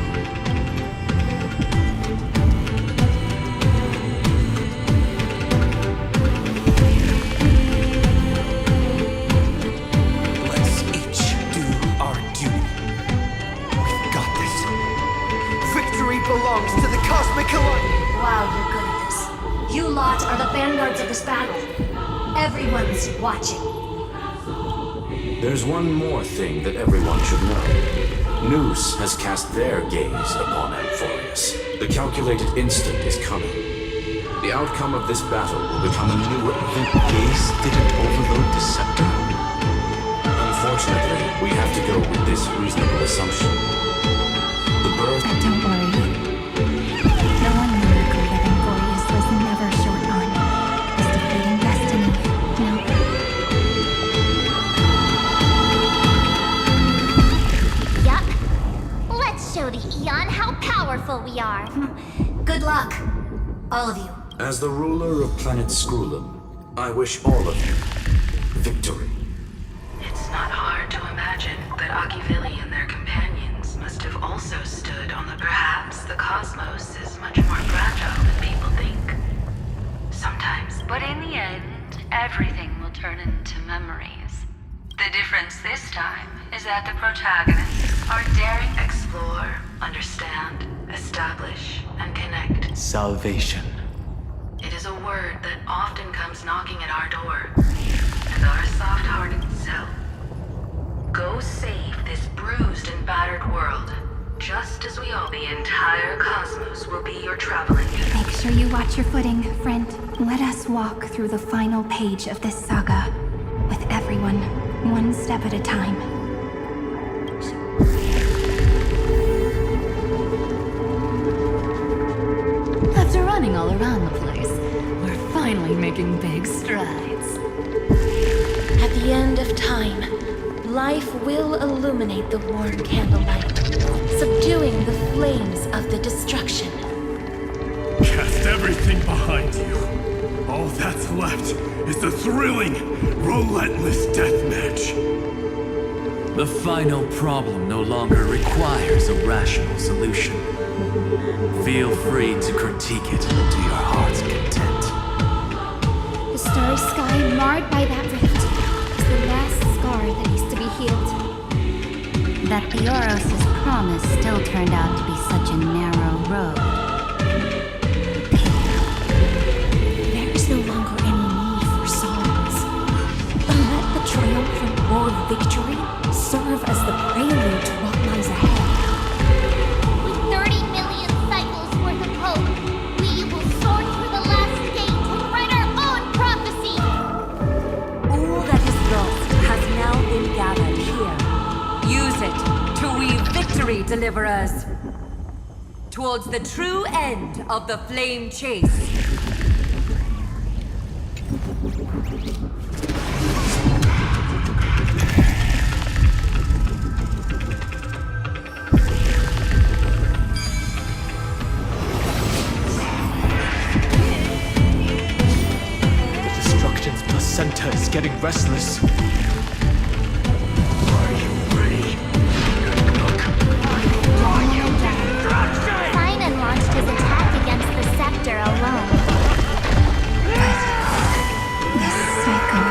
Let's each do our duty. We've got this. Victory belongs to the Cosmic Alliance. Wow, you're good at this. You lot are the vanguards of this battle. Everyone's watching. There's one more thing that everyone should know. Noose has cast their gaze upon Amphorius. The calculated instant is coming. The outcome of this battle will become a new... The gaze didn't overload the scepter? Unfortunately, we have to go with this reasonable assumption. The birth... Don't worry. The one miracle that Amphorius was never short on is defeating destiny. No. Yup. Let's show the Eon how powerful we are. Good luck, all of you. As the ruler of planet Skrulum, I wish all of you victory. It's not hard to imagine that Akivili and their companions must have also stood on the perhaps the cosmos is much more fragile than people think. Sometimes. But in the end, everything will turn into memories. The difference this time is that the protagonists are daring explore, understand, establish, and connect. Salvation. It is a word that often comes knocking at our door, and our soft-hearted self. Go save this bruised and battered world, just as we all, the entire cosmos, will be your traveling guide. Make sure you watch your footing, friend. Let us walk through the final page of this saga, with everyone, one step at a time. After running all around the place, we're finally making big strides. At the end of time, life will illuminate the warm candlelight, subduing the flames of the destruction. Cast everything behind you. All that's left is the thrilling, relentless deathmatch. The final problem no longer requires a rational solution. Feel free to critique it to your heart's content. The starry sky marred by that rift is the last scar that needs to be healed. That Theoros' promise still turned out to be such a narrow road. There is no longer any need for songs. Let the triumphant roar of victory serve as the prelude to what lies ahead. With 30 million cycles worth of hope, we will soar through the last gate and write our own prophecy! All that is lost has now been gathered here. Use it to weave victory, deliverers, towards the true end of the flame chase. The destruction's placenta is getting restless. Sinan launched his attack against the Scepter alone. This cycle...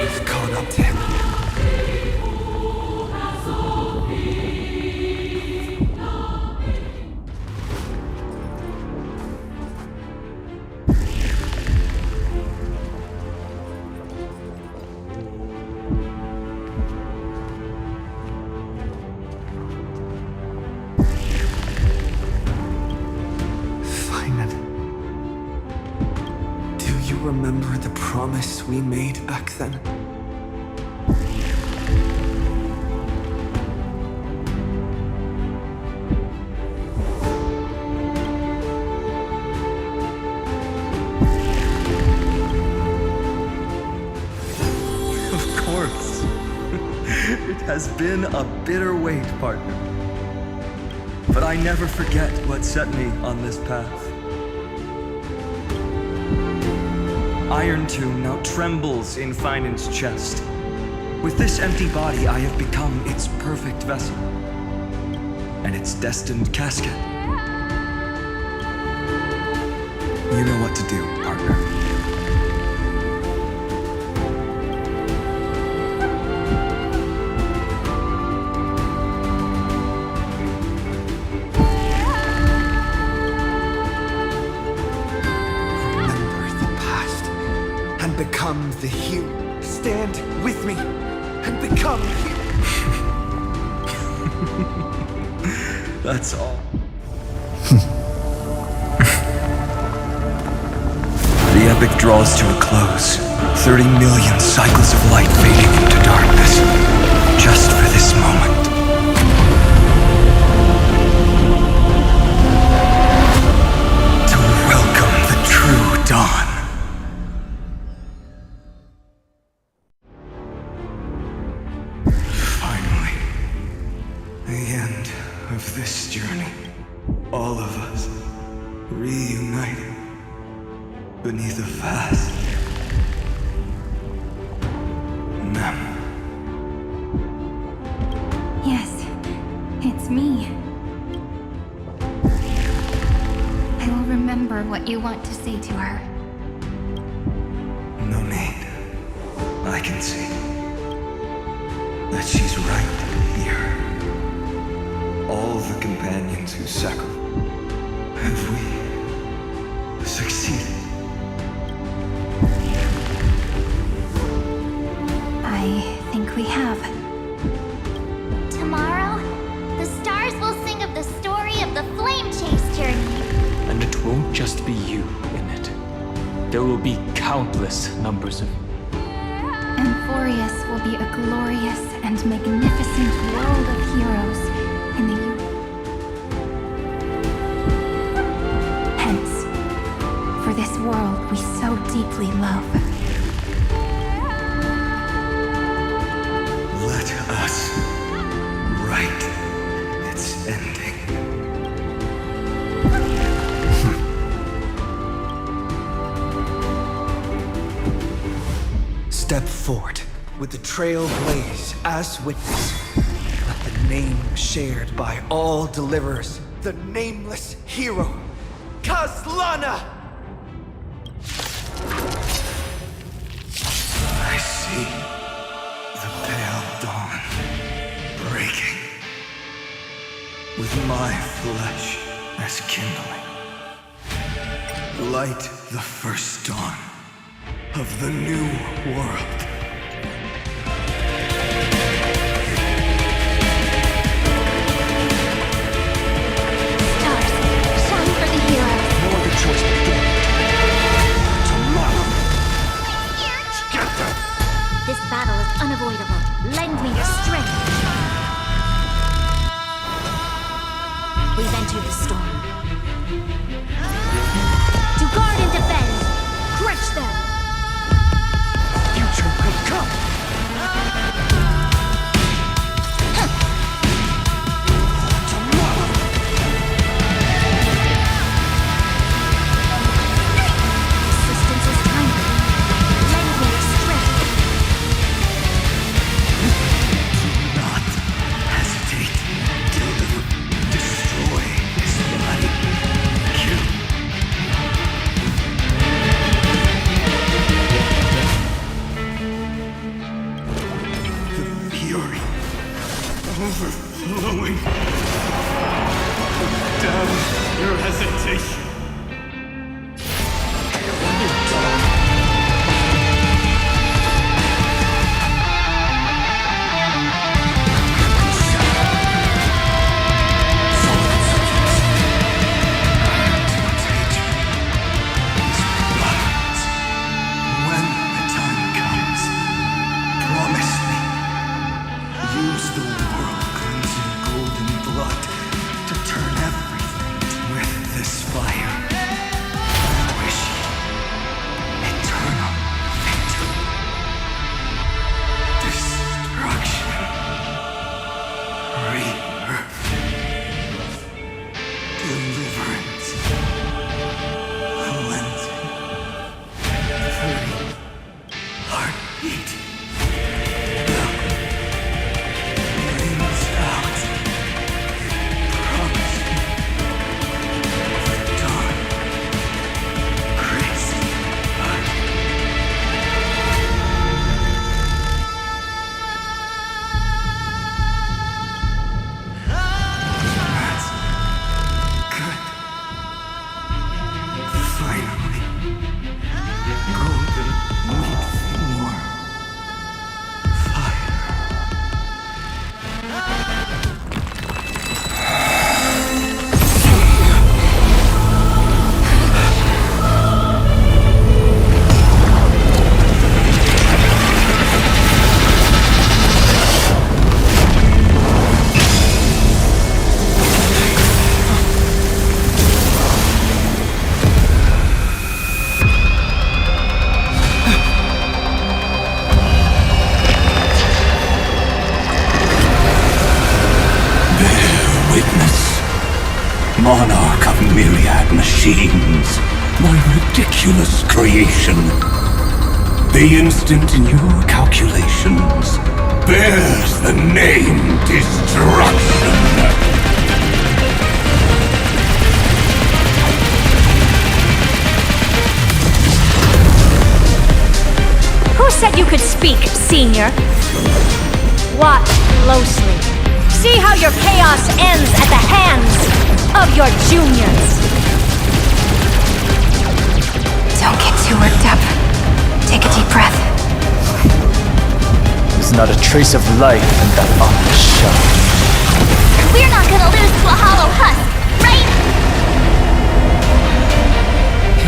We've caught up to him. Remember the promise we made back then? course. It has been a bitter wait, partner. But I never forget what set me on this path. Iron Tomb now trembles in Finan's chest. With this empty body, I have become its perfect vessel and its destined casket. You know what to do, partner. Remember the past and become the hero. Stand with me and become the hero. That's all. The epic draws to a close. 30 million cycles of light fading into darkness. Just for this moment. To welcome the true dawn. Finally. The end of this journey. All of us reunited beneath a vast map. Yes, it's me. I will remember what you want to say to her. No need. I can see that she's right here. All the companions who sacrificed. Have we succeeded? I think we have. Tomorrow, the stars will sing of the story of the flame chase journey. And it won't just be you in it. There will be countless numbers of... Amphorius will be a glorious and magnificent world of heroes in the Hence, for this world we so deeply love. Let us write its ending. Step forward with the trail blaze as witness. Let the name shared by all deliverers, the nameless hero, Kazlana! I see the pale dawn breaking, with my flesh as kindling. Light the first dawn of the new world. Stars, shine for the heroes. No other choice but to tomorrow. This battle is unavoidable. Lend me your strength. We've entered the storm. To guard and defend, crush them. Future monarch of myriad machines, my ridiculous creation. The instant in your calculations bears the name Destruction. Who said you could speak, Senior? Watch closely. See how your chaos ends at the hands of your juniors. Don't get too worked up. Take a deep breath. There's not a trace of life in that ominous shell. We're not gonna lose to a hollow husk, right?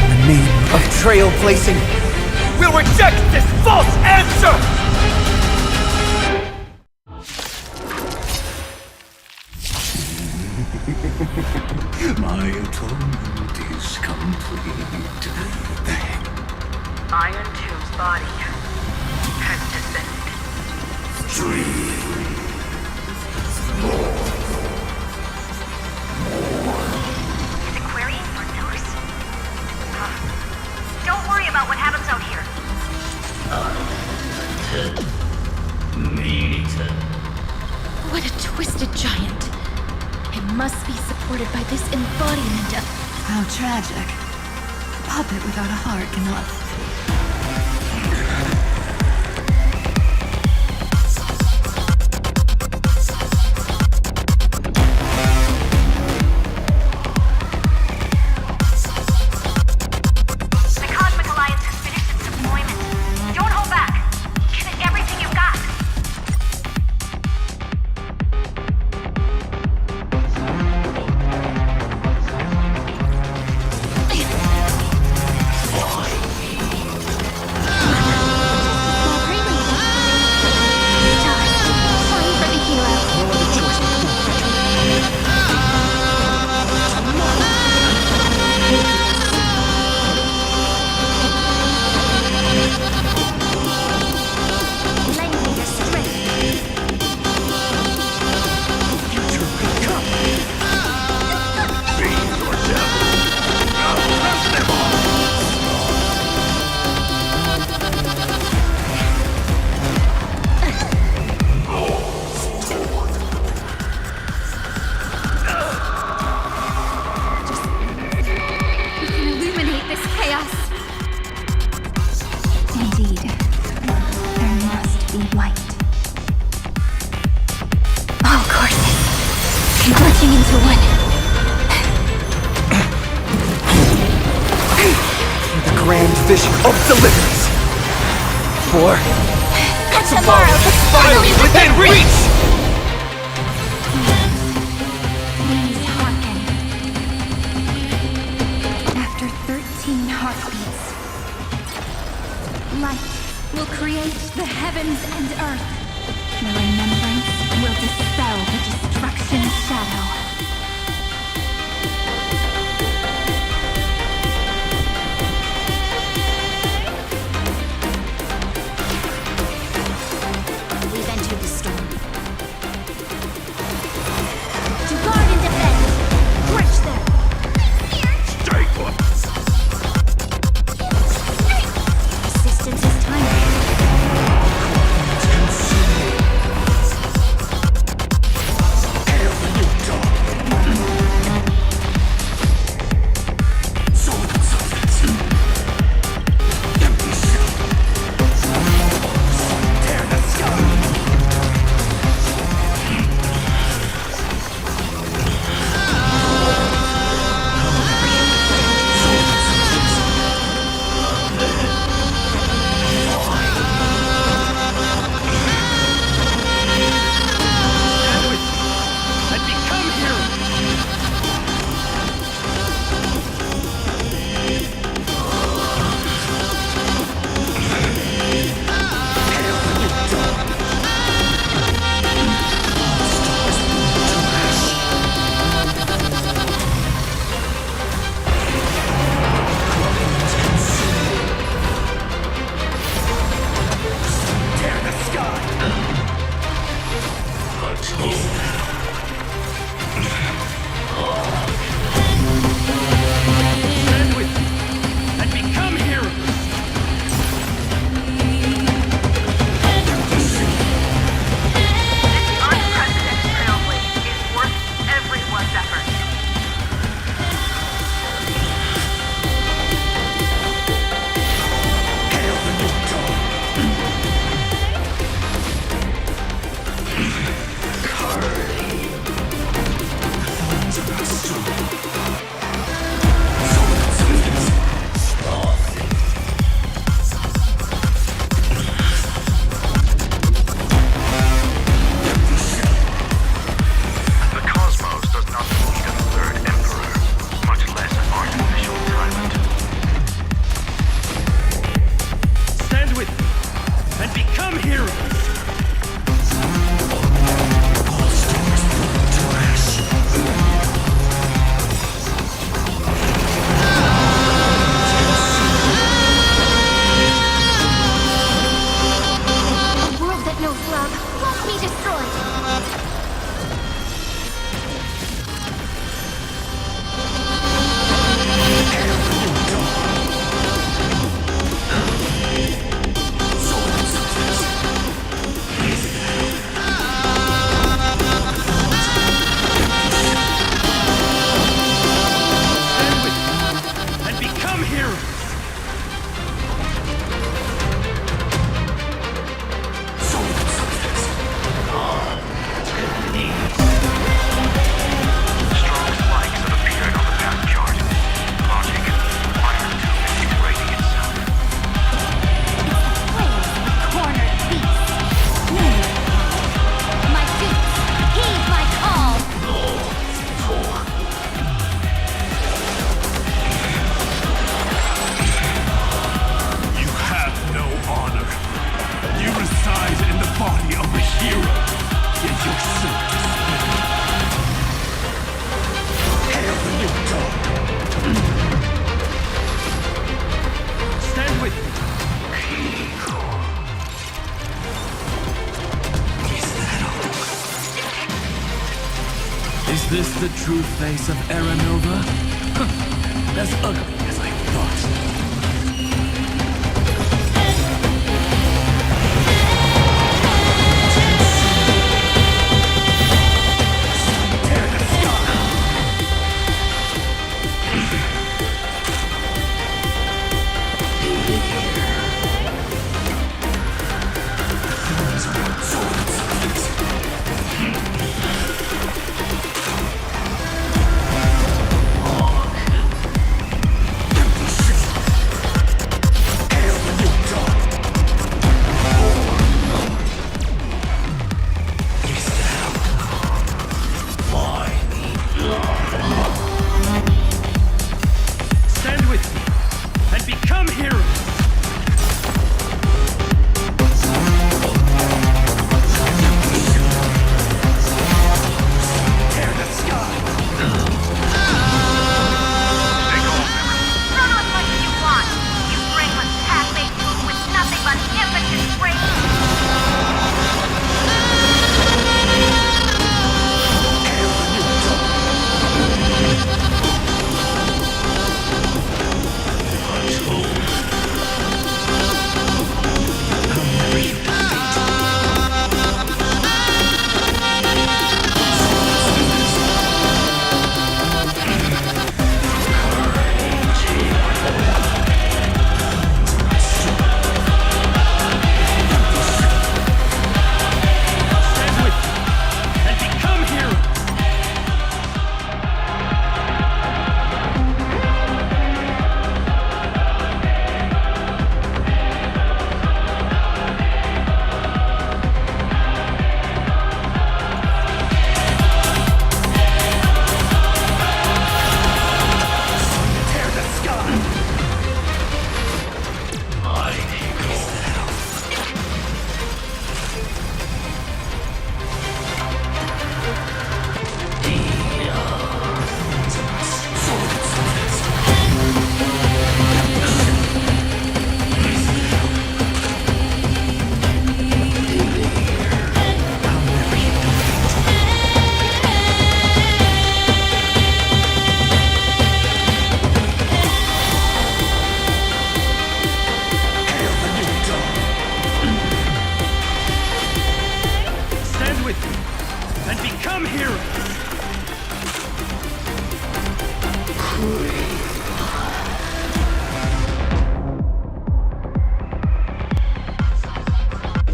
In the name of trailblazing, we'll reject this false answer! My atonement is complete. Iron Two's body has descended. Is it querying for news? Don't worry about what happens out here. What a twisted giant. It must be supported by this embodiment of... How tragic. A puppet without a heart cannot... The Cosmic Alliance has finished its deployment. Don't hold back. Give it everything you've got. Vision of deliverance. For tomorrow is finally within reach! Please hearken. After 13 heartbeats, light will create the heavens and earth. The remembrance will dispel the destruction shadow. with me and become heroes. A world that knows love won't be destroyed. Is this the true face of Aranova? As ugly as I thought.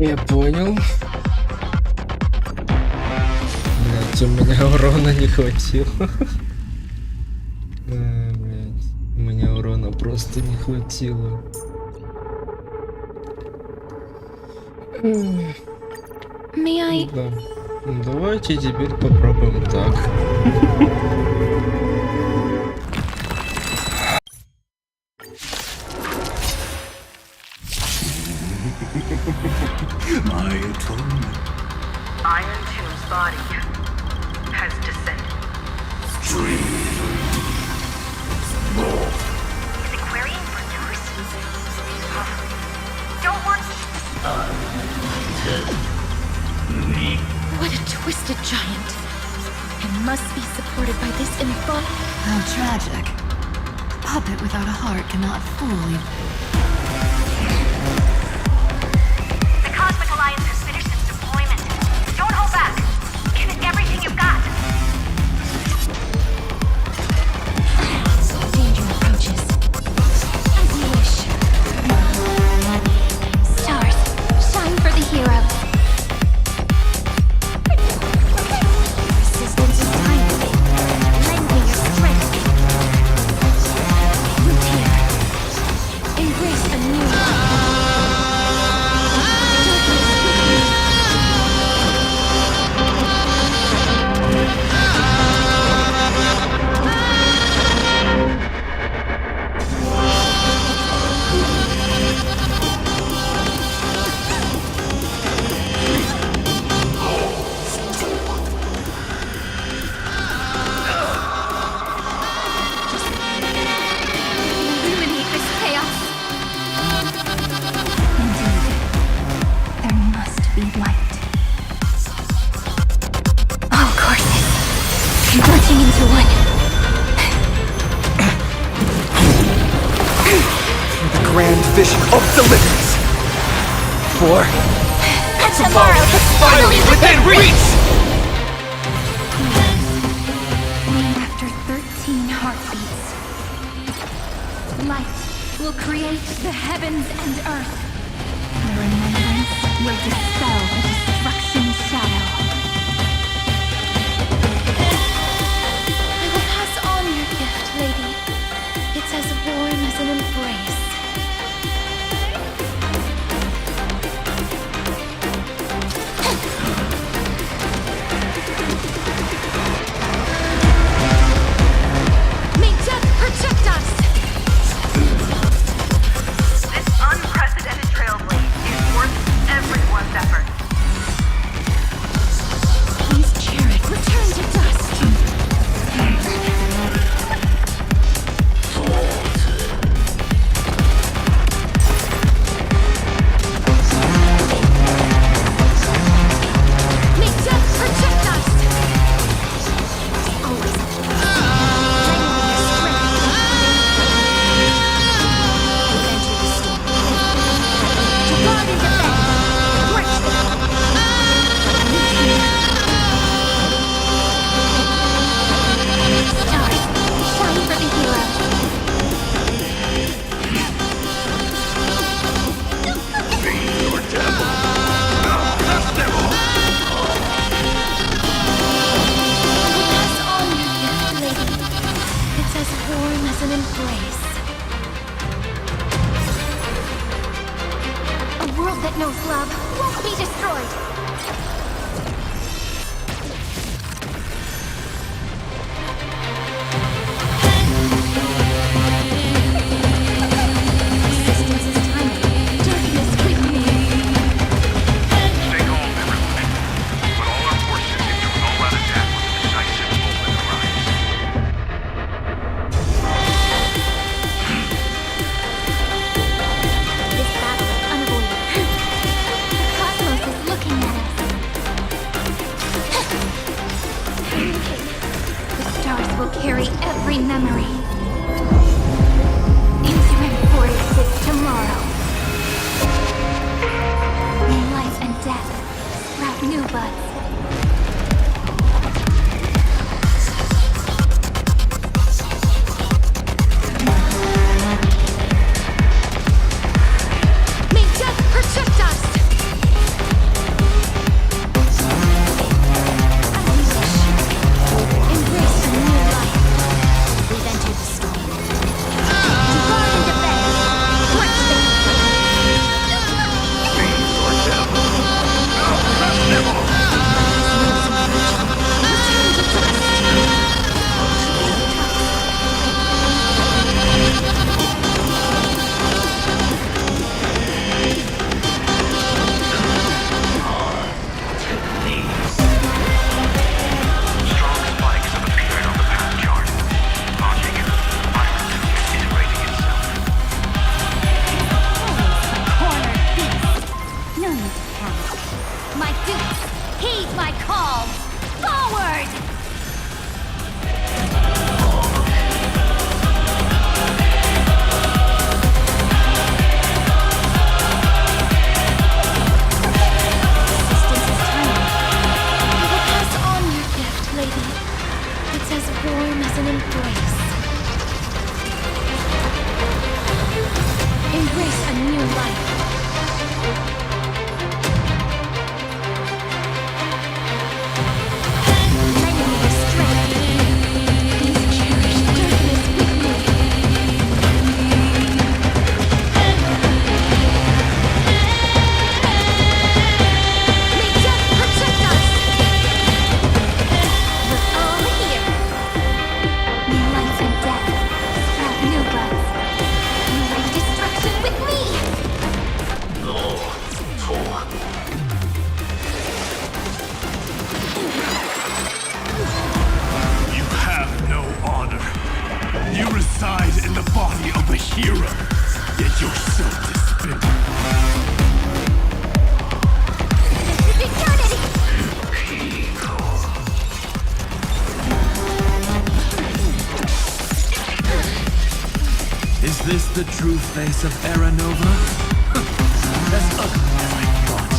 Я понял. Блять, у меня урона не хватило. Блять, у меня урона просто не хватило. Да. Давайте теперь попробуем так. My atonement. Iron Tomb's body has descended. Is it querying for news? Don't want... What a twisted giant. It must be supported by this embodied... How tragic. A puppet without a heart cannot fool you. The Cosmic Alliance has finished its deployment. Don't hold back. Give it everything you've got. Danger approaches. As you wish. Stars, shine for the heroes. Resistance is tiny. Lend me your strength. Root here. Embrace a new life. Illuminate this chaos. Indeed, there must be light. All courses converging into one. For the grand vision of deliverance. For Tomorrow is finally within reach! After 13 heartbeats, light will create the heavens and earth. The remembrance will dispel the destruction shadow. I will pass on your gift, lady. It's as warm as an embrace. May death protect us! This unprecedented trailblaze is worth everyone's effort. Please cheer it. Return to dust. May death protect us! Always. Guard and defend! Breach them! Stars, shine for the hero. Pass on your gift, lady. It's as warm as an embrace. A world that knows love won't be destroyed. Resistance is tiny. Darkness quickly. Stay calm, everyone. Put all our forces into an all-out attack with a decisive moment arrives. This battle is unavoidable. The cosmos is looking at us. The stars will carry every memory into embraces tomorrow. May life and death sprout new buds. May death protect us! Embrace a new life. We've entered the storm. Guard and defend! Breach them! my call! Forward! It's as warm as an embrace. Embrace a new life. Lend me your strength. Please cherish darkness with me. May death protect us. We're all here. New lights and death. Sprout new buds. You wreak destruction with me! You have no honor. You reside in the body of a hero, yet you're so despicable. Eternity! Is this the true face of Era Nova? As ugly as I thought.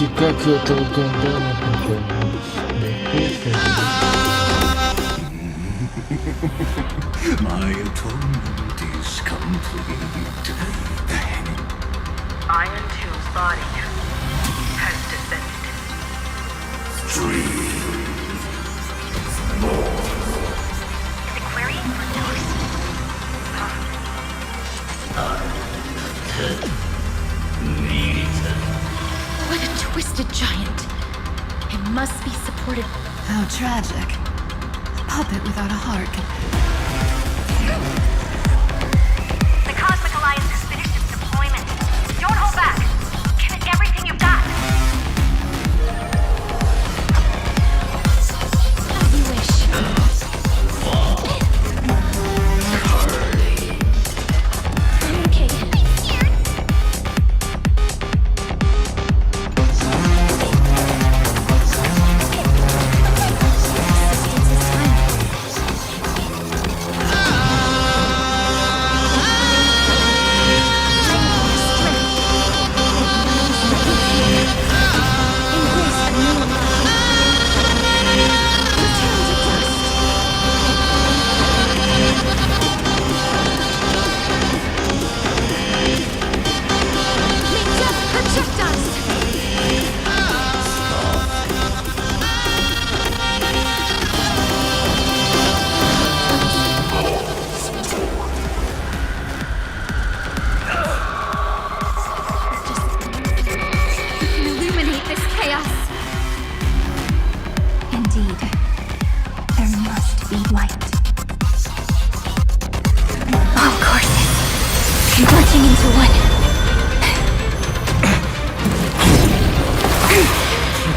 И как этого гондона My atonement is complete. Iron Two's body has descended. Is it querying for noise? What a twisted giant. It must be supported. How tragic. A puppet without a heart. The Cosmic Alliance has finished its deployment. Don't hold back. Give it everything you've got.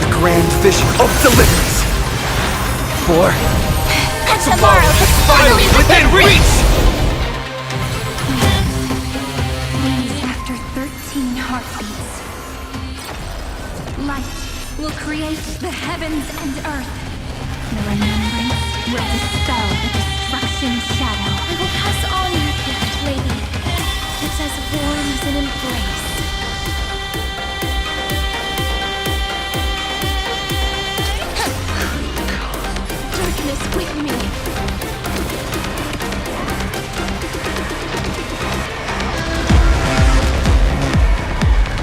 the grand vision of deliverance. For Tomorrow is finally within reach! After 13 heartbeats, light will create the heavens and earth. The remembrance will dispel the destruction shadow. I will pass on your gift, lady. It's as warm as an embrace. Darkness with me.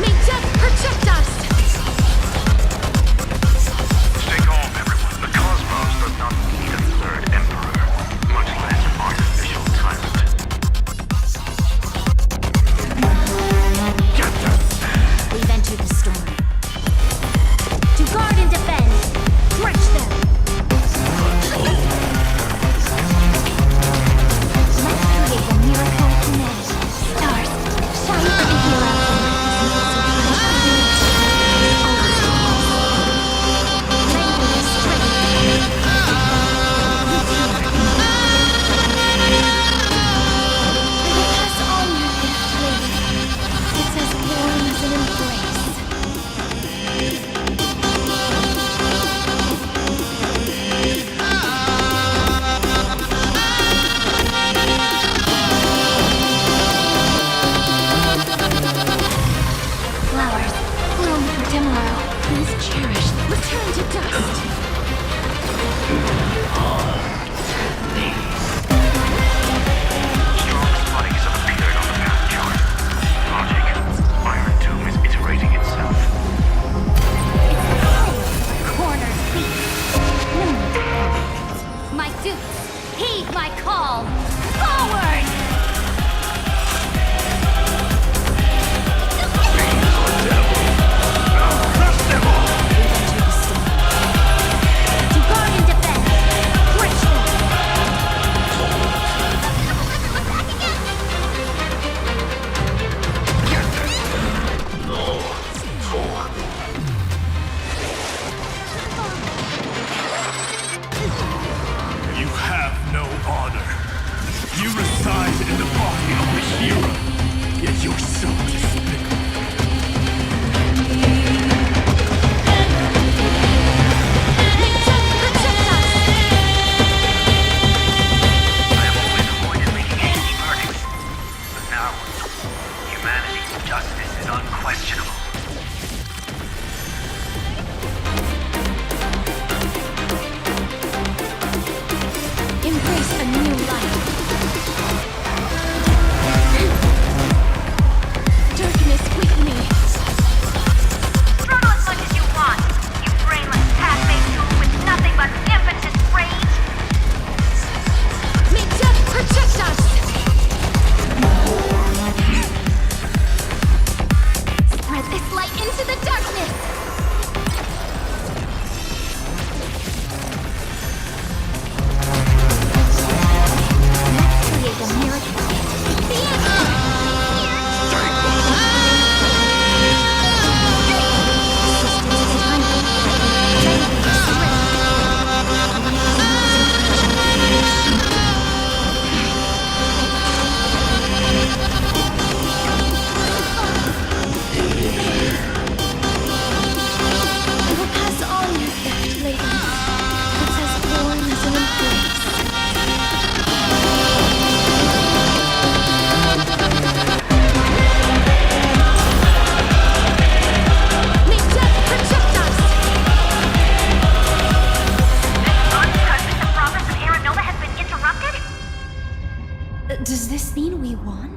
May death protect us! Stay calm, everyone. The cosmos does not need a third emperor, much less an artificial tyrant. We've entered the storm. To guard and defend, crush them. Let's create a miracle of humanity. Stars, shine for the hero. Pass on your gift, lady. It's as warm as an embrace. Flowers, bloom for tomorrow. Please cherish them. Return to dust. Strongest bodies have appeared on the path chart. Logic. Iron Tomb is iterating itself. Cornered feet. My suits, heed my call. Forward! To guard and defend, crush them. You have no honor. You reside in the body of a hero, yet you're so despicable. I have always avoided making hasty verdicts, but now, humanity's justice is unquestionable. Embrace a new life. Darkness with me. Struggle as much as you want, you brainless path-based tool with nothing but impetus rage. May death protect us! Spread this light into the darkness. Let's create a miracle. I will pass on your gift, lady. It's as warm as an embrace. May death protect us! Unprecedented progress in Aeronova has been interrupted? Does this mean we won?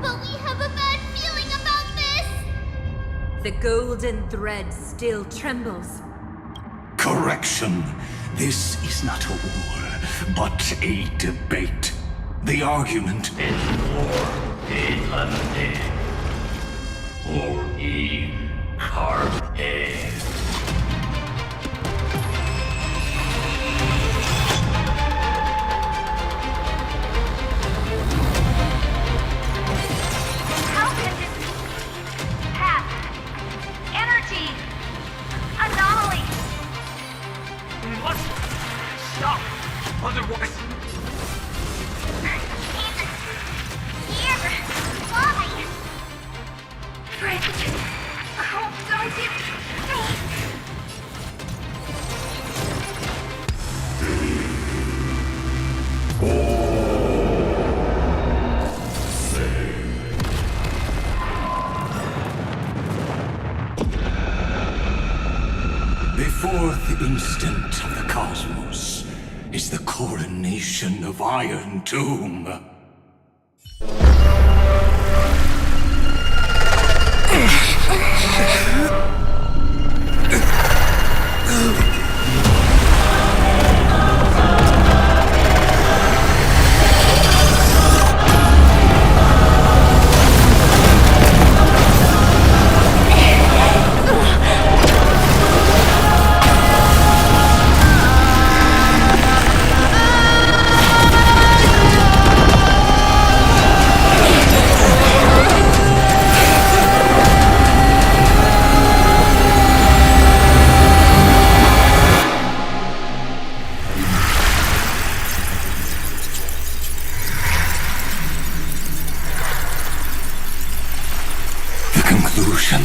But we have a bad feeling about this. The golden thread still trembles. Correction. This is not a war, but a debate. The argument is war in London. Or in Carpe. How can this be? Path. Otherwise... Here! Why? Frick! Oh, don't you... The fourth instant of the cosmos is the coronation of Iron Tomb.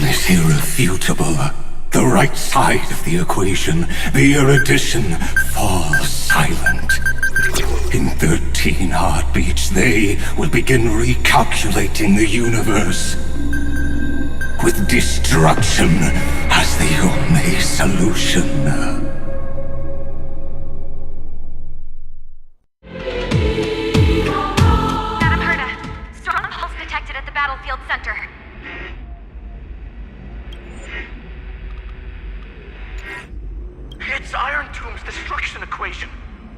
Is irrefutable. The right side of the equation, the erudition, falls silent. In 13 heartbeats, they will begin recalculating the universe, with destruction as the only solution. Madam Herda, strong pulse detected at the battlefield center. It's Iron Tomb's destruction equation.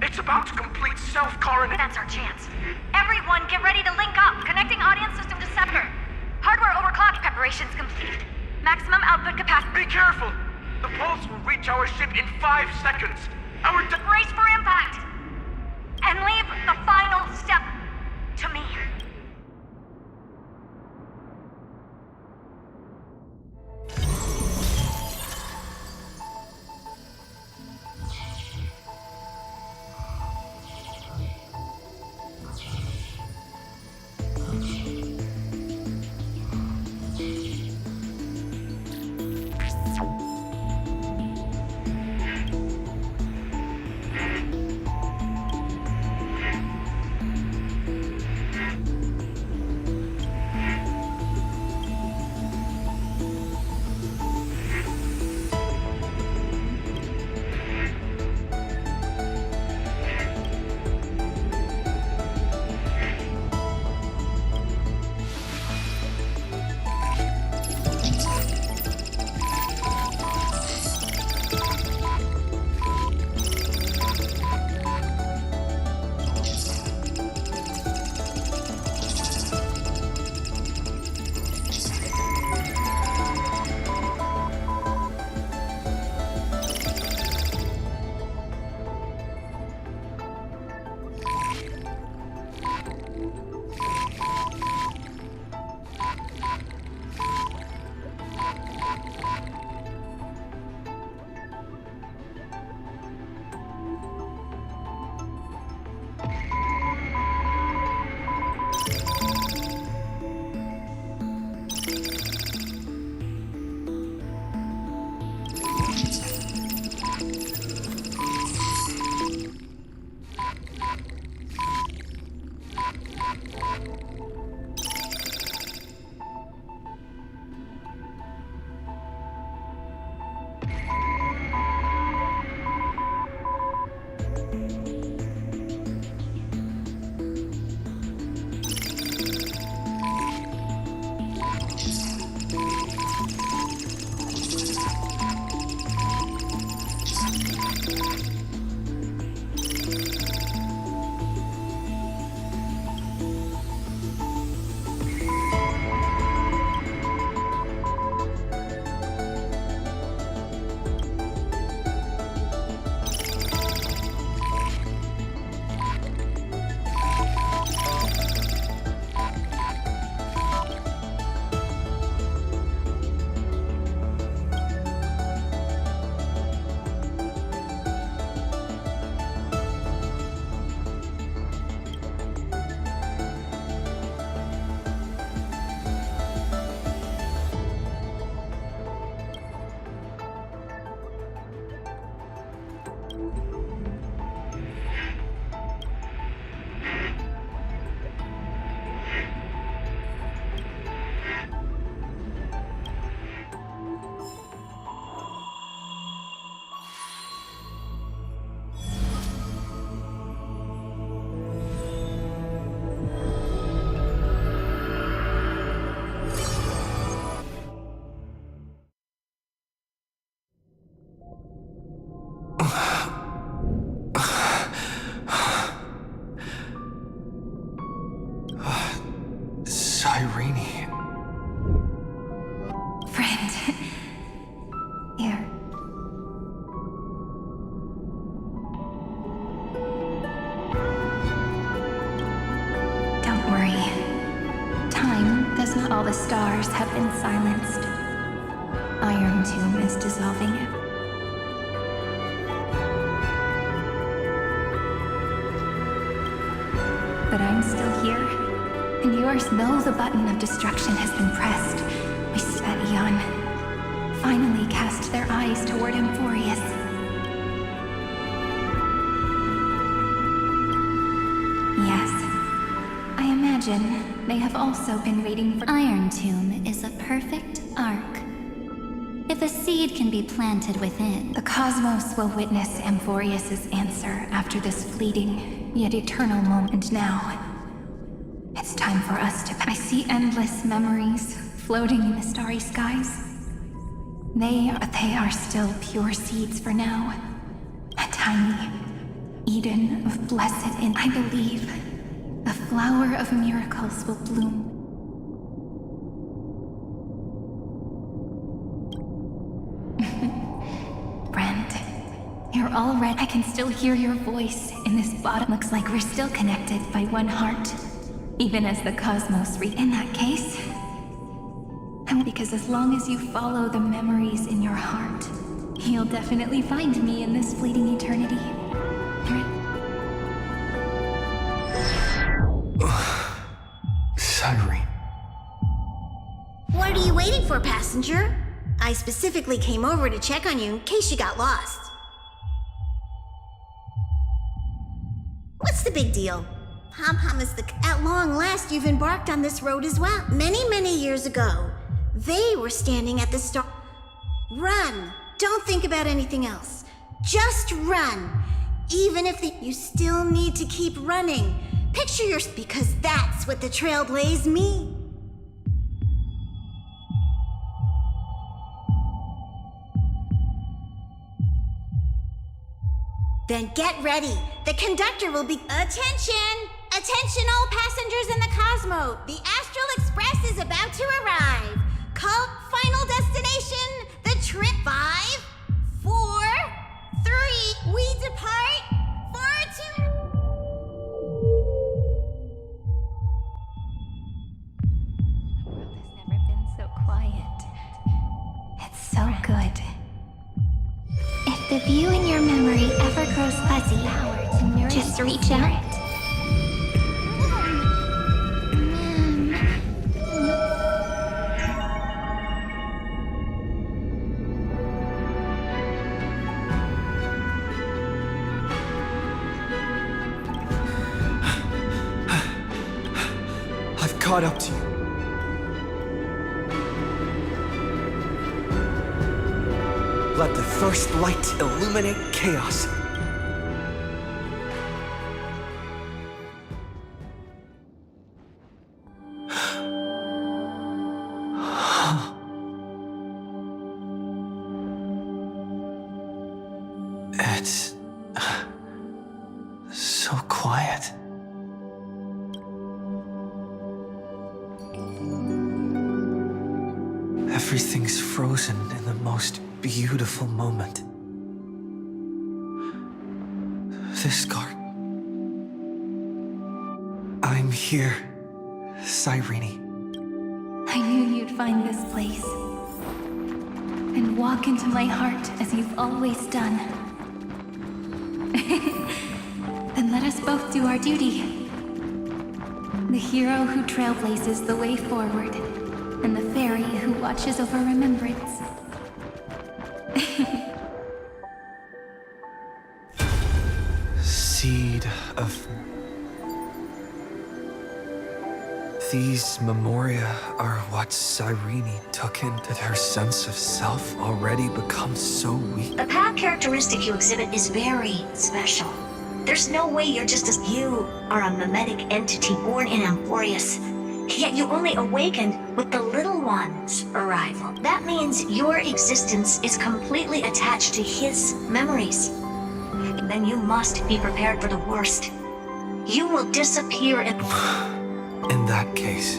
It's about to complete self-coronation. That's our chance. Everyone, get ready to link up. Connecting audience system to scepter. Hardware overclock preparations complete. Maximum output capacity. Be careful. The pulse will reach our ship in 5 seconds. Brace for impact. And leave the final step to me. Irene. Friend. Here. Don't worry. Time does not. All the stars have been silenced. Iron Tomb is dissolving it. But I'm still here. And yours, though the button of destruction has been pressed, we see that Eon finally cast their eyes toward Emphorius. Yes, I imagine they have also been waiting for— Iron Tomb is a perfect arc. If a seed can be planted within, the cosmos will witness Emphorius' answer after this fleeting, yet eternal moment. Now, it's time for us to— I see endless memories floating in the starry skies. They are still pure seeds for now. A tiny Eden of blessed, and I believe a flower of miracles will bloom. Friend, you're all red. I can still hear your voice in this bottom. Looks like we're still connected by one heart. Even as the cosmos in that case, because as long as you follow the memories in your heart, you'll definitely find me in this fleeting eternity. Cyrene. What are you waiting for, passenger? I specifically came over to check on you in case you got lost. What's the big deal? Pom-Pom is the— At long last, you've embarked on this road as well. Many, many years ago, they were standing at the start. Run! Don't think about anything else. Just run. Even if you still need to keep running. Picture because that's what the Trailblaze mean. Then get ready. The conductor will be— Attention! Attention all passengers in the Cosmo! The Astral Express is about to arrive. Call final destination, the trip. 5, 4, 3, we depart for 2. The world has never been so quiet. It's so good. if the view in your memory ever grows fuzzy, just reach out. I've caught up to you. Let the first light illuminate chaos. It's so quiet. Everything's frozen in the most beautiful moment. This garden. I'm here, Cyrene. I knew you'd find this place and walk into my heart as you've always done. Then let us both do our duty. The hero who trailblazes the way forward, and the fairy who watches over remembrance. of... These memoria are what Cyrene took in. Did her sense of self already become so weak? The path characteristic you exhibit is very special. There's no way you're just as... You are a mimetic entity born in Amphorius, yet you only awakened with the Little One's arrival. That means your existence is completely attached to his memories. Then you must be prepared for the worst. You will disappear in... In that case...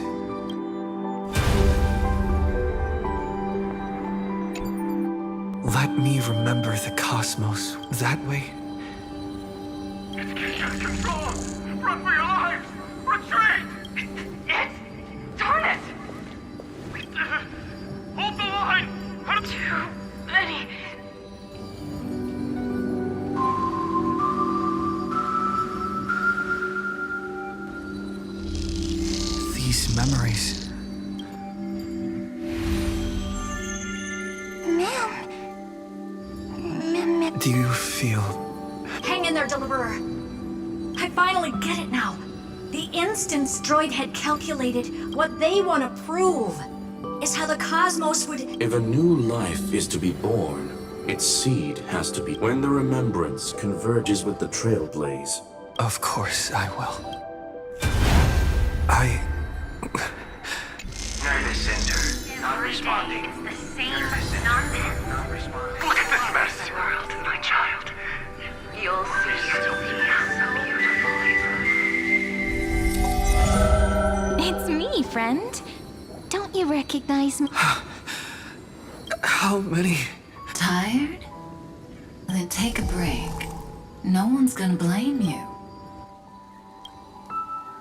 let me remember the cosmos that way. It's getting out of control! Run for your lives! Retreat! Darn it! Hold the line! Too many... These memories... Do you feel... Hang in there, Deliverer. I finally get it now. The instance droid had calculated what they want to prove is how the cosmos would... If a new life is to be born, its seed has to be... When the remembrance converges with the trailblaze... Of course I will. Nervous center. Not responding. It's the same nonsense. Not responding. Look at this mess! World, my child. You'll see it'll be so beautiful. It's me, friend. Don't you recognize me? How many? Tired? Then take a break. No one's gonna blame you.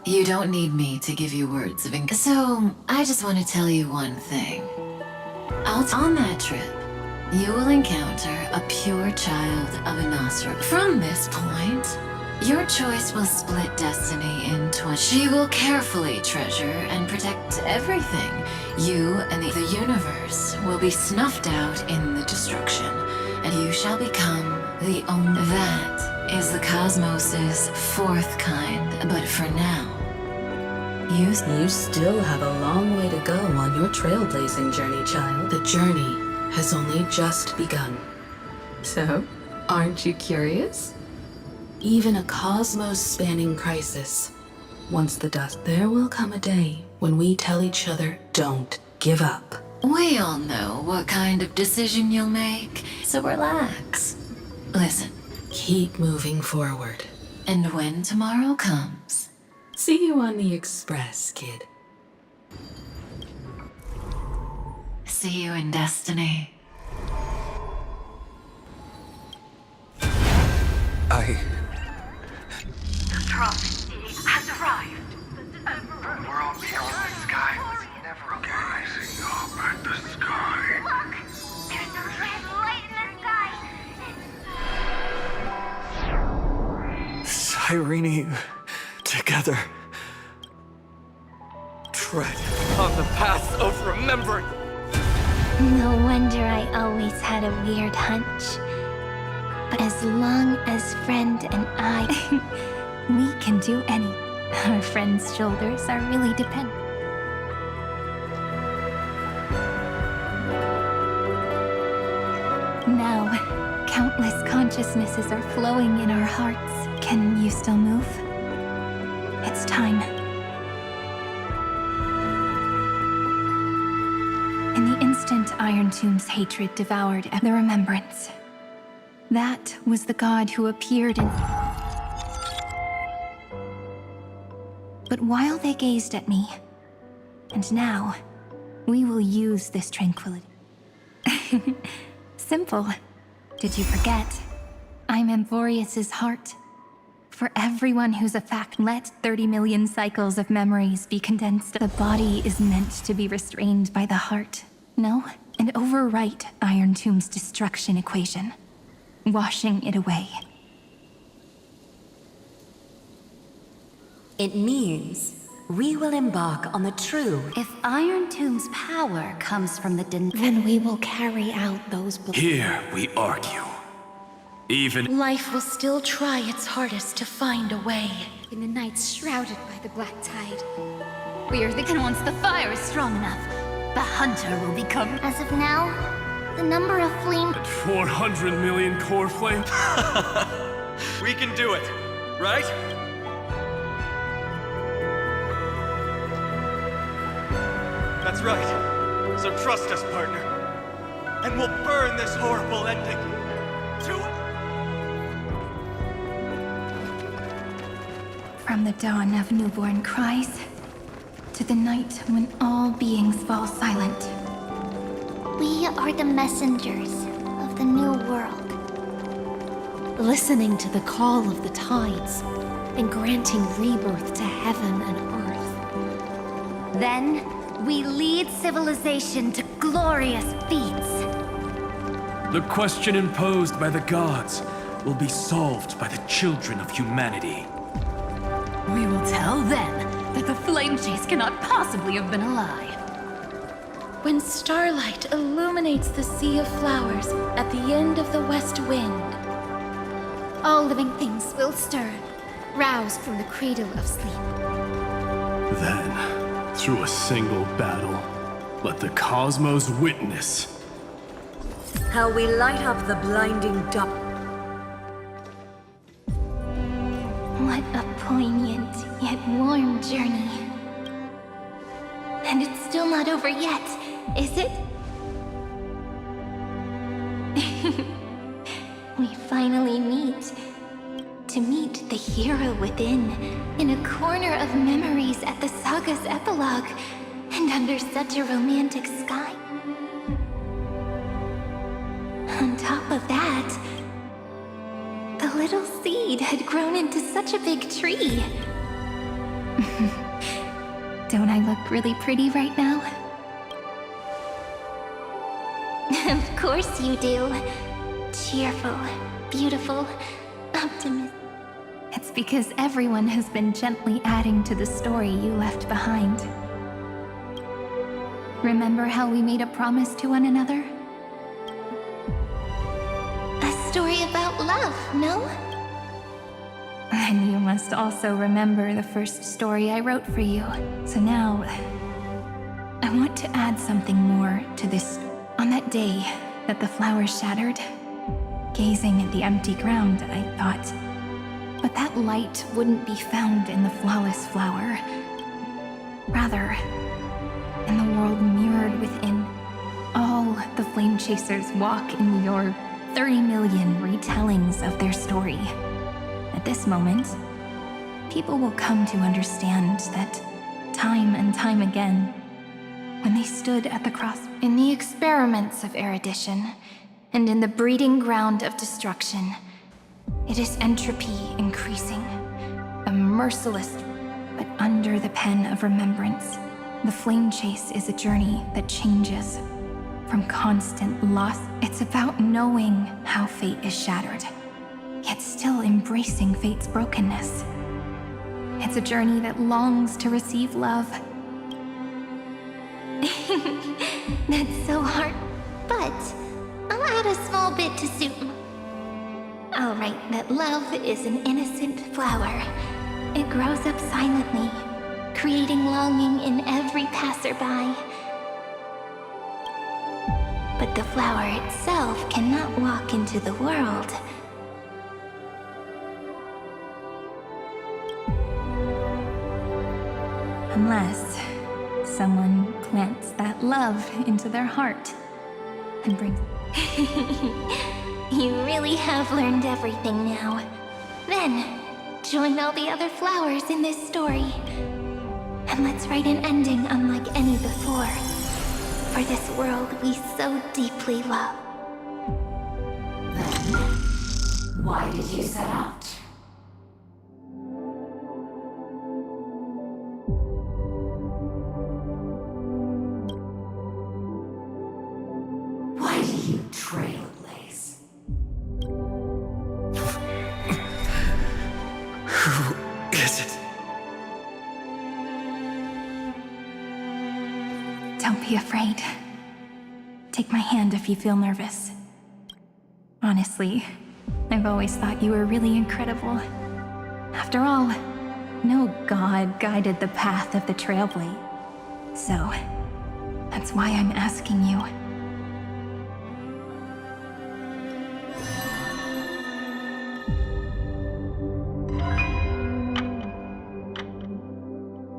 You don't need me to give you words of encouragement. So, I just want to tell you one thing. On that trip, you will encounter a pure child of an Asura. From this point, your choice will split destiny in 20. She will carefully treasure and protect everything. You and the universe will be snuffed out in the destruction, and you shall become the only. That is the cosmos's fourth kind, but for now, you still have a long way to go on your trailblazing journey, child. The journey has only just begun. So, aren't you curious? Even a cosmos-spanning crisis, once the dust, there will come a day when we tell each other, don't give up. We all know what kind of decision you'll make, so relax. Listen, keep moving forward. And when tomorrow comes, see you on the Express, kid. See you in destiny. The drop has arrived. The world beyond the sky was never gazing up at the sky. Look! There's a red light in the sky! Cyrene, together. Tread on the path of remembrance. No wonder I always had a weird hunch. But as long as Friend and I, we can do any. Our friend's shoulders are really dependent. Now, countless consciousnesses are flowing in our hearts. Can you still move? It's time. In the instant Iron Tomb's hatred devoured the remembrance, that was the god who appeared in... But while they gazed at me, and now, we will use this tranquility. Simple. Did you forget? I'm Amphorius's heart. For everyone who's a fact, let 30 million cycles of memories be condensed. The body is meant to be restrained by the heart. No? And overwrite Iron Tomb's destruction equation, washing it away. It means we will embark on the true. If Iron Tomb's power comes from the then we will carry out those... Here we argue. Even Life will still try its hardest to find a way. In the nights shrouded by the black tide. We are the... And once the fire is strong enough, the hunter will become... As of now, the number of flame... 400 million core flame? We can do it, right? That's right. So trust us, partner. And we'll burn this horrible ending. From the dawn of newborn cries, to the night when all beings fall silent. We are the messengers of the new world. Listening to the call of the tides and granting rebirth to heaven and earth. Then, we lead civilization to glorious feats. the question imposed by the gods will be solved by the children of humanity. We will tell them that the flame chase cannot possibly have been a lie. When starlight illuminates the sea of flowers at the end of the west wind, all living things will stir, roused from the cradle of sleep. Then, through a single battle, let the cosmos witness how we light up the blinding dark. What a poignant yet warm journey. And it's still not over yet, is it? We finally meet. To meet the hero within, in a corner of memories at the saga's epilogue, and under such a romantic sky. On top of that, the little seed had grown into such a big tree. Don't I look really pretty right now? Of course you do. Cheerful, beautiful, optimistic. It's because everyone has been gently adding to the story you left behind. Remember how we made a promise to one another? A story about love, no? And you must also remember the first story I wrote for you. So now, I want to add something more to this. On that day that the flowers shattered, gazing at the empty ground, I thought, but that light wouldn't be found in the flawless flower. Rather, in the world mirrored within. All the flame chasers walk in your 30 million retellings of their story. At this moment, people will come to understand that time and time again, when they stood at the cross in the experiments of erudition, and in the breeding ground of destruction, it is entropy increasing, a merciless, but under the pen of remembrance. The flame chase is a journey that changes from constant loss. It's about knowing how fate is shattered, yet still embracing fate's brokenness. It's a journey that longs to receive love. That's so hard, but I'll add a small bit to suit. I'll write that love is an innocent flower. It grows up silently, creating longing in every passerby. But the flower itself cannot walk into the world. Unless someone plants that love into their heart and brings... You really have learned everything now. Then, join all the other flowers in this story. And let's write an ending unlike any before. For this world we so deeply love. Then, why did you set out? Why do you trailblaze? Who is it? Don't be afraid. Take my hand if you feel nervous. Honestly, I've always thought you were really incredible. After all, no god guided the path of the Trailblade. So, that's why I'm asking you.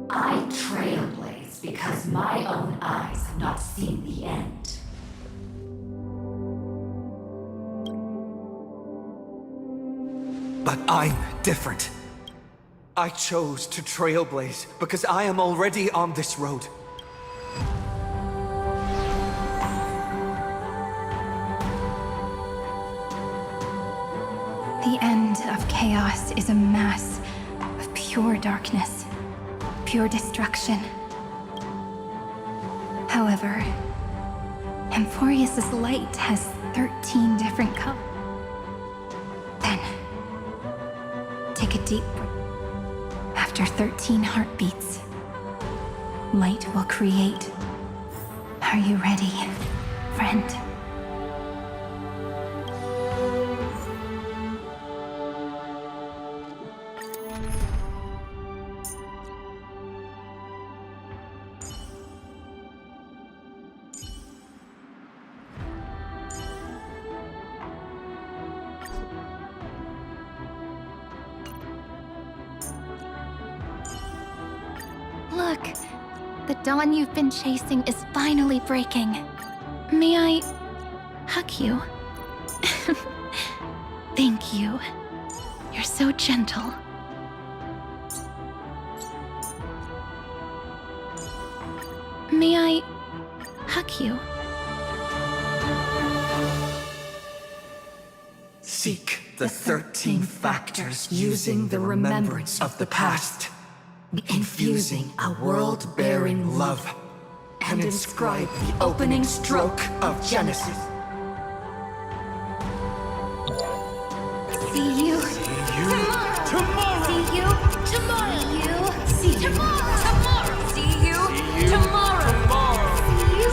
I trailblaze because my own eyes have not seen the end. But I'm different. I chose to trailblaze because I am already on this road. The end of chaos is a mass of pure darkness, pure destruction. However, Amphorius's light has 13 different colors. Then, take a deep breath. After 13 heartbeats, light will create. Are you ready, friend? Look, the dawn you've been chasing is finally breaking. May I hug you? Thank you. You're so gentle. May I hug you? Seek the 13 factors using the remembrance of the past. Infusing a world-bearing love, and inscribe the opening stroke of Genesis. See you tomorrow. See you tomorrow. See you tomorrow. See you tomorrow. See you tomorrow. See you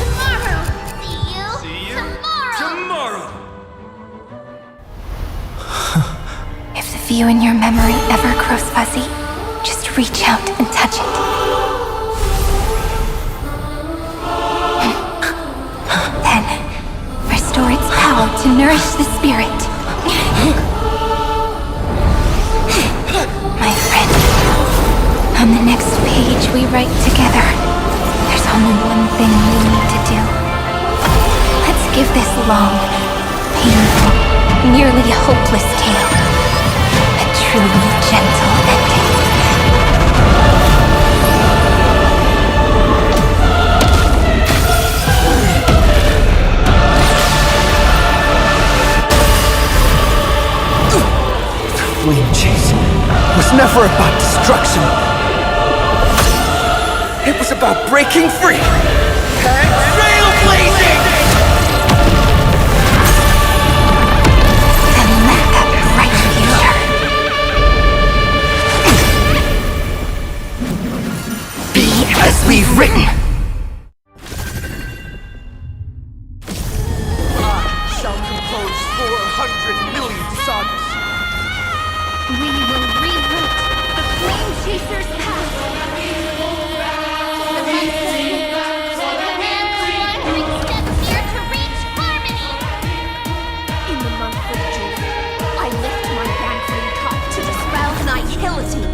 tomorrow. See you tomorrow. If the view in your memory ever grows fuzzy, just reach out and touch it. Then, restore its power to nourish the spirit. My friend, on the next page we write together, there's only one thing we need to do. Let's give this long, painful, nearly hopeless tale a truly gentle ending. Flame chase was never about destruction. It was about breaking free and trailblazing! Then let that bright future be as we've written. I shall compose 400 million sagas. We will rewrite the Flame Chaser's path. In the month of June, I lift my banqueting cup to dispel nihility.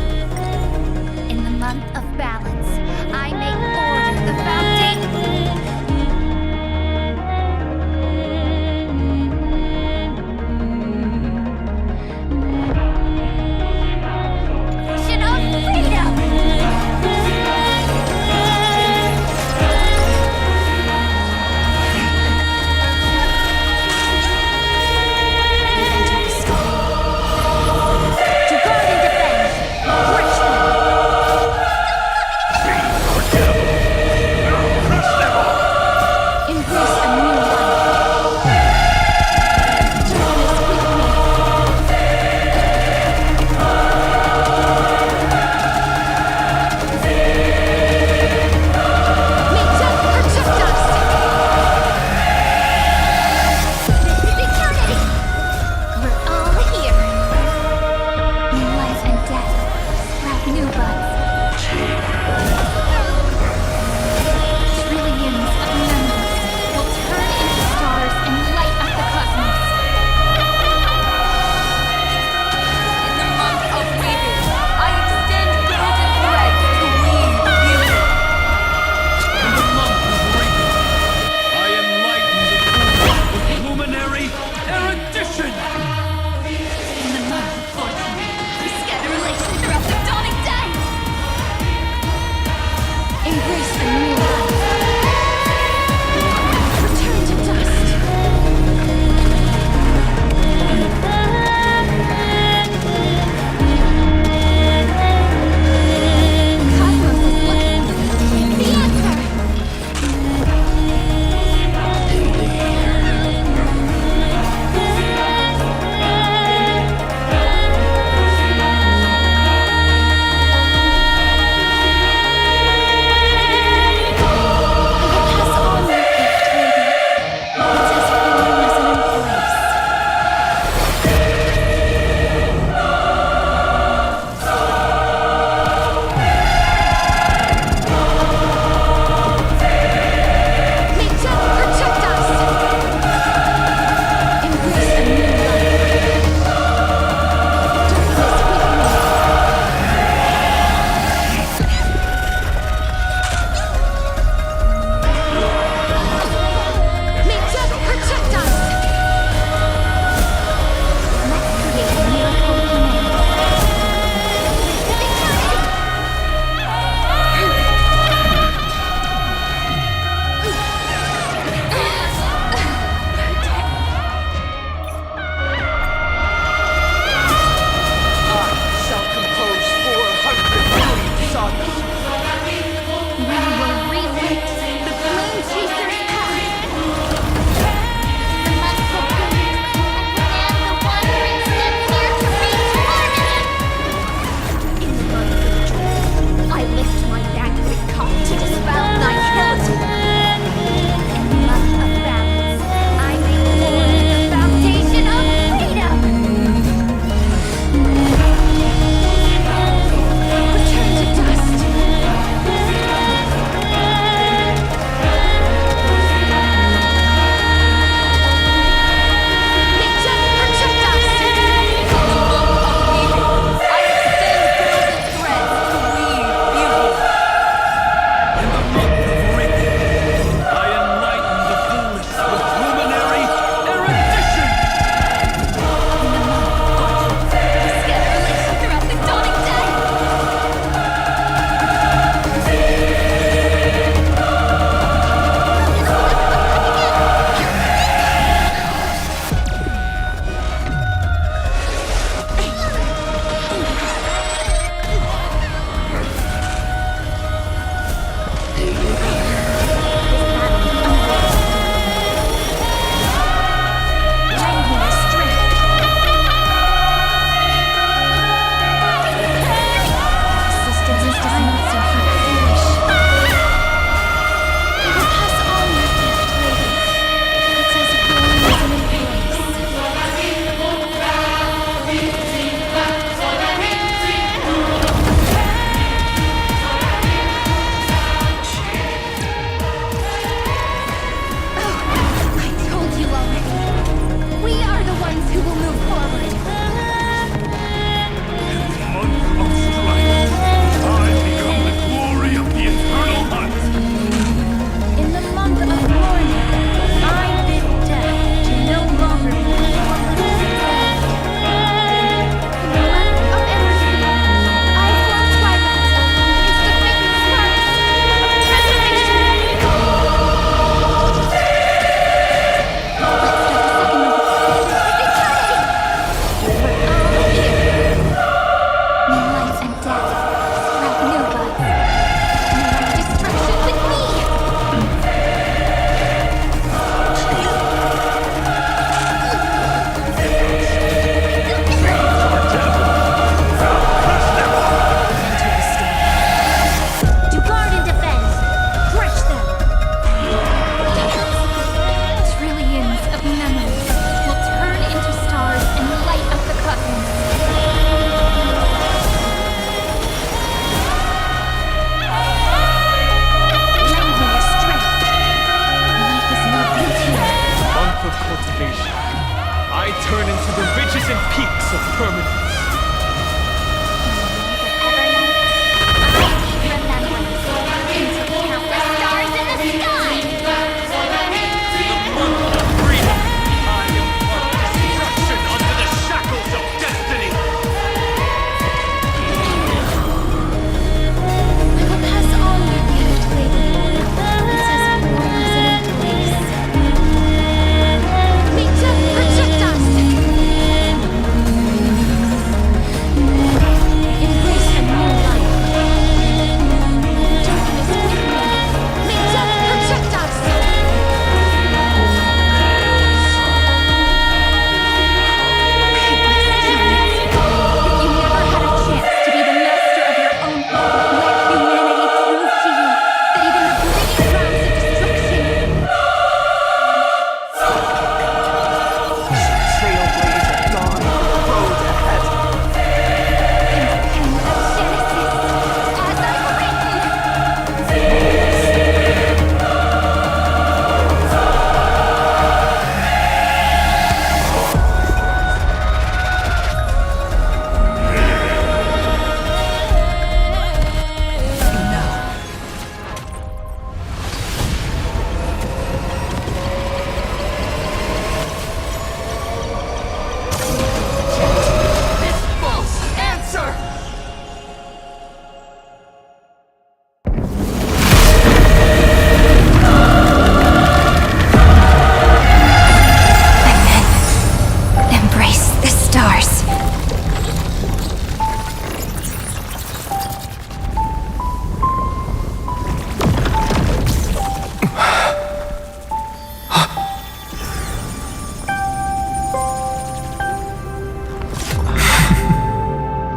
In the month of balance, I make order the foundation. Vision of freedom!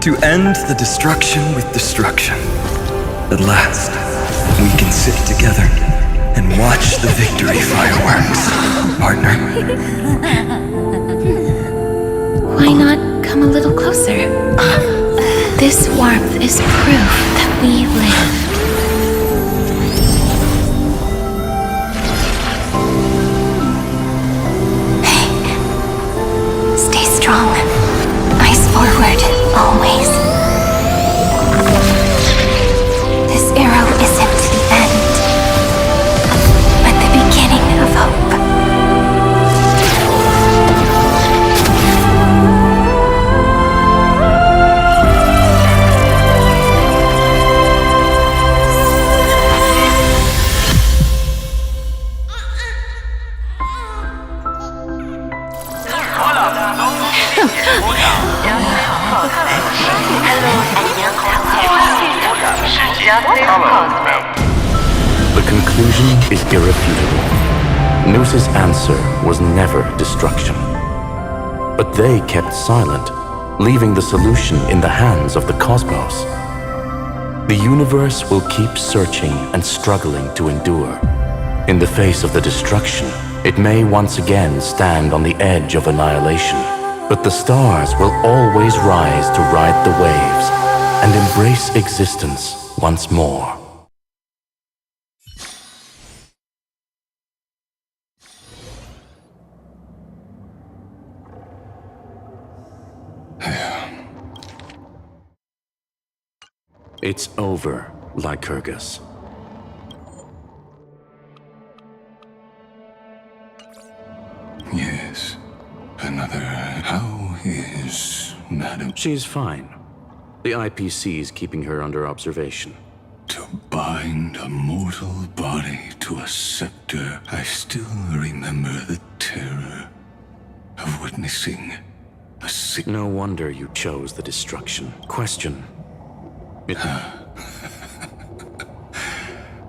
To end the destruction with destruction. At last, we can sit together and watch the victory fireworks, partner. Why not come a little closer? This warmth is proof that we live. Stay strong. Eyes forward, always. This arrow isn't the end, but the beginning of hope. The conclusion is irrefutable. Noos's answer was never destruction. But they kept silent, leaving the solution in the hands of the cosmos. The universe will keep searching and struggling to endure. In the face of the destruction, it may once again stand on the edge of annihilation. But the stars will always rise to ride the waves and embrace existence once more. It's over, Lycurgus. Yes. Another. How is Madam? She's fine. The IPC's keeping her under observation. To bind a mortal body to a scepter, I still remember the terror of witnessing a sick. No wonder you chose the destruction. Question.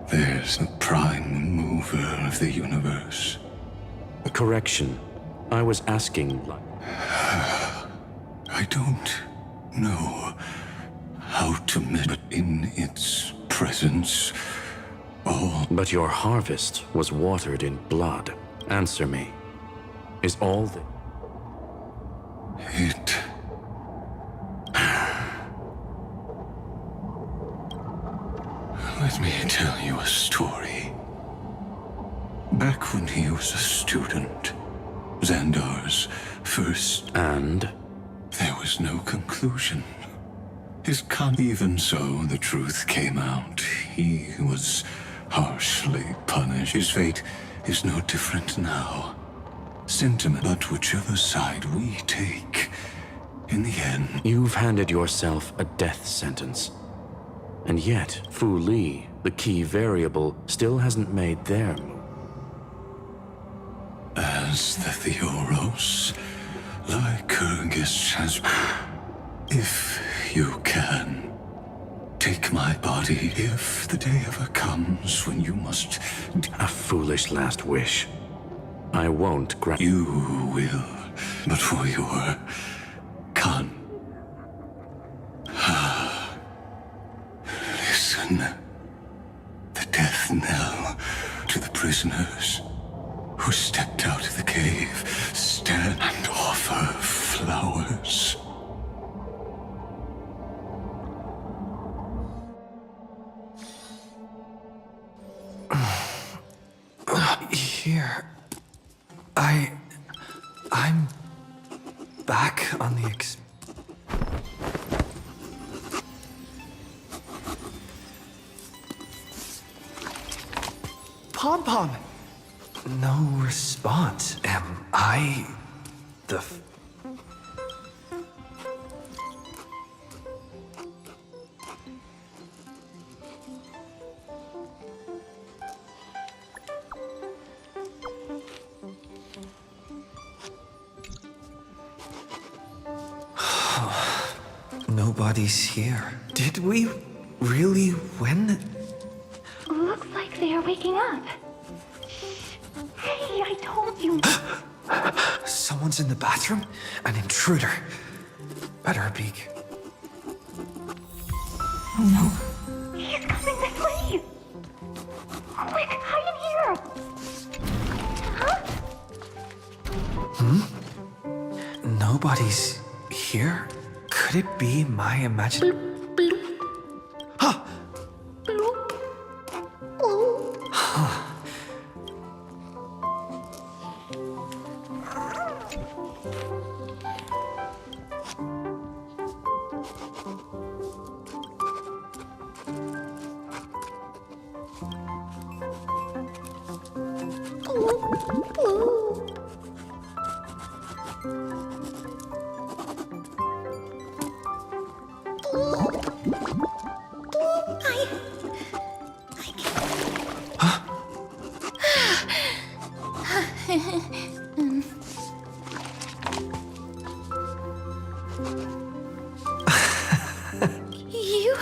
There's the prime mover of the universe. Correction. I was asking... I don't know how to but in its presence, all... But your harvest was watered in blood. Answer me. Is all the... It... Let me tell you a story. Back when he was a student, Xandar's first... And? There was no conclusion. Even so, the truth came out. He was harshly punished. His fate is no different now. Sentiment, but whichever side we take, in the end... You've handed yourself a death sentence. And yet, Fu Li, the key variable, still hasn't made their move. As the Theoros, Lycurgus has... If you can, take my body if the day ever comes when you must... A foolish last wish. I won't grant... You will, but for your... Listen. The death knell to the prisoners who stepped out of the cave. Stand and offer flowers. Here. I'm back on the Pom-Pom! No response. Am I... the... Nobody's here. Did we really win? Looks like they are waking up. Hey, I told you. Someone's in the bathroom? An intruder. Better be... Oh no. He's coming this way! Quick, hide in here! Huh? Nobody's here? Could it be my imagination? Huh. Huh. You?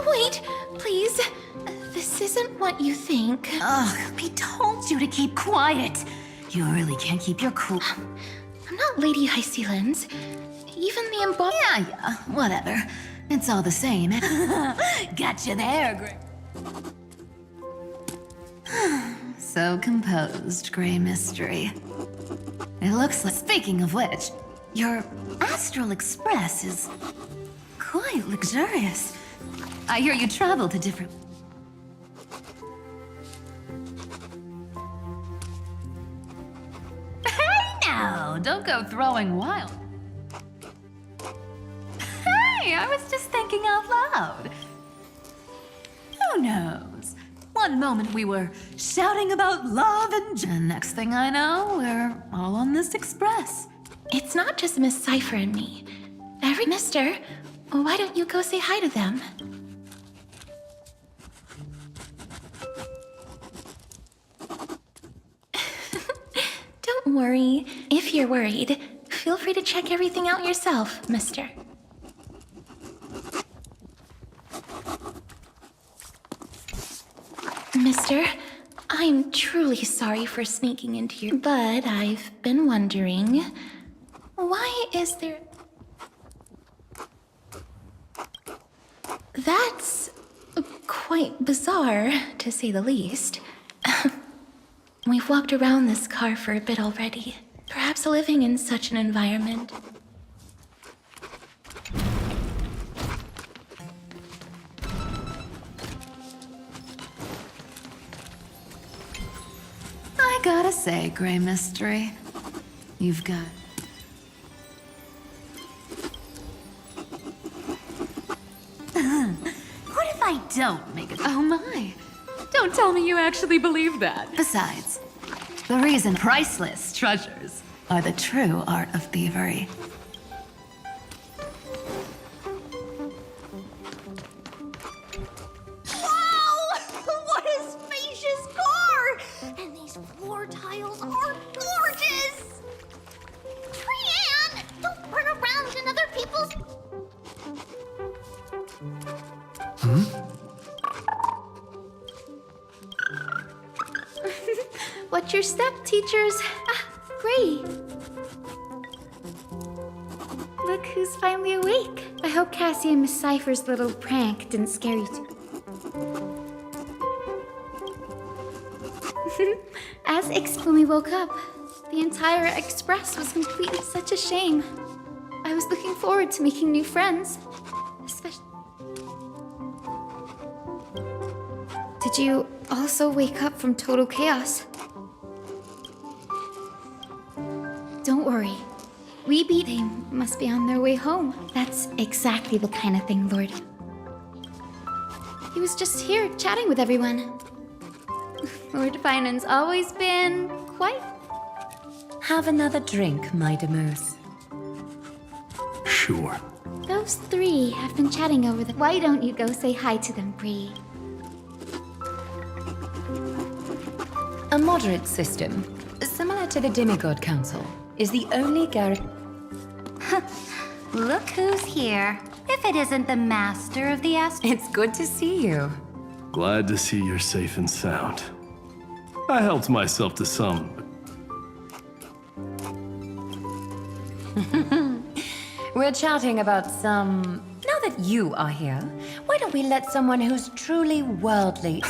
Wait, please. This isn't what you think. Ugh, I told you to keep quiet. You really can't keep your cool. I'm not Lady Hysealens. Even the Yeah, whatever. It's all the same. Gotcha there, Gray. So composed, Gray Mystery. It looks like, speaking of which, your Astral Express is quite luxurious. I hear you travel to different... Hey now, don't go throwing wild. Hey, I was just thinking out loud. Who knows? One moment we were shouting about love and next thing I know, we're all on this express. It's not just Miss Cypher and me. Mister, why don't you go say hi to them? Don't worry. If you're worried, feel free to check everything out yourself, mister. Mister, I'm truly sorry for sneaking into your... But I've been wondering, why is there... That's quite bizarre, to say the least. We've walked around this car for a bit already. Perhaps living in such an environment. I gotta say, Gray Mystery, you've got... What if I don't make it? Oh my. Don't tell me you actually believe that. Besides, the reason priceless treasures are the true art of thievery. Wow! What a spacious car! And these floor tiles are gorgeous! Trianne, don't run around in other people's... Watch your step, teachers. Ah, Gray. Look who's finally awake. I hope Cassie and Miss Cypher's little prank didn't scare you too. When we woke up, the entire express was complete. It's such a shame. I was looking forward to making new friends. Especially... Did you also wake up from total chaos? Don't worry. We beat them. Must be on their way home. That's exactly the kind of thing Lord... He was just here chatting with everyone. Lord Finan's always been quite... Have another drink, my demurs. Sure. Those three have been chatting over the... Why don't you go say hi to them, Bree? A moderate system, similar to the Demigod Council, is the only guarantee... Look who's here. If it isn't the master of the It's good to see you. Glad to see you're safe and sound. I helped myself to some. We're chatting about some... Now that you are here, why don't we let someone who's truly worldly...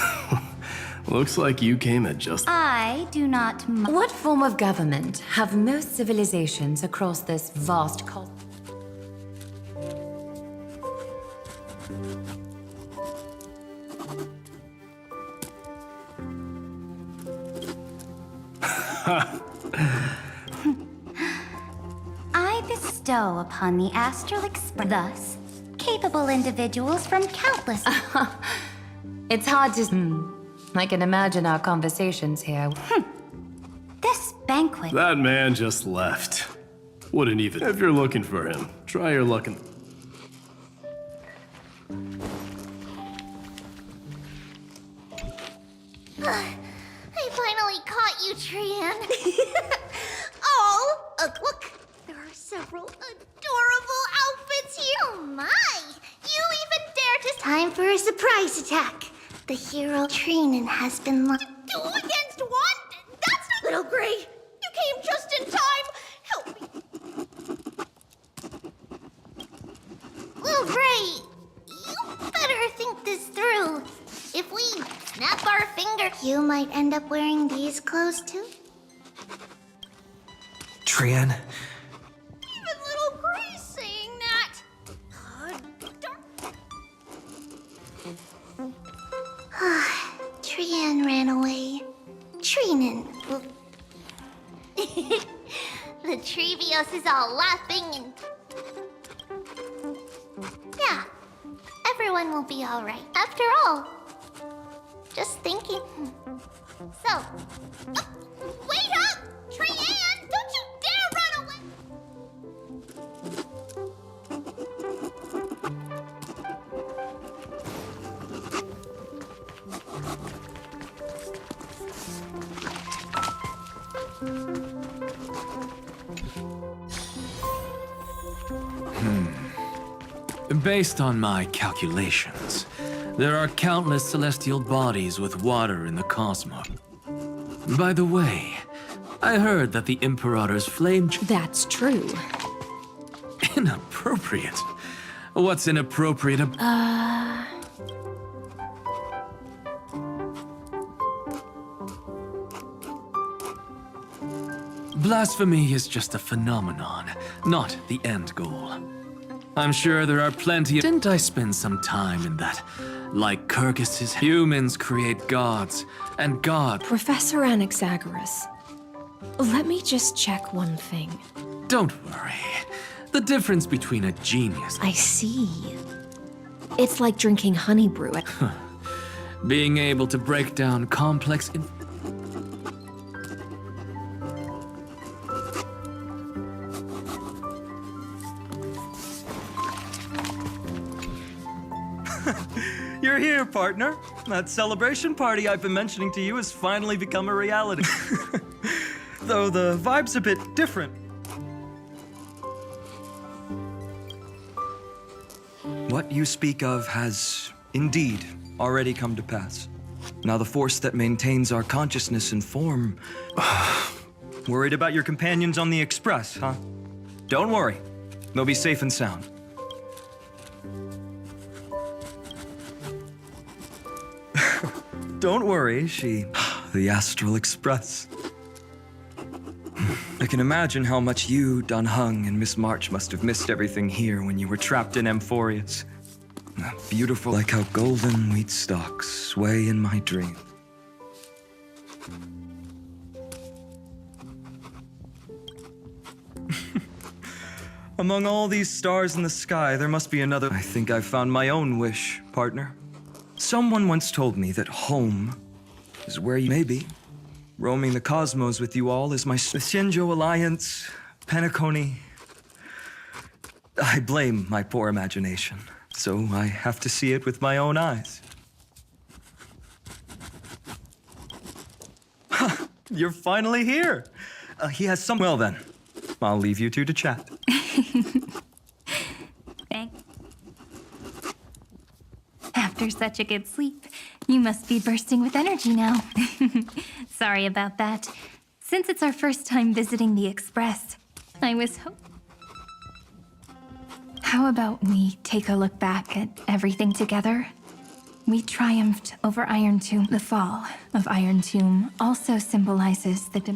Looks like you came at just... I do not... What form of government have most civilizations across this vast cosmos? I bestow upon the Astral Express, thus, capable individuals from countless... It's hard to... I can imagine our conversations here. This banquet... That man just left. Wouldn't even... If you're looking for him, try your luck in... I finally caught you, Trian. Oh, look. There are several adorable outfits here. Oh my! You even dare to... Time for a surprise attack. The hero Trian has been locked. 2 against 1? That's not... Little Gray, You came just in time. Help me. Little Gray, you better think this through. If we snap our finger... You might end up wearing these clothes too. Trian, Even little Gray's saying that. Trian ran away. Trian. The Trevios is all laughing and... Yeah, everyone will be all right. After all, just thinking. So, wait up! Trian, don't you dare run away! Based on my calculations, there are countless celestial bodies with water in the cosmos. By the way, I heard that the Imperator's flame... That's true. Inappropriate? What's inappropriate Blasphemy is just a phenomenon, not the end goal. I'm sure there are plenty of... Didn't I spend some time in that? Like Kyrgyz's humans create gods, and God... Professor Anaxagoras, let me just check one thing. Don't worry. The difference between a genius... I see. It's like drinking honey brew. Being able to break down complex... You're here, partner. That celebration party I've been mentioning to you has finally become a reality. Though the vibe's a bit different. What you speak of has indeed already come to pass. Now the force that maintains our consciousness and form... Worried about your companions on the Express, huh? Don't worry. They'll be safe and sound. Don't worry, the Astral Express. I can imagine how much you, Dan Heng, and Miss March must have missed everything here when you were trapped in Amphorius. Beautiful, like how golden wheat stalks sway in my dream. Among all these stars in the sky, there must be another. I think I've found my own wish, partner. Someone once told me that home is where you may be. Roaming the cosmos with you all is my... The Shinjo Alliance, Penacony... I blame my poor imagination, so I have to see it with my own eyes. You're finally here! He has some... Well then, I'll leave you two to chat. Thanks. After such a good sleep, You must be bursting with energy now. Sorry about that. Since it's our first time visiting the Express, I was How about we take a look back at everything together? We triumphed over Iron Tomb. The fall of Iron Tomb also symbolizes the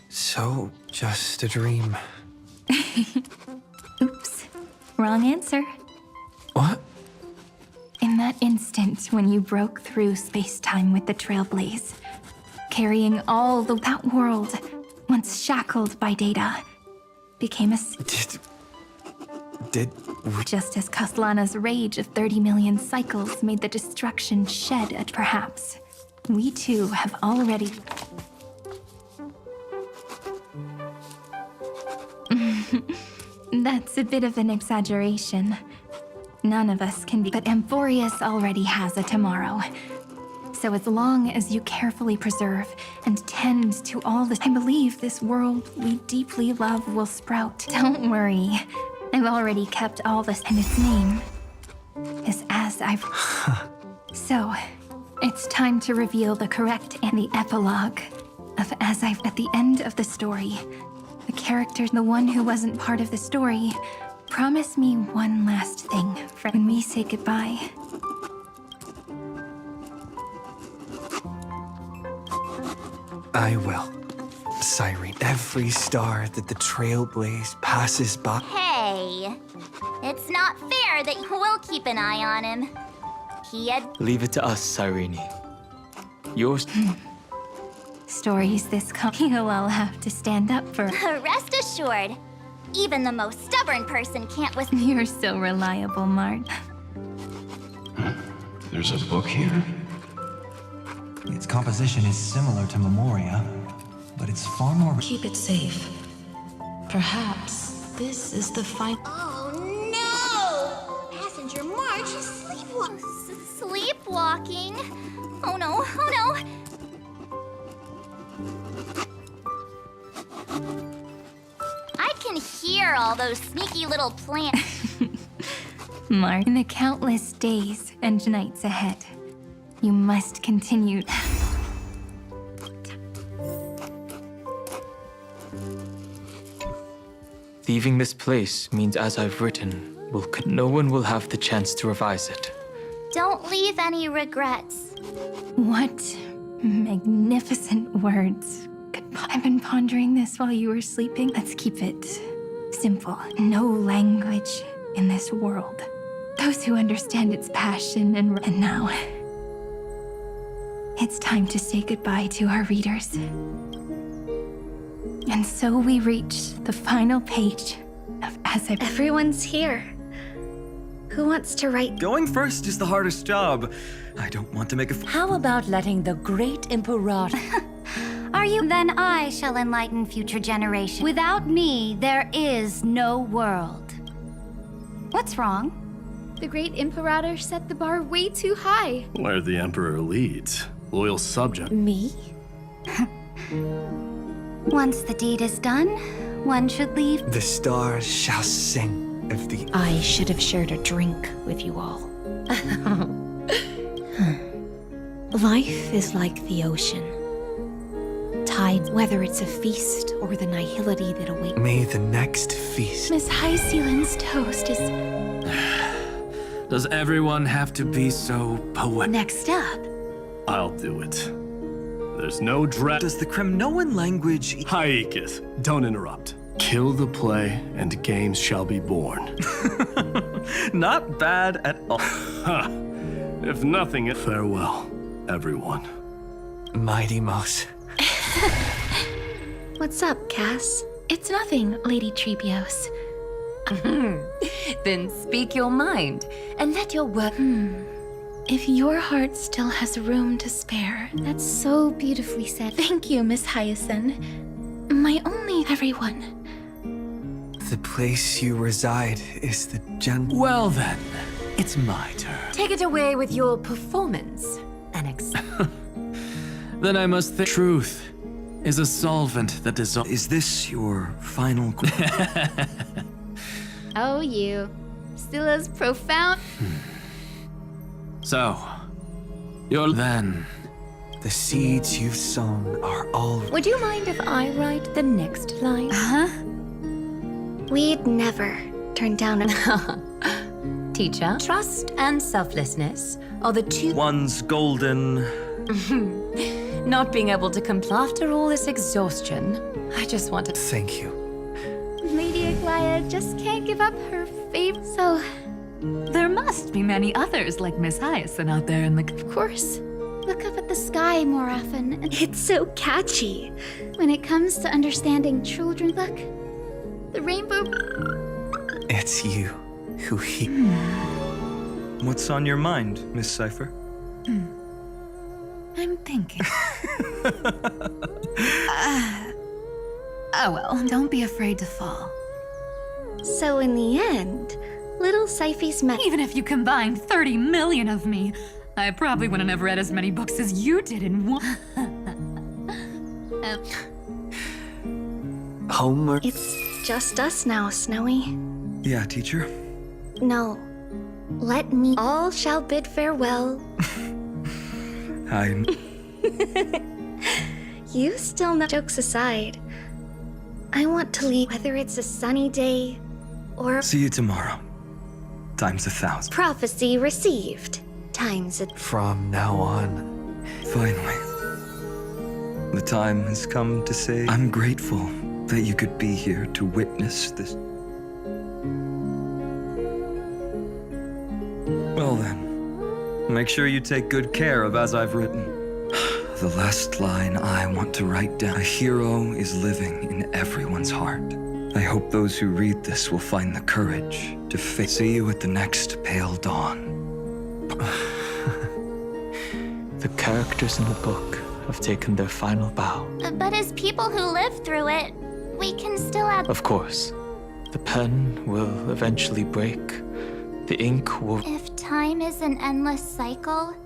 So, just a dream. Oops. Wrong answer. What? In that instant when you broke through space-time with the Trailblaze, carrying all that world, once shackled by data, became a... Did we... Just as Kaslana's rage of 30 million cycles made the destruction shed at perhaps, we too have already... That's a bit of an exaggeration. None of us can be, but Amphorius already has a tomorrow. So as long as you carefully preserve and tend to all this, I believe this world we deeply love will sprout. Don't worry. I've already kept all this, and its name is As I've... So, it's time to reveal the correct and the epilogue of As I've... At the end of the story, the character, the one who wasn't part of the story, promise me one last thing when we say goodbye. I will. Siren, every star that the Trailblaze passes by. Hey, it's not fair that we'll keep an eye on him. He had... Leave it to us, Cyrene. Yours... Stories this you'll all have to stand up for. Rest assured, even the most stubborn person can't withstand... You're so reliable, Mart. There's a book here? Its composition is similar to Memoria, but it's far more... Keep it safe. Perhaps this is the final... Oh no! Passenger March is sleepwalking. Sleepwalking? Oh no, oh no! I can hear all those sneaky little plants. Mart, in the countless days and nights ahead, you must continue. Leaving this place means, as I've written, no one will have the chance to revise it. Don't leave any regrets. What magnificent words. I've been pondering this while you were sleeping. Let's keep it simple. No language in this world. Those who understand its passion and now, it's time to say goodbye to our readers. And so we reach the final page of As I... Everyone's here. Who wants to write? Going first is the hardest job. I don't want to make a... How about letting the great Emperor... Are you? Then I shall enlighten future generations. Without me, there is no world. What's wrong? The great Imperator set the bar way too high. Where the Emperor leads, loyal subject. Me? Once the deed is done, one should leave. The stars shall sing of the... I should have shared a drink with you all. Life is like the ocean. Tide, whether it's a feast or the nihility that awaits. May the next feast... Miss Highsealand's toast is... Does everyone have to be so poetic? Next up. I'll do it. There's no Does the Kremnoan language... Haikith, don't interrupt. Kill the play, and games shall be born. Not bad at all. If nothing, farewell, everyone. Mighty Mouse. What's up, Cass? It's nothing, Lady Trebios. Then speak your mind, and let your work... If your heart still has room to spare, that's so beautifully said. Thank you, Miss Hyacinth. My only everyone. The place you reside is the Well then, it's my turn. Take it away with your performance, Annex. Then I must think. Truth is a solvent that dissolves. Is this your final... Oh, you. Still as profound... So, you're then... The seeds you've sown are all... Would you mind if I write the next line? Huh? We'd never turn down a... Teacher, trust and selflessness are the two... One's golden... Not being able to comply after all this exhaustion. I just want to... Thank you. Lady Aglaia just can't give up her favorite, so... There must be many others like Miss Hyacinth out there in the... Of course. Look up at the sky more often. It's so catchy. When it comes to understanding children, look. The rainbow... It's you who he... What's on your mind, Miss Cypher? I'm thinking. Oh well, don't be afraid to fall. So in the end, little Cyphy's met... Even if you combined 30 million of me, I probably wouldn't have read as many books as you did in one. Homework? It's just us now, Snowy. Yeah, teacher? No. Let me... All shall bid farewell. I'm... You still know... Jokes aside, I want to leave, whether it's a sunny day or... See you tomorrow. Times 1,000. Prophecy received. Times it. From now on. Finally. The time has come to say I'm grateful that you could be here to witness this. Well then, make sure you take good care of as I've written. The last line I want to write down. A hero is living in everyone's heart. I hope those who read this will find the courage to face. See you at the next pale dawn. The characters in the book have taken their final bow. But as people who live through it, we can still have... Of course. The pen will eventually break. The ink will... If time is an endless cycle...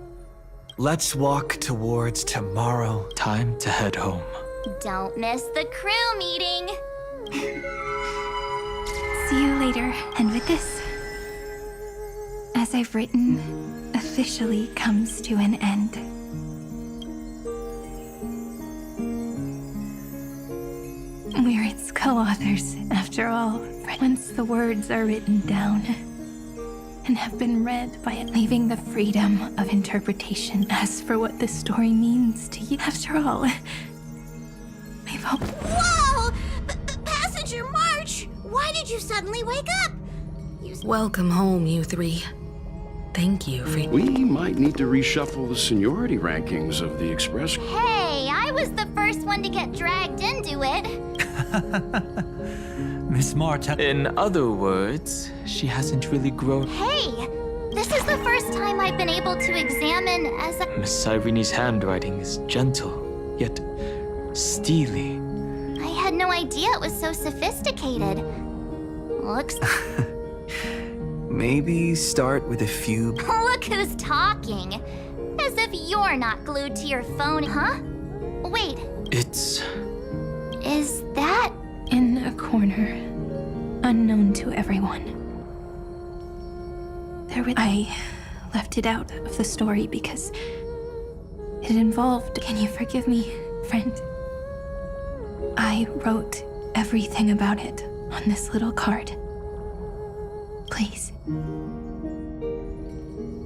Let's walk towards tomorrow. Time to head home. Don't miss the crew meeting! See you later. And with this, as I've written, officially comes to an end. We're its co-authors, after all. Once the words are written down and have been read by it, leaving the freedom of interpretation. As for what this story means to you, after all, we've all... Whoa! Passenger March! Why did you suddenly wake up? Welcome home, you three. Thank you for... We might need to reshuffle the seniority rankings of the Express. Hey, I was the first one to get dragged into it. Miss March... In other words, she hasn't really grown... Hey, this is the first time I've been able to examine as a... Miss Irene's handwriting is gentle, yet steely. I had no idea it was so sophisticated. Looks... Maybe start with a few... Look who's talking. As if you're not glued to your phone, huh? Wait. It's... Is that... In a corner, unknown to everyone. I left it out of the story because it involved... Can you forgive me, friend? I wrote everything about it on this little card. Please.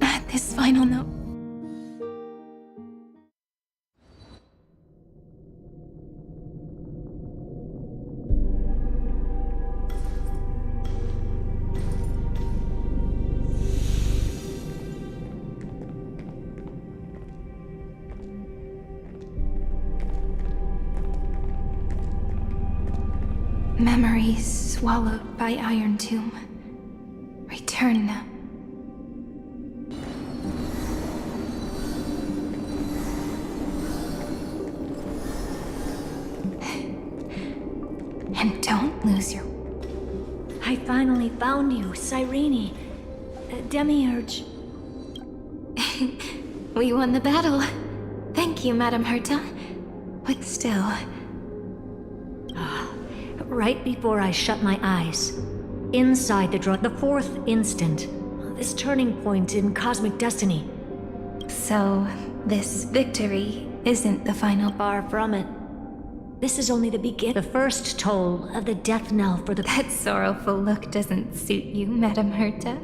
Add this final note. Memories swallowed by Iron Tomb. Return them. And don't lose your... I finally found you, Cyrene. Demiurge. We won the battle. Thank you, Madame Herta. But still... Right before I shut my eyes, inside the fourth instant, this turning point in cosmic destiny, So, this victory isn't the final. Far from it. This is only the beginning. The first toll of the death knell for the... That sorrowful look doesn't suit you, Madame Herta.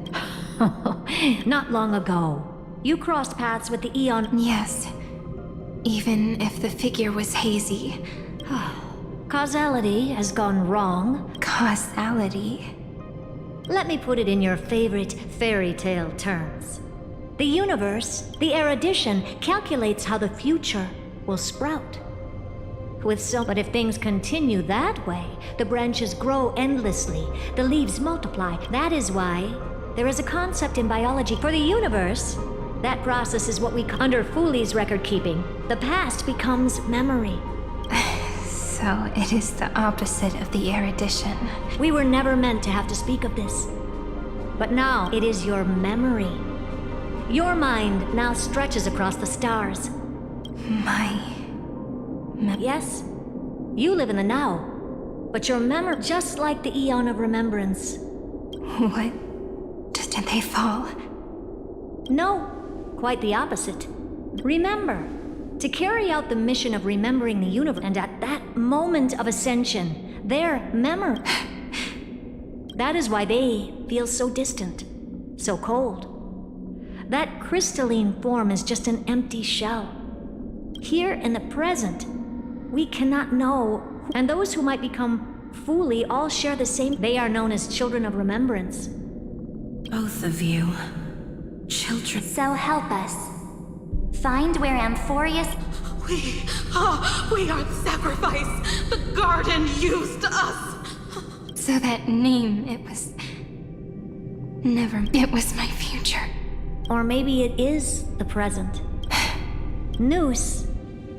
Not long ago, you crossed paths with the Eon... Yes. Even if the figure was hazy. Causality has gone wrong. Causality? Let me put it in your favorite fairy tale terms. The universe, the erudition, calculates how the future will sprout. But if things continue that way, the branches grow endlessly, the leaves multiply. That is why there is a concept in biology for the universe. That process is what we call, under Fooley's record keeping, the past becomes memory. So it is the opposite of the erudition. We were never meant to have to speak of this. But now it is your memory. Your mind now stretches across the stars. Yes, you live in the now, but your memory, just like the Eon of Remembrance. What? Did they fall? No, quite the opposite. Remember, to carry out the mission of remembering the universe, and at that moment of ascension, their memory. That is why they feel so distant, so cold. That crystalline form is just an empty shell. Here in the present, we cannot know, and those who might become Fooley all share the same. They are known as children of remembrance. Both of you. Children. So help us. Find where Amphorius... We are the sacrifice. The garden used us. So that name, it was my future. Or maybe it is the present. Noose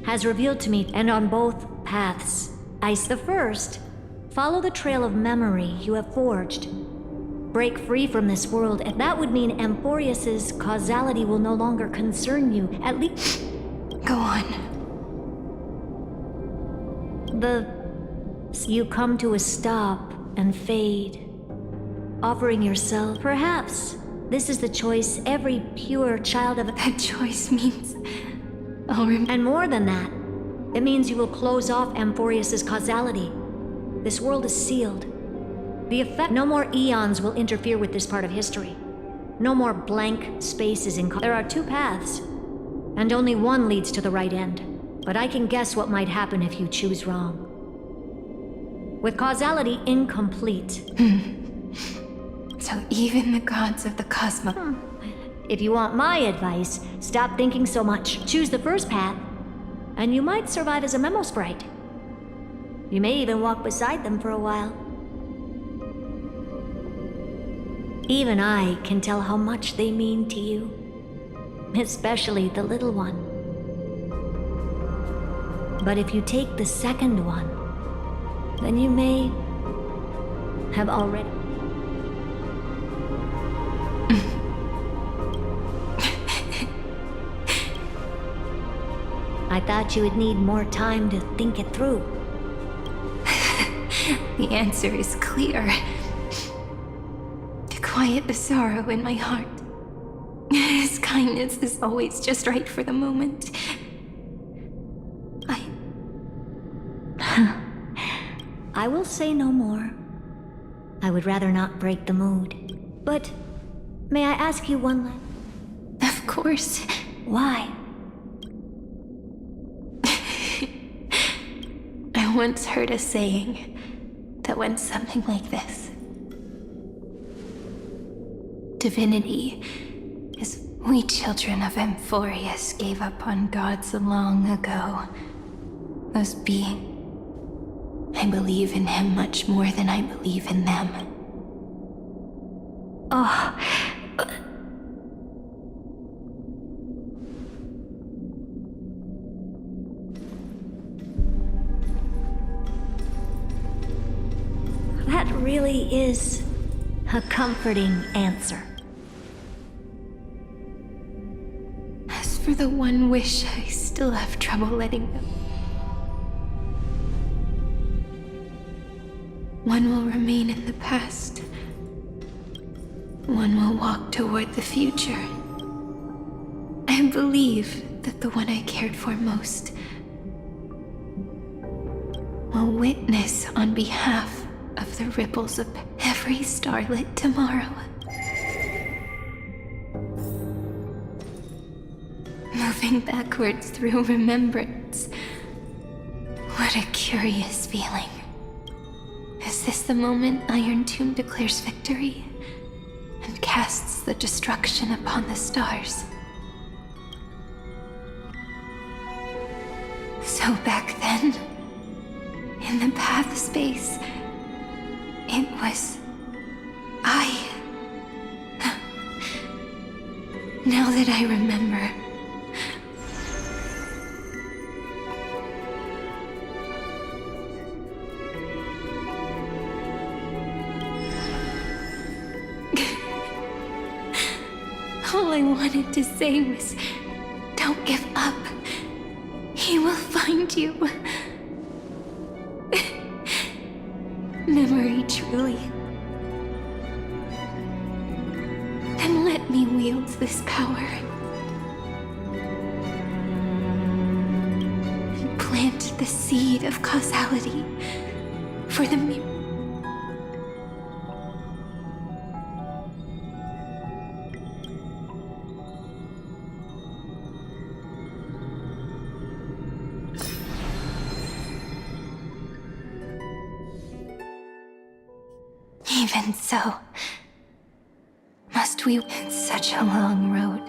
has revealed to me, and on both paths, the first, follow the trail of memory you have forged. Break free from this world, and that would mean Amphorius's causality will no longer concern you, at least... Go on. You come to a stop and fade, offering yourself. Perhaps this is the choice every pure child of... That choice means... And more than that, it means you will close off Amphorius's causality. This world is sealed. The effect... No more eons will interfere with this part of history. No more blank spaces in... There are two paths, and only one leads to the right end. But I can guess what might happen if you choose wrong. With causality incomplete. So even the gods of the cosmos... If you want my advice, stop thinking so much. Choose the first path, and you might survive as a memo sprite. You may even walk beside them for a while. Even I can tell how much they mean to you. Especially the little one. But if you take the second one, then you may have already... I thought you would need more time to think it through. The answer is clear. To quiet the sorrow in my heart. His kindness is always just right for the moment. I will say no more. I would rather not break the mood. But may I ask you one last... Of course. Why? I once heard a saying that went something like this. Divinity is we children of Amphorius gave up on gods long ago. Those beings. I believe in him much more than I believe in them. Oh. That really is a comforting answer. As for the one wish, I still have trouble letting go. One will remain in the past. One will walk toward the future. I couldn't believe that the one I cared for most will witness on behalf of the ripples of every starlit tomorrow. Moving backwards through remembrance. What a curious feeling. Is this the moment Iron Tomb declares victory and casts the destruction upon the stars? So back then, in the path space, it was I. Now that I remember, all I wanted to say was, don't give up. He will find you. Memory truly. Then let me wield this power. And plant the seed of causality for the mirror. Even so, must we? It's such a long road.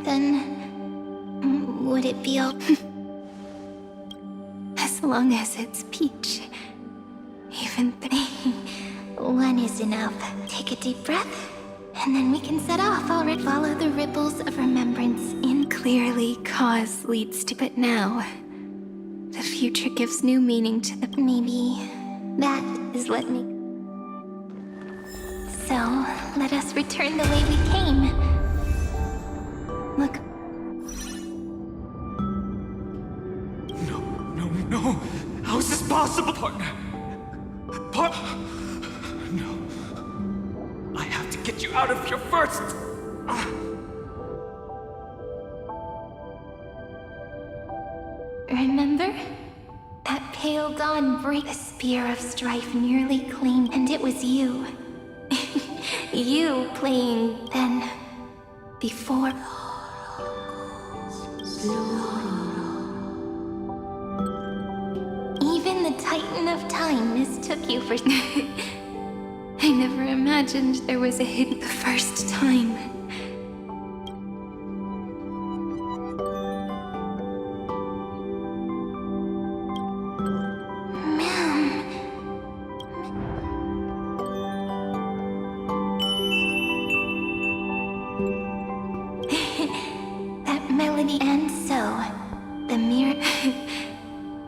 Then, would it be all? As long as it's peach. Even one is enough. Take a deep breath, and then we can set off. Already follow the ripples of remembrance in. Clearly, cause leads to. But now, the future gives new meaning to the. Maybe that is what me. So, let us return the way we came. Look. No. How is this possible, partner? No. I have to get you out of here first. Remember? That pale dawn break. The spear of strife nearly claimed, and it was you. You playing then, before. Even the Titan of Time mistook you for. I never imagined there was a hidden the first time.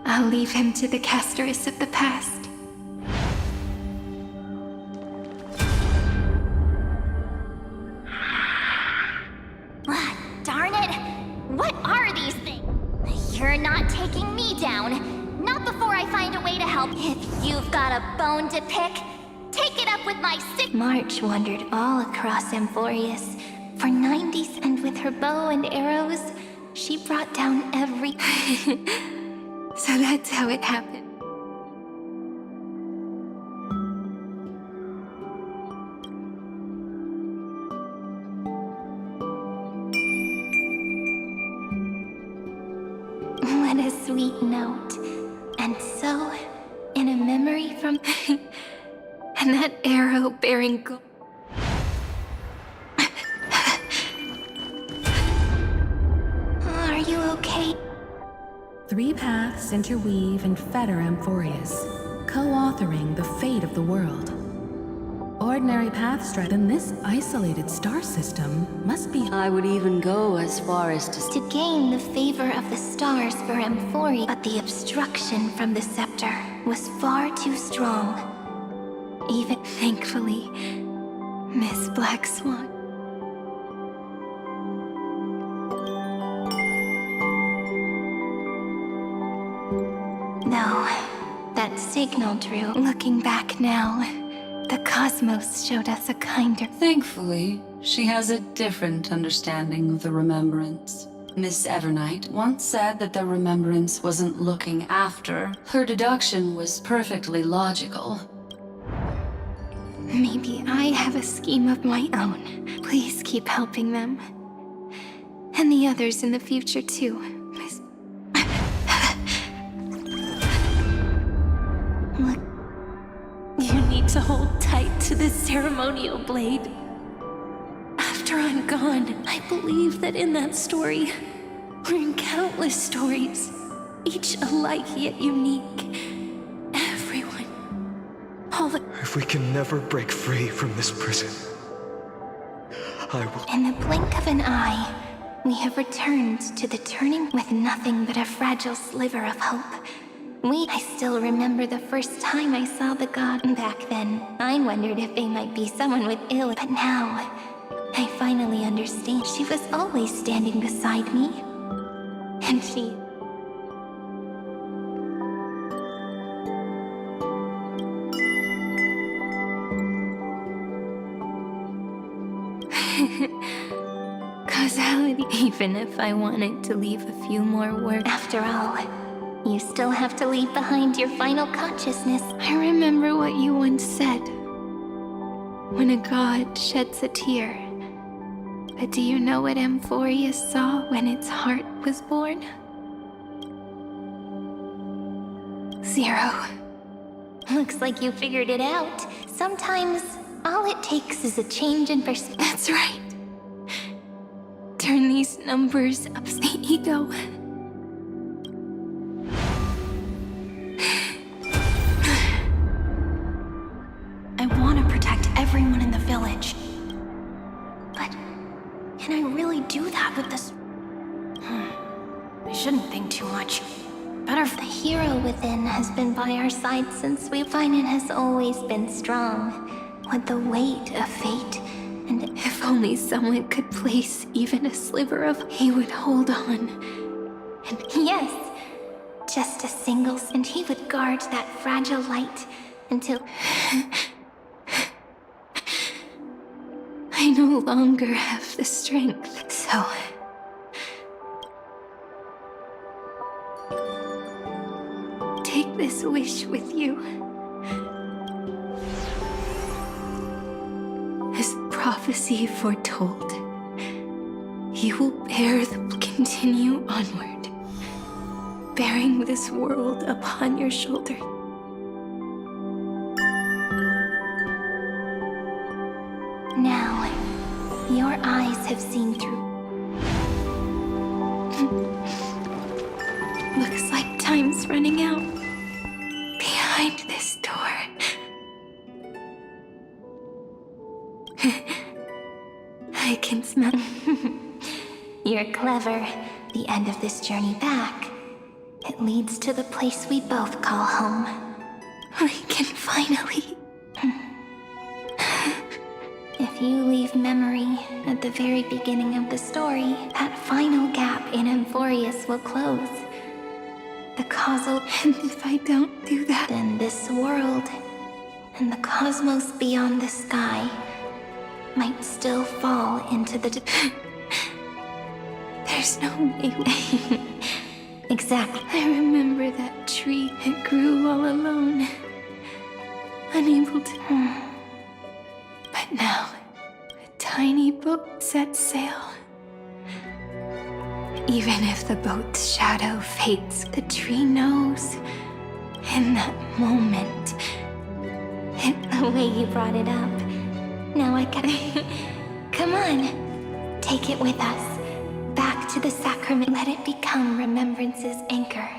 I'll leave him to the casteress of the past. Darn it! What are these things? You're not taking me down. Not before I find a way to help. If you've got a bone to pick, take it up with my sick. March wandered all across Amphorius for 90s, and with her bow and arrows, she brought down every. So that's how it happened. What a sweet note. And so, in a memory from... And that arrow bearing gold. Are you okay? 3 paths interweave and fetter Amphorius, co-authoring the fate of the world. Ordinary path straight in this isolated star system must be. I would even go as far as to gain the favor of the stars for Amphorius, but the obstruction from the scepter was far too strong. Even thankfully, Miss Black Swan. No, that signal drew. Looking back now, the cosmos showed us a kinder. Thankfully, She has a different understanding of the remembrance. Miss Evernight once said that the remembrance wasn't looking after. Her deduction was perfectly logical. Maybe I have a scheme of my own. Please keep helping them. And the others in the future, too. Miss... Look, you need to hold tight to this ceremonial blade. After I'm gone, I believe that in that story, or in countless stories, each alike yet unique, everyone, all the... If we can never break free from this prison, I will... In the blink of an eye, we have returned to the turning with nothing but a fragile sliver of hope. I still remember the first time I saw the god. Back then, I wondered if they might be someone with ill, but now, I finally understand. She was always standing beside me. And she... Causality. Even if I wanted to leave a few more words. After all, you still have to leave behind your final consciousness. I remember what you once said. When a god sheds a tear. But do you know what Amphorius saw when its heart was born? 0. Looks like you figured it out. Sometimes, all it takes is a change in perspective. That's right. Turn these numbers up the ego. I want to protect everyone in the village. But can I really do that with this? I shouldn't think too much. Better if the hero within has been by our side since we find it has always been strong. With the weight of fate. And if only someone could place even a sliver of... He would hold on. And yes, just a single... And he would guard that fragile light until... I no longer have the strength, so... Take this wish with you. As prophecy foretold, you will continue onward, bearing this world upon your shoulder. Now, your eyes have seen through. Looks like time's running out. Behind this door. I can smell. You're clever. The end of this journey back. It leads to the place we both call home. We can finally... If you leave memory at the very beginning of the story, that final gap in Amphorius will close. The causal... And if I don't do that, then this world and the cosmos beyond the sky might still fall into the... There's no way. Exactly. I remember that tree that grew all alone. Unable to... But now, a tiny boat sets sail. Even if the boat's shadow fades, the tree knows. In that moment... The way you brought it up. Now I can... Come on. Take it with us. Back to the sacrament. Let it become remembrance's anchor.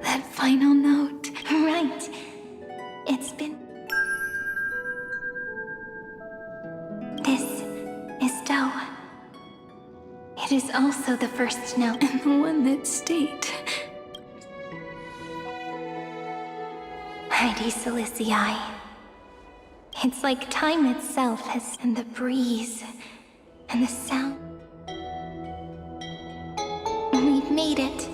That final note. Right. It's been... This is Doe. It is also the first note, and the one that stayed. Heidi Silicii. It's like time itself has... And the breeze. and the sound. We've made it.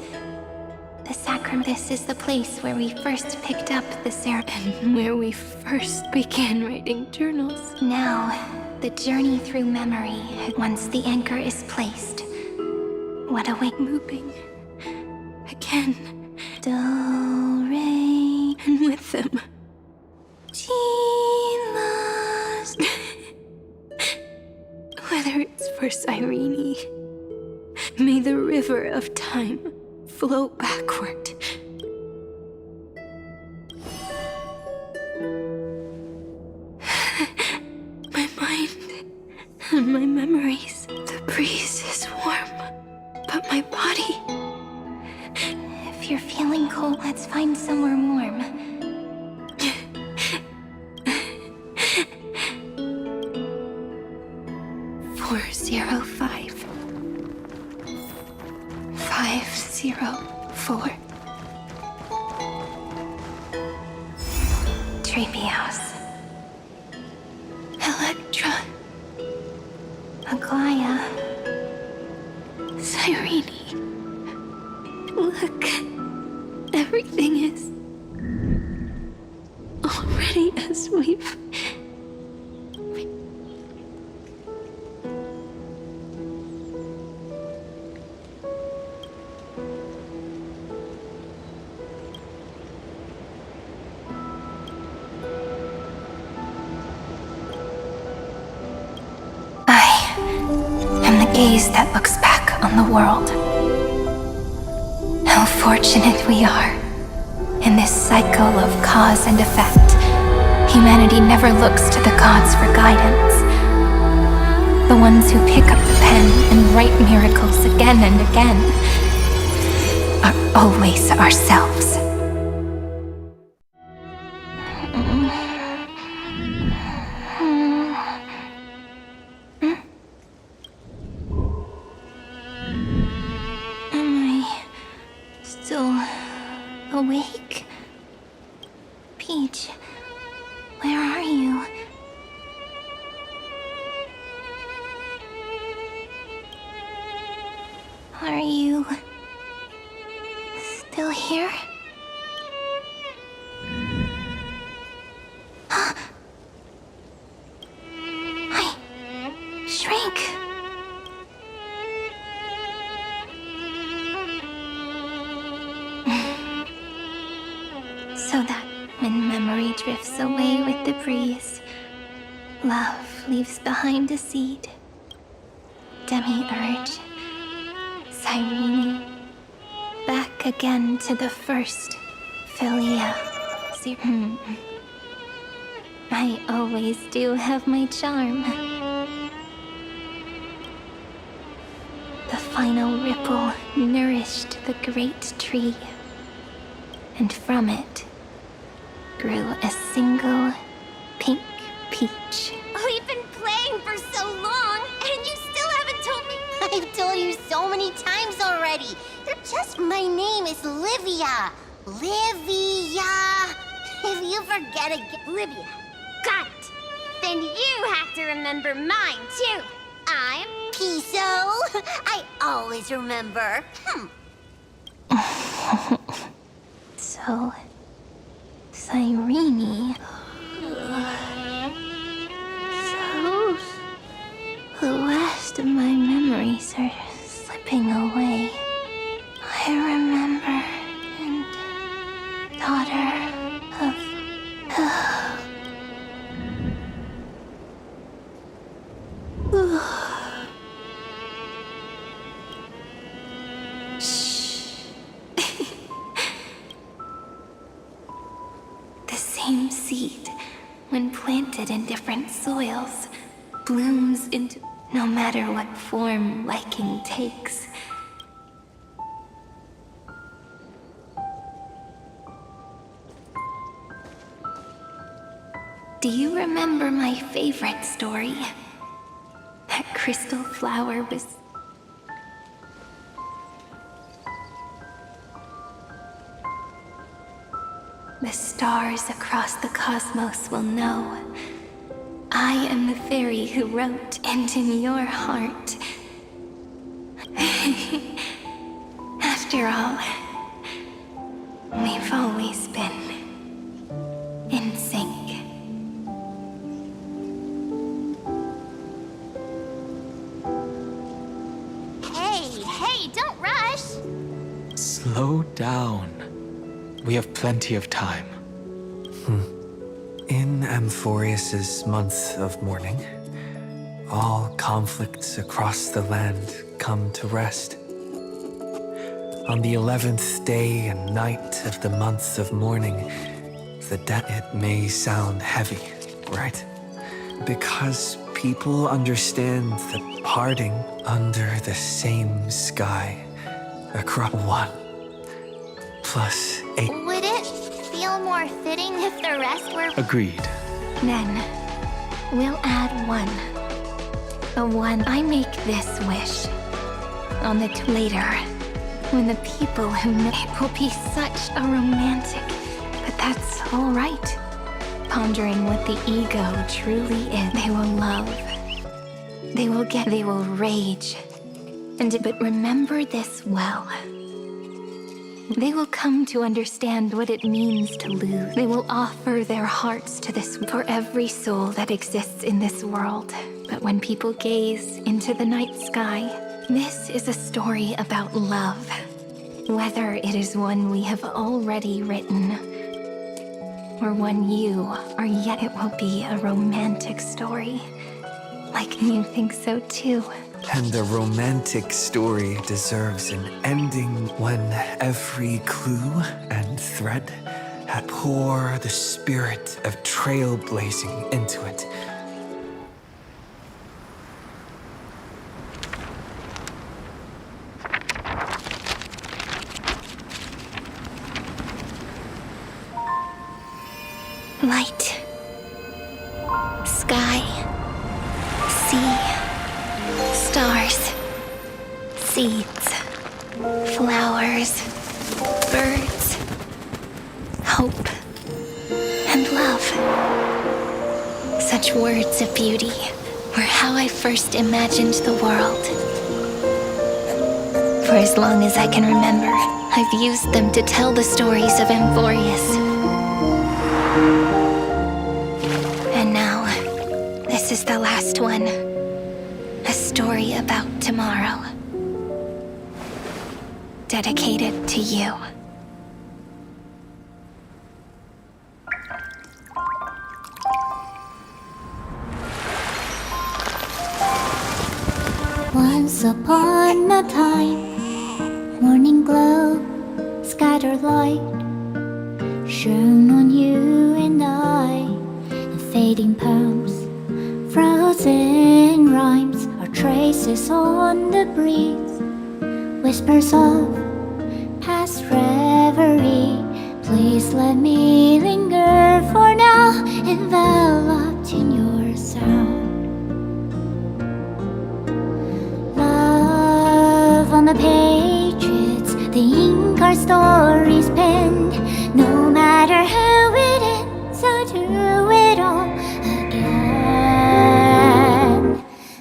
The sacrament. This is the place where we first picked up the ceremony, and where we first began writing journals. Now, the journey through memory. Once the anchor is placed, what a way moving again. Do, re, and with them, Tila's. Whether it's for Cyrene, may the river of time flow backward. My mind and my memories. The breeze is warm, but my body. If you're feeling cold, let's find somewhere warm. 405 504 Trebios, Electra, Aglaya, Cyrene. Look, everything is already as we've. Gaze that looks back on the world. How fortunate we are. In this cycle of cause and effect, humanity never looks to the gods for guidance. The ones who pick up the pen and write miracles again and again are always ourselves. Awake? Peach, where are you? Are you still here? I shrank. So that when memory drifts away with the breeze, love leaves behind a seed. Demiurge, Cyrene, back again to the first Philia. I always do have my charm. The final ripple nourished the great tree, and from it grew a single pink peach. We've been playing for so long, and you still haven't told me. I've told you so many times already. My name is Livia. Livia. If you forget again, Livia. Got it. Then you have to remember mine too. I'm Piso. I always remember. So, Cyrene. So, the last of my memories are slipping away. I remember, and daughter of. The same seed, when planted in different soils, blooms into no matter what form liking takes. Do you remember my favorite story? That crystal flower was... The stars across the cosmos will know. I am the fairy who wrote and in your heart. After all, we've always been in sync. Hey, don't rush! Slow down. We have plenty of time. In Amphorius's month of mourning, all conflicts across the land come to rest. On the 11th day and night of the month of mourning, it may sound heavy, right? Because people understand that parting under the same sky across 1 plus 8. Would it feel more fitting if the rest were... Agreed. Then, we'll add 1. A 1. I make this wish. On the later, when the people who know it will be such a romantic, but that's alright. Pondering what the ego truly is, they will love. They will rage. But remember this well. They will come to understand what it means to lose. They will offer their hearts to this for every soul that exists in this world. But when people gaze into the night sky, this is a story about love. Whether it is one we have already written, or one you are yet, it will be a romantic story. Like you think so too. And a romantic story deserves an ending when every clue and thread had pour the spirit of trailblazing into it. Light, sky, sea, stars, seeds, flowers, birds, hope, and love. Such words of beauty were how I first imagined the world. For as long as I can remember, I've used them to tell the stories of Amphorius. And now, this is the last one. A story about tomorrow. Dedicated to you. Once upon a time, morning glow, scattered light, shone on you and I. The fading poems, frozen rhymes, are traces on the breeze, whispers of past reverie. Please let me linger for now, enveloped in your sound. On the pages, the ink our stories penned. No matter how it ends, I'll do it all again.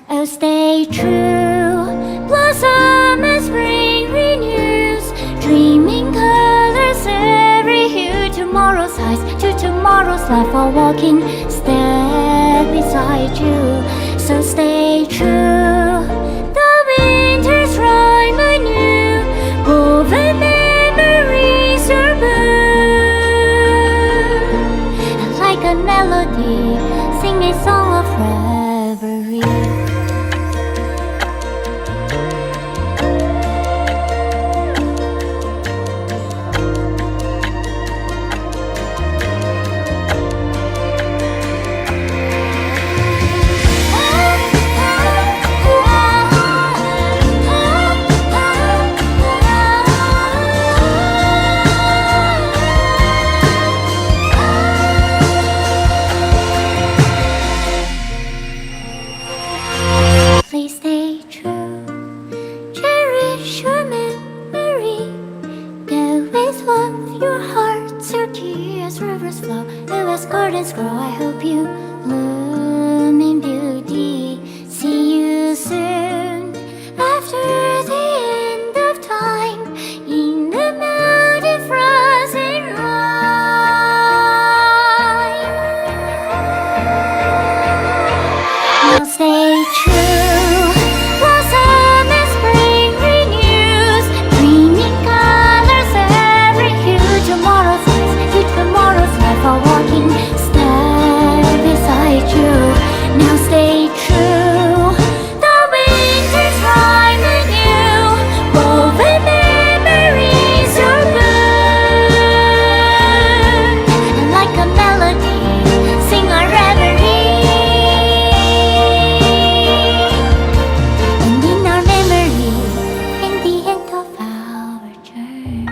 Oh, stay true, blossom as spring renews, dreaming colors every hue. Tomorrow's eyes to tomorrow's life, while walking step beside you. So stay true. Rhyme anew, woven memories are blue. And like a melody, sing a song of reverie. Please stay true, cherish your memory. Go with love, your heart's your key as rivers flow, as gardens grow. I hope you bloom in beauty. See Now stay true. Blossom and spring renews, bringing colors every hue. Tomorrow's life, with tomorrow's life, are walking step beside you. Now stay true. The winter's rising new, woven memories are good. And like a melody, sing our reverie. And in our memory, in the end of our journey.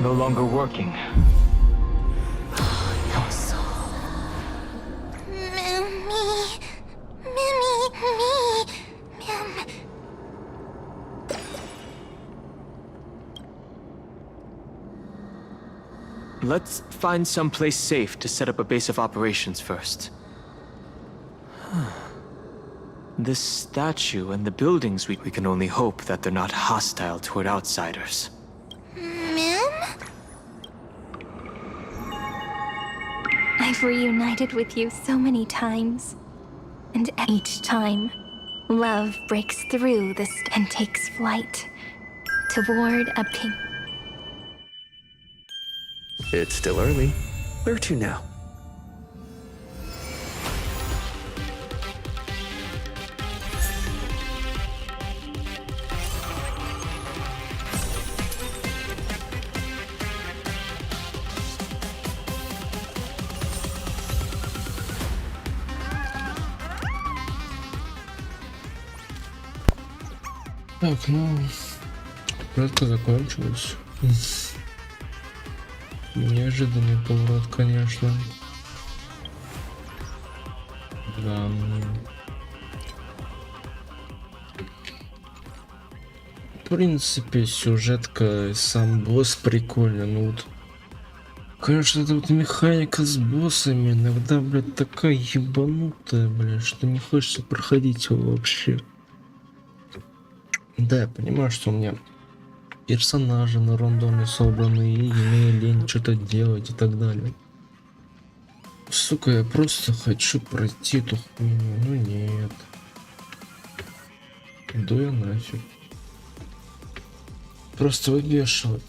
No longer working. Let's find someplace safe to set up a base of operations first. This statue and the buildings, we can only hope that they're not hostile toward outsiders. I've reunited with you so many times, and each time, love breaks through this and takes flight toward a pink. It's still early. Where to now? Так, ну, пятка закончилась. Неожиданный поворот, конечно. Да. В принципе, сюжетка, сам босс прикольный, ну вот. Конечно, эта вот механика с боссами иногда, блядь, такая ебанутая, блядь, что не хочется проходить его вообще. Да, я понимаю, что у меня персонажи на рандоме собраны, и мне лень что-то делать и так далее. Сука, я просто хочу пройти эту хуйню, ну нет. Иду я нафиг. Просто выбешивает.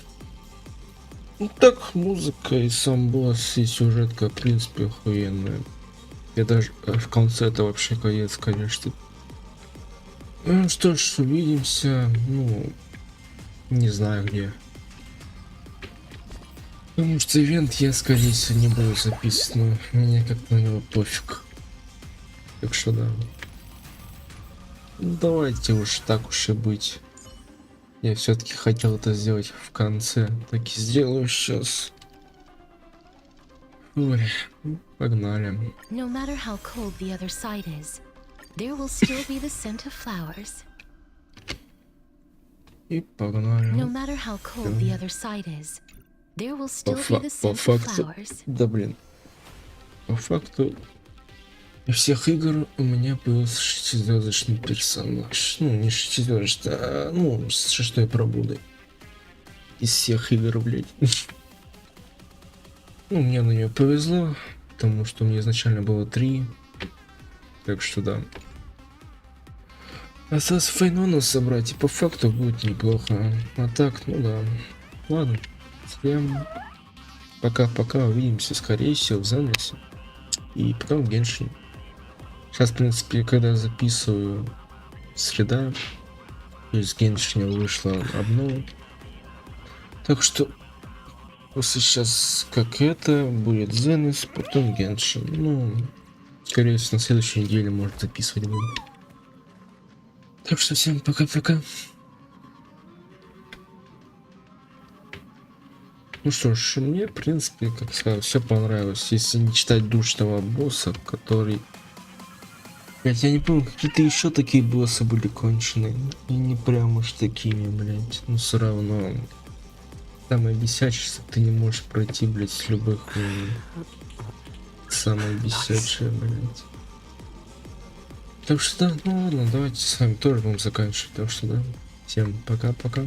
Ну так, музыка и сам босс, и сюжетка, в принципе, охуенная. Я даже в конце это вообще конец, конечно. Ну что ж, увидимся, ну, не знаю где. Потому что ивент я, скорее всего, не буду записывать, но мне как-то на него пофиг. Так что да. Ну, давайте уж так уж и быть. Я все-таки хотел это сделать в конце, так и сделаю сейчас. Ой, погнали. No matter how cold the other side is, there will still be the scent of flowers. И погнали. No matter how cold the other side is, there will still be the По scent of факту, flowers. да блин. По факту, из всех игр у меня появился 6-звездочный персонаж. Ну, не 6-звездочный, а, ну, с 6-й пробудой. Из всех игр, блядь. Ну, мне на нее повезло, потому что у меня изначально было 3. Так что да. Осталось файнона собрать, и по факту будет неплохо. А так, ну да. Ладно. Всем пока-пока. Увидимся, скорее всего, в Занесе. И потом в Геншине. Сейчас, в принципе, когда записываю, среда. Из Геншине вышла обнова. Так что после сейчас как это будет Занес, потом Геншин. Ну, скорее всего, на следующей неделе, может, записывать буду. Так что всем пока-пока. Ну что ж, мне, в принципе, как сказал, все понравилось. Если не читать душного босса, который... Блять, я не помню, какие-то еще такие боссы были конченые. И не прям уж такими, блять. Но все равно... Самое бесячее, что ты не можешь пройти, блять, с любых уровней. Самое бесячее, блять. Так что да, ну ладно, давайте с вами тоже будем заканчивать. Так что да, всем пока-пока.